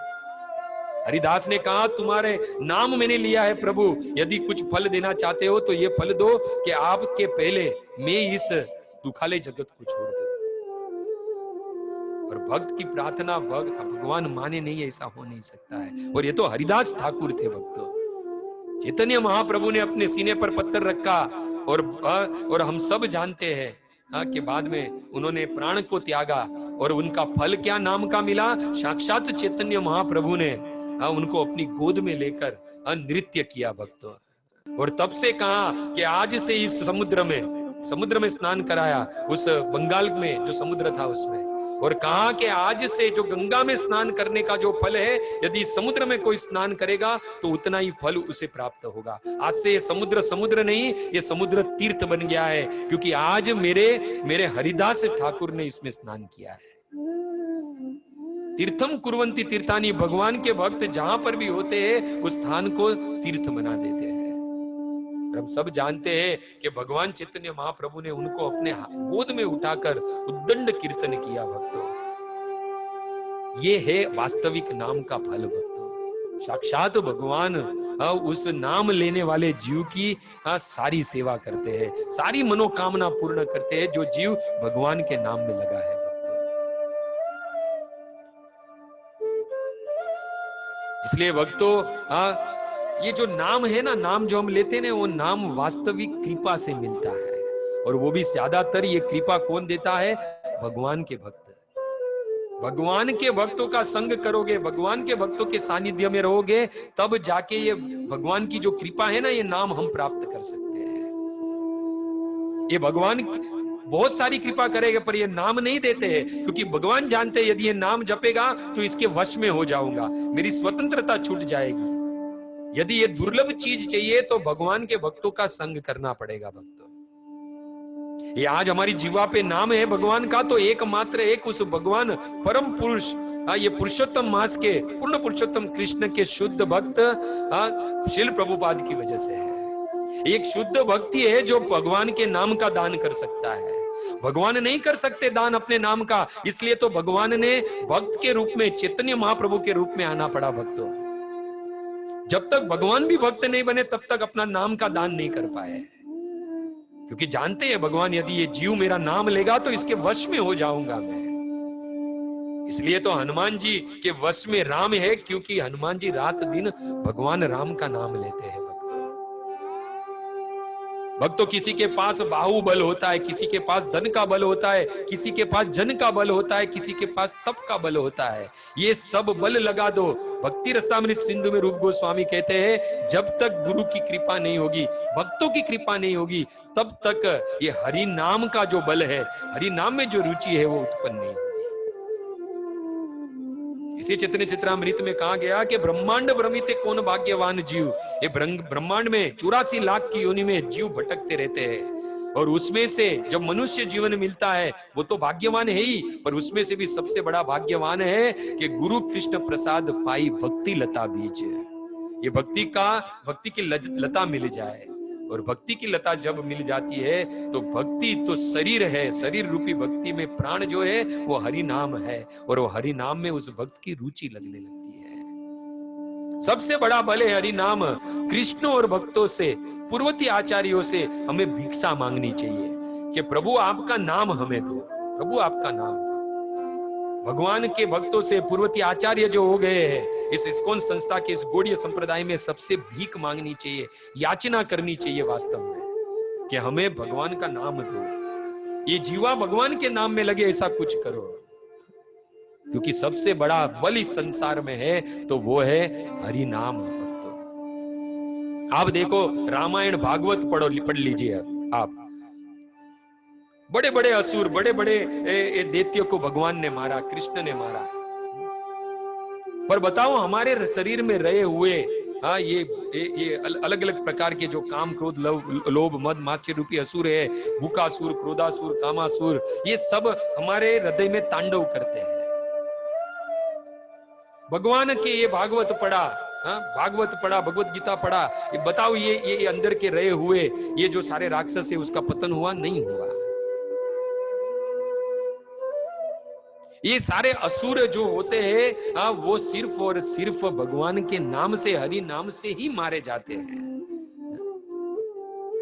हरिदास ने कहा तुम्हारे नाम मैंने लिया है प्रभु, यदि कुछ फल देना चाहते हो तो ये फल दो कि आपके पहले मैं इस दुखालय जगत को छोड़ दूं। और भक्त की प्रार्थना भगवान माने नहीं, ऐसा हो नहीं सकता है। और ये तो हरिदास ठाकुर थे भक्तों। चैतन्य महाप्रभु ने अपने सीने पर पत्थर रखा और हम सब जानते हैं कि बाद में उन्होंने प्राण को त्यागा और उनका फल क्या नाम का मिला? साक्षात चैतन्य महाप्रभु ने उनको अपनी गोद में लेकर नृत्य किया भक्तों। और तब से कहा कि आज से इस समुद्र में स्नान कराया, उस बंगाल में जो समुद्र था उसमें, और कहा कि आज से जो गंगा में स्नान करने का जो फल है, यदि समुद्र में कोई स्नान करेगा तो उतना ही फल उसे प्राप्त होगा। आज से ये समुद्र नहीं, ये समुद्र तीर्थ बन गया है, क्योंकि आज मेरे हरिदास ठाकुर ने इसमें स्नान किया है। तीर्थम कुर्वन्ति तीर्थानि, भगवान के भक्त जहां पर भी होते हैं उस स्थान को तीर्थ बना देते हैं। हम सब जानते हैं कि भगवान चैतन्य महाप्रभु ने उनको अपने गोद में उठाकर उद्दंड कीर्तन किया। भक्तों, ये है वास्तविक नाम का फल। भक्तों, साक्षात भगवान उस नाम लेने वाले जीव की सारी सेवा करते हैं, सारी मनोकामना पूर्ण करते हैं, जो जीव भगवान के नाम में लगा है। इसलिए भक्तों, ये जो नाम है ना, नाम जो हम लेते हैं ना, वो नाम वास्तविक कृपा से मिलता है, और वो भी ज्यादातर ये कृपा कौन देता है? भगवान के भक्त। भगवान के भक्तों का संग करोगे, भगवान के भक्तों के सानिध्य में रहोगे, तब जाके ये भगवान की जो कृपा है ना, ये नाम हम प्राप्त कर सकते हैं। ये भगवान बहुत सारी कृपा करेगा, पर ये नाम नहीं देते हैं, क्योंकि भगवान जानते हैं यदि ये नाम जपेगा तो इसके वश में हो जाऊंगा, मेरी स्वतंत्रता छूट जाएगी। यदि ये दुर्लभ चीज चाहिए तो भगवान के भक्तों का संग करना पड़ेगा। भक्तों, ये आज हमारी जीवा पे नाम है भगवान का, तो एकमात्र एक उस भगवान परम पुरुष, ये पुरुषोत्तम मास के पूर्ण पुरुषोत्तम कृष्ण के शुद्ध भक्त श्रील प्रभुपाद की वजह से है। एक शुद्ध भक्ति है जो भगवान के नाम का दान कर सकता है। भगवान नहीं कर सकते दान अपने नाम का, इसलिए तो भगवान ने भक्त के रूप में, चैतन्य महाप्रभु के रूप में आना पड़ा। भक्तों, जब तक भगवान भी भक्त नहीं बने तब तक अपना नाम का दान नहीं कर पाए, क्योंकि जानते हैं भगवान यदि ये जीव मेरा नाम लेगा तो इसके वश में हो जाऊंगा मैं। इसलिए तो हनुमान जी के वश में राम है, क्योंकि हनुमान जी रात दिन भगवान राम का नाम लेते हैं। भक्तों, किसी के पास बाहुबल होता है, किसी के पास धन का बल होता है, किसी के पास जन का बल होता है, किसी के पास तप का बल होता है। ये सब बल लगा दो। भक्ति रसामृत सिंधु में रूप गोस्वामी कहते हैं, जब तक गुरु की कृपा नहीं होगी, भक्तों की कृपा नहीं होगी, तब तक ये हरि नाम का जो बल है, हरि नाम में जो रुचि है, वो उत्पन्न नहीं होगी। इसी चैतन्य चित्रामृत में कहा गया कि ब्रह्मांड भ्रमित कौन भाग्यवान जीव। ये ब्रह्मांड में 84 लाख की योनि में जीव भटकते रहते हैं, और उसमें से जब मनुष्य जीवन मिलता है वो तो भाग्यवान है ही, पर उसमें से भी सबसे बड़ा भाग्यवान है कि गुरु कृष्ण प्रसाद पाई भक्ति लता बीज। ये भक्ति की लता मिल जाए, और भक्ति की लता जब मिल जाती है तो भक्ति तो शरीर है, शरीर रूपी भक्ति में प्राण जो है वो हरि नाम है, और वो हरि नाम में उस भक्त की रुचि लगने लगती है। सबसे बड़ा बल है हरि नाम। कृष्ण और भक्तों से, पूर्ववर्ती आचार्यों से हमें भिक्षा मांगनी चाहिए कि प्रभु आपका नाम हमें दो, प्रभु आपका नाम दो। भगवान के भक्तों से, पूर्ववर्ती आचार्य जो हो गए हैं, इस इस्कॉन संस्था के इस गौड़ीय संप्रदाय में सबसे भीख मांगनी चाहिए, याचना करनी चाहिए वास्तव में, कि हमें भगवान का नाम दो, ये जीवा भगवान के नाम में लगे, ऐसा कुछ करो। क्योंकि सबसे बड़ा बल इस संसार में है तो वो है हरि नाम। भक्तों, आप देखो, रामायण भागवत पढ़ लीजिए आप। बड़े बड़े असुर, बड़े बड़े दैत्यों को भगवान ने मारा, कृष्ण ने मारा, पर बताओ हमारे शरीर में रहे हुए ये अलग अलग प्रकार के जो काम, क्रोध, लोभ, मद, मात्सर्य रूपी असुर है, भूकासुर, क्रोधासुर, कामासुर, ये सब हमारे हृदय में तांडव करते हैं। भगवान के ये भागवत पढ़ा, भगवत गीता पढ़ा, ये बताओ ये अंदर के रहे हुए ये जो सारे राक्षस है उसका पतन हुआ? नहीं हुआ। ये सारे असुर जो होते हैं वो सिर्फ और सिर्फ भगवान के नाम से, हरि नाम से ही मारे जाते हैं।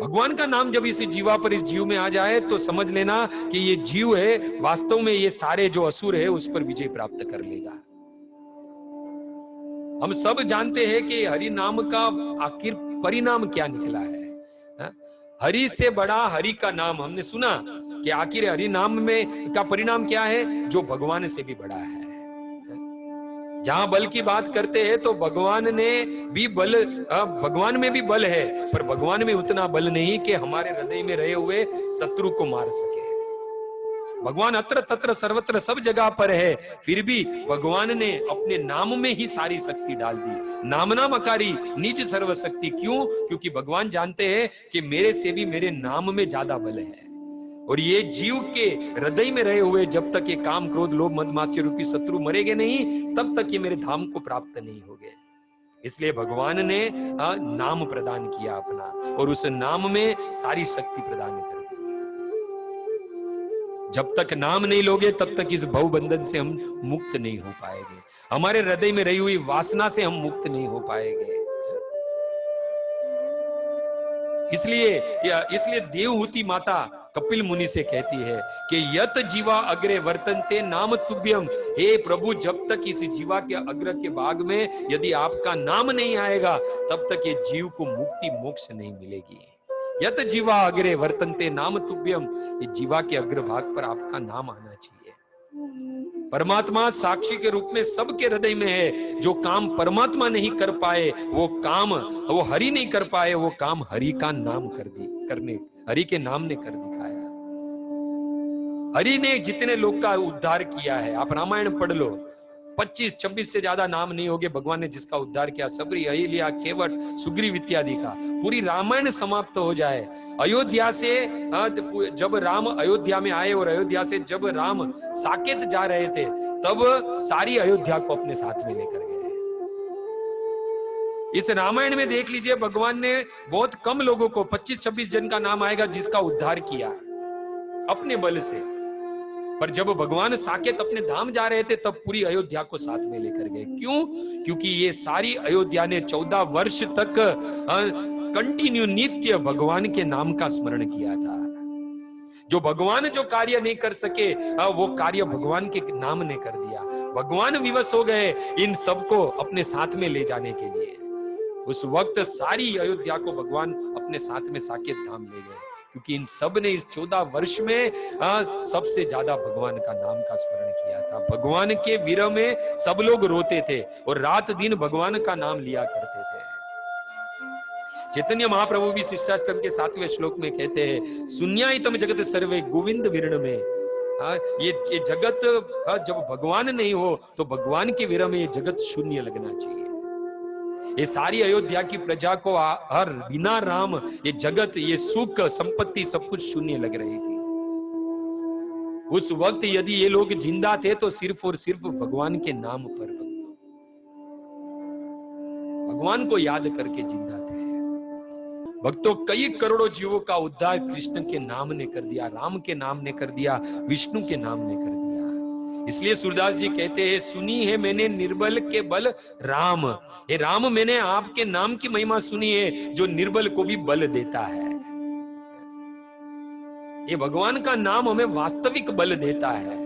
भगवान का नाम जब इस जीवा पर, इस जीव में आ जाए तो समझ लेना कि ये जीव है वास्तव में ये सारे जो असुर है उस पर विजय प्राप्त कर लेगा। हम सब जानते हैं कि हरि नाम का आखिर परिणाम क्या निकला है। हरि से बड़ा हरि का नाम, हमने सुना कि आखिर हरि नाम में का परिणाम क्या है? जो भगवान से भी बड़ा है। जहां बल की बात करते हैं तो भगवान ने भी बल, भगवान में भी बल है, पर भगवान में उतना बल नहीं कि हमारे हृदय में रहे हुए शत्रु को मार सके। भगवान अत्र तत्र सर्वत्र सब जगह पर है, फिर भी भगवान ने अपने नाम में ही सारी शक्ति डाल दी। नाम नामकारी निज सर्वशक्ति। क्यों? क्योंकि भगवान जानते हैं कि मेरे से भी मेरे नाम में ज्यादा बल है, और ये जीव के हृदय में रहे हुए जब तक ये काम क्रोध लोभ मद मात्सर्य रूपी शत्रु मरेंगे नहीं, तब तक ये मेरे धाम को प्राप्त नहीं होंगे। इसलिए भगवान ने नाम प्रदान किया अपना, और उस नाम में सारी शक्ति प्रदान कर दी। जब तक नाम नहीं लोगे तब तक इस भव बंधन से हम मुक्त नहीं हो पाएंगे, हमारे हृदय में रही हुई वासना से हम मुक्त नहीं हो पाएंगे। इसलिए देवहूति माता कपिल मुनि से कहती है कि यत जीवा अग्रे वर्तन्ते नाम तुभ्यम। हे प्रभु, जब तक इस जीवा के अग्र के भाग में यदि आपका नाम नहीं आएगा, तब तक ये जीव को मुक्ति मोक्ष नहीं मिलेगी। यत जीवा अग्रे वर्तन्ते नाम तुभ्यम, ये जीवा के अग्र भाग पर आपका नाम आना चाहिए। परमात्मा साक्षी के रूप में सबके हृदय में है। जो काम परमात्मा नहीं कर पाए वो हरि नहीं कर पाए, वो काम हरि का नाम हरि के नाम ने कर दिखाया। हरि ने जितने लोग का उद्धार किया है, आप रामायण पढ़ लो, 25-26 से ज्यादा नाम नहीं होंगे भगवान ने जिसका उद्धार किया। सबरी, अहिल्या, केवट, सुग्रीव इत्यादि का। पूरी रामायण समाप्त हो जाए। अयोध्या से जब राम अयोध्या में आए और अयोध्या से जब राम साकेत जा रहे थे, तब सारी अयोध्या को अपने साथ में लेकर गए। इस रामायण में देख लीजिए, भगवान ने बहुत कम लोगों को, 25-26 जन का नाम आएगा जिसका उद्धार किया अपने बल से। पर जब भगवान साकेत अपने धाम जा रहे थे, तब पूरी अयोध्या को साथ में लेकर गए। क्यों? क्योंकि ये सारी अयोध्या ने 14 वर्ष तक कंटिन्यू नित्य भगवान के नाम का स्मरण किया था। जो भगवान जो कार्य नहीं कर सके, वो कार्य भगवान के नाम ने कर दिया। भगवान विवश हो गए इन सबको अपने साथ में ले जाने के लिए। उस वक्त सारी अयोध्या को भगवान अपने साथ में साकेत धाम ले गए, क्योंकि इन सब ने इस 14 वर्ष में सबसे ज्यादा भगवान का नाम का स्मरण किया था। भगवान के विरह में सब लोग रोते थे और रात दिन भगवान का नाम लिया करते थे। चैतन्य महाप्रभु भी शिष्टाष्टक के 7वें श्लोक में कहते हैं, शून्यायतम जगत सर्वे गोविंद विरण में। ये जगत जब भगवान नहीं हो तो भगवान के विरह में ये जगत शून्य लगना चाहिए। ये सारी अयोध्या की प्रजा को हर बिना राम ये जगत, ये सुख संपत्ति सब कुछ शून्य लग रही थी। उस वक्त यदि ये लोग जिंदा थे तो सिर्फ और सिर्फ भगवान के नाम पर, भगवान को याद करके जिंदा थे। भक्तों, कई करोड़ों जीवों का उद्धार कृष्ण के नाम ने कर दिया, राम के नाम ने कर दिया, विष्णु के नाम ने कर दिया। इसलिए सूरदास जी कहते हैं, सुनी है मैंने निर्बल के बल राम। हे राम, मैंने आपके नाम की महिमा सुनी है जो निर्बल को भी बल देता है। ये भगवान का नाम हमें वास्तविक बल देता है।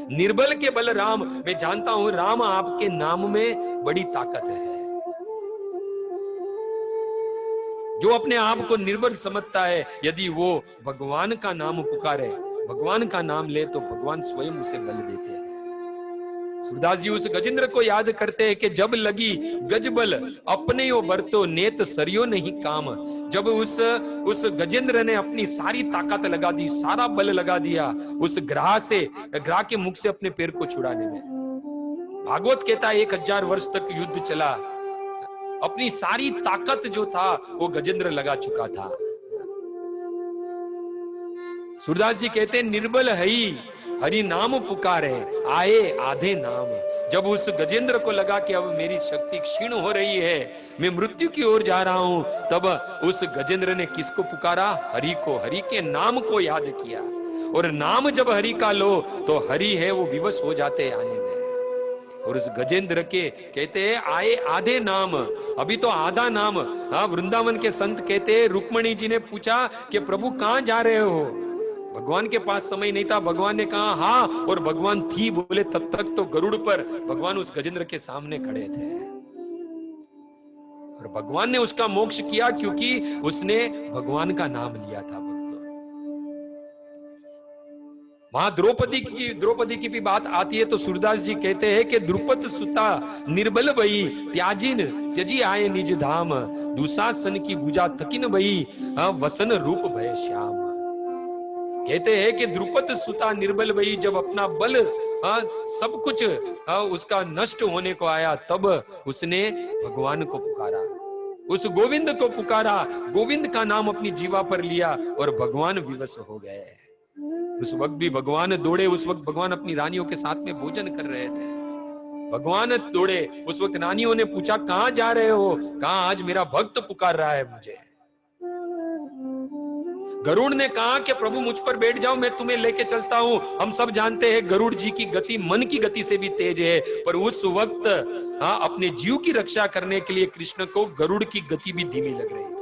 निर्बल के बल राम। मैं जानता हूं राम आपके नाम में बड़ी ताकत है। जो अपने आप को निर्बल समझता है, यदि वो भगवान का नाम पुकारे, भगवान का नाम ले, तो भगवान स्वयं उसे बल देते हैं। सूरदास जी उस गजेंद्र को याद करते हैं कि जब लगी गजबल अपने यो बरतो नेत सरियो नहीं काम। जब उस गजेंद्र ने अपनी सारी ताकत लगा दी, सारा बल लगा दिया उस ग्राह के मुख से अपने पैर को छुड़ाने में। भागवत कहता है 1000 वर्ष तक युद्ध चला, अपनी सारी ताकत जो था वो गजेंद्र लगा चुका था। सूरदास जी कहते हैं, निर्बल हई हरि नाम पुकारे आए आधे नाम। जब उस गजेंद्र को लगा कि अब मेरी शक्ति क्षीण हो रही है, मैं मृत्यु की ओर जा रहा हूं, तब उस गजेंद्र ने किसको पुकारा? हरि को, हरि के नाम को याद किया। और नाम जब हरि का लो तो हरि है वो विवश हो जाते हैं आने में। और उस गजेंद्र के कहते हैं आए आधे नाम, अभी तो आधा नाम। हाँ, वृंदावन के संत कहते हैं, रुक्मणी जी ने पूछा कि प्रभु कहां जा रहे हो? भगवान के पास समय नहीं था, भगवान ने कहा हाँ, और भगवान थी बोले तब तक तो गरुड़ पर भगवान उस गजेंद्र के सामने खड़े थे। और भगवान ने उसका मोक्ष किया क्योंकि उसने भगवान का नाम लिया था। भक्तों, वहां द्रौपदी की भी बात आती है तो सूरदास जी कहते हैं कि द्रुपद सुता निर्बल भई त्याजिन त्यजी आए निज धाम दुशासन की भुजा थकिन भई वसन रूप भय श्याम। कहते हैं कि द्रुपद सुता निर्बल भई, जब अपना बल सब कुछ उसका नष्ट होने को आया, तब उसने भगवान को पुकारा, उस गोविंद को पुकारा, गोविंद का नाम अपनी जीवा पर लिया और भगवान विवश हो गए। उस वक्त भी भगवान दौड़े, उस वक्त भगवान अपनी रानियों के साथ में भोजन कर रहे थे। भगवान दौड़े, उस वक्त रानियों ने पूछा कहां जा रहे हो? कहा आज मेरा भक्त पुकार रहा है मुझे। गरुड़ ने कहा कि प्रभु मुझ पर बैठ जाओ, मैं तुम्हें लेके चलता हूं। हम सब जानते हैं गरुड़ जी की गति मन की गति से भी तेज है, पर उस वक्त अपने जीव की रक्षा करने के लिए कृष्ण को गरुड़ की गति भी धीमी लग रही थी।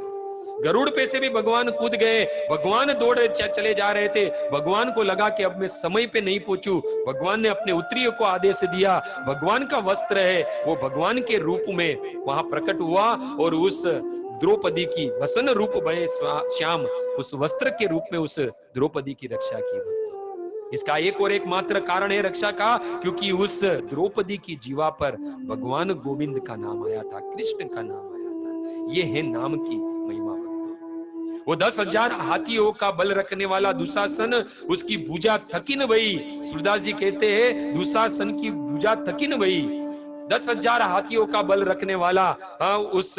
गरुड़ पे से भी भगवान कूद गए, भगवान दौड़ चले जा रहे थे। भगवान को लगा कि अब मैं समय पे नहीं पहुंचू। भगवान ने अपने उत्तरीय को आदेश दिया, भगवान का वस्त्र है वो भगवान के रूप में वहां प्रकट हुआ और उस द्रौपदी की वसन रूप भय श्याम, उस वस्त्र के रूप में उस द्रौपदी की रक्षा की। भक्तों, इसका एक और एक मात्र कारण है रक्षा का, क्योंकि उस द्रौपदी की जीवा पर भगवान गोविंद का नाम आया था, कृष्ण का नाम आया था। ये है नाम की महिमा। भक्तों, वो 10,000 हाथियों का बल रखने वाला दुशासन, उसकी भुजा थकिन भई। सूरदास जी कहते हैं दुशासन की भुजा थकिन भई। 10,000 हाथियों का बल रखने वाला उस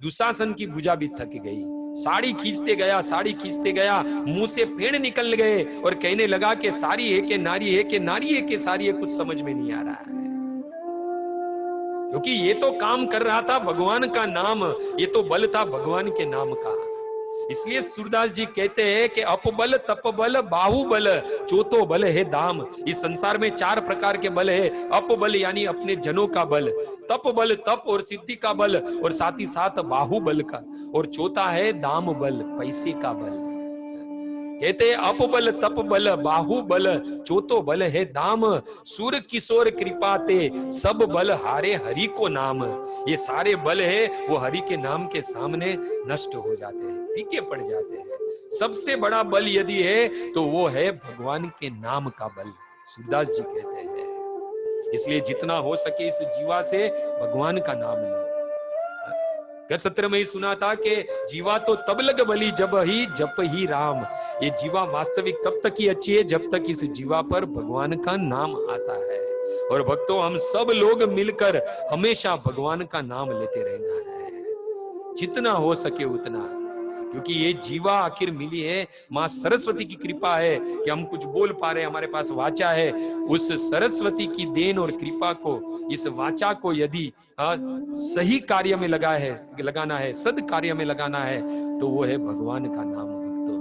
दुशासन की भुजा भी थक गई। साड़ी खींचते गया, मुंह से फेड़ निकल गए और कहने लगा कि सारी है कि नारी है कि नारी है कि सारी है, कुछ समझ में नहीं आ रहा है। क्योंकि ये तो काम कर रहा था भगवान का नाम, ये तो बल था भगवान के नाम का। इसलिए सूरदास जी कहते हैं कि अपबल तपबल बाहुबल चौथो बल है दाम। इस संसार में 4 प्रकार के बल है। अपबल यानी अपने जनों का बल, तप बल तप और सिद्धि का बल, और साथ ही साथ बाहुबल का, और चौथा है दाम बल, पैसे का बल। कहते अपबल तपबल बाहुबल चौथो बल है दाम, सुर किशोर कृपाते सब बल हारे हरि को नाम। ये सारे बल है वो हरि के नाम के सामने नष्ट हो जाते हैं, फीके पड़ जाते हैं। सबसे बड़ा बल यदि है तो वो है भगवान के नाम का बल, सूरदास जी कहते हैं। इसलिए जितना हो सके इस जीवा से भगवान का नाम लो। गत सत्र में ही सुना था कि जीवा तो तब लग बली जब ही जप ही राम। ये जीवा वास्तविक तब तक ही अच्छी है जब तक इस जीवा पर भगवान का नाम आता है। और भक्तों, हम सब लोग मिलकर हमेशा भगवान का नाम लेते रहना है, जितना हो सके उतना। क्योंकि ये जीवा आखिर मिली है, माँ सरस्वती की कृपा है कि हम कुछ बोल पा रहे हैं, हमारे पास वाचा है। उस सरस्वती की देन और कृपा को, इस वाचा को यदि सही कार्य में लगाना है, सद कार्य में लगाना है, तो वो है भगवान का नाम। भक्तों,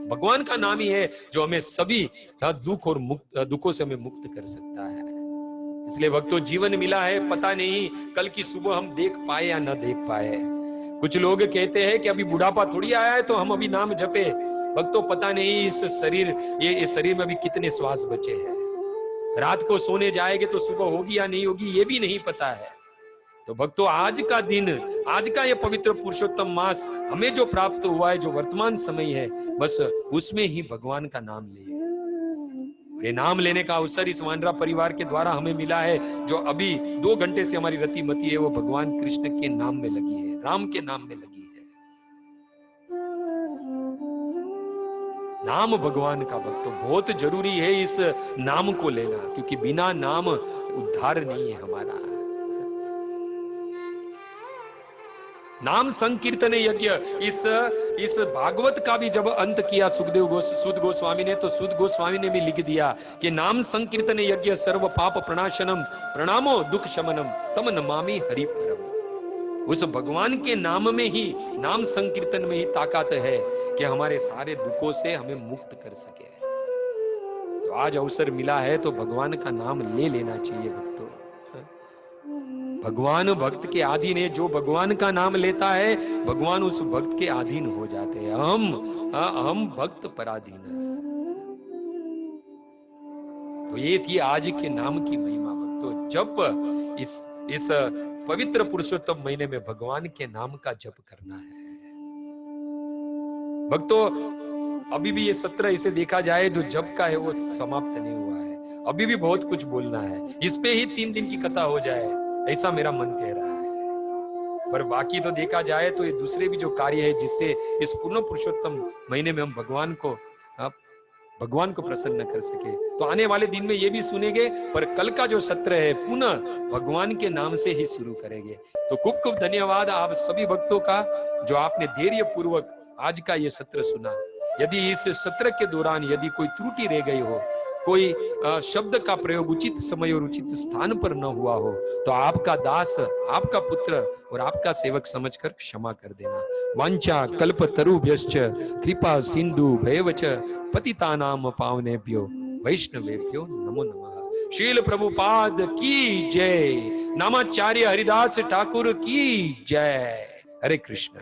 भगवान का नाम ही है जो हमें सभी दुख और दुखों से हमें मुक्त कर सकता है। इसलिए भक्तों, जीवन मिला है, पता नहीं कल की सुबह हम देख पाए या न देख पाए। कुछ लोग कहते हैं कि अभी बुढ़ापा थोड़ी आया है तो हम अभी नाम जपे। भक्तों, पता नहीं इस शरीर में अभी कितने श्वास बचे हैं। रात को सोने जाएंगे तो सुबह होगी या नहीं होगी ये भी नहीं पता है। तो भक्तों, आज का दिन, आज का ये पवित्र पुरुषोत्तम मास हमें जो प्राप्त हुआ है, जो वर्तमान समय है, बस उसमें ही भगवान का नाम लिए। ये नाम लेने का अवसर इस वानरा परिवार के द्वारा हमें मिला है। जो अभी 2 घंटे से हमारी रति मती है वो भगवान कृष्ण के नाम में लगी है, राम के नाम में लगी है। नाम भगवान का भक्तों बहुत जरूरी है, इस नाम को लेना, क्योंकि बिना नाम उद्धार नहीं है हमारा। नाम संकीर्तन यज्ञ, इस भागवत का भी जब अंत किया सुद गोस्वामी ने, तो सुद गोस्वामी ने भी लिख दिया कि नाम संकीर्तन यज्ञ सर्व पाप प्रणाशनम प्रणामो दुख शमनम तम नमामि हरि परम। उस भगवान के नाम में ही, नाम संकीर्तन में ही ताकत है कि हमारे सारे दुखों से हमें मुक्त कर सके। तो आज अवसर मिला है तो भगवान का नाम ले लेना चाहिए भक्तों। भगवान भक्त के अधीन है, जो भगवान का नाम लेता है भगवान उस भक्त के अधीन हो जाते हैं। हम भक्त पराधीन। तो ये थी आज के नाम की महिमा भक्तों। जप इस पवित्र पुरुषोत्तम महीने में भगवान के नाम का जप करना है भक्तों। अभी भी ये सत्र इसे देखा जाए तो जब का है वो समाप्त नहीं हुआ है, अभी भी बहुत कुछ बोलना है। इस पे ही 3 दिन की कथा हो जाए, ऐसा मेरा मन कह रहा है। पर बाकी तो देखा जाए तो ये दूसरे भी जो कार्य है जिससे इस पूर्ण पुरुषोत्तम महीने में हम भगवान को प्रसन्न कर सके, तो आने वाले दिन में ये भी सुनेंगे। पर कल का जो सत्र है पुनः भगवान के नाम से ही शुरू करेंगे। तो खूब खूब धन्यवाद आप सभी भक्तों का, जो आपने धैर्य पूर्वक आज का ये सत्र सुना। यदि इस सत्र के दौरान यदि कोई त्रुटि रह गई हो, कोई शब्द का प्रयोग उचित समय और उचित स्थान पर न हुआ हो, तो आपका दास, आपका पुत्र और आपका सेवक समझकर क्षमा कर देना। वांछा कल्पतरुभ्यश्च कृपा सिंधु भयवच पतितानां पावनेभ्यो वैष्णवेभ्यो नमो नमः। शील प्रभुपाद की जय। नामाचार्य हरिदास ठाकुर की जय। हरे कृष्ण।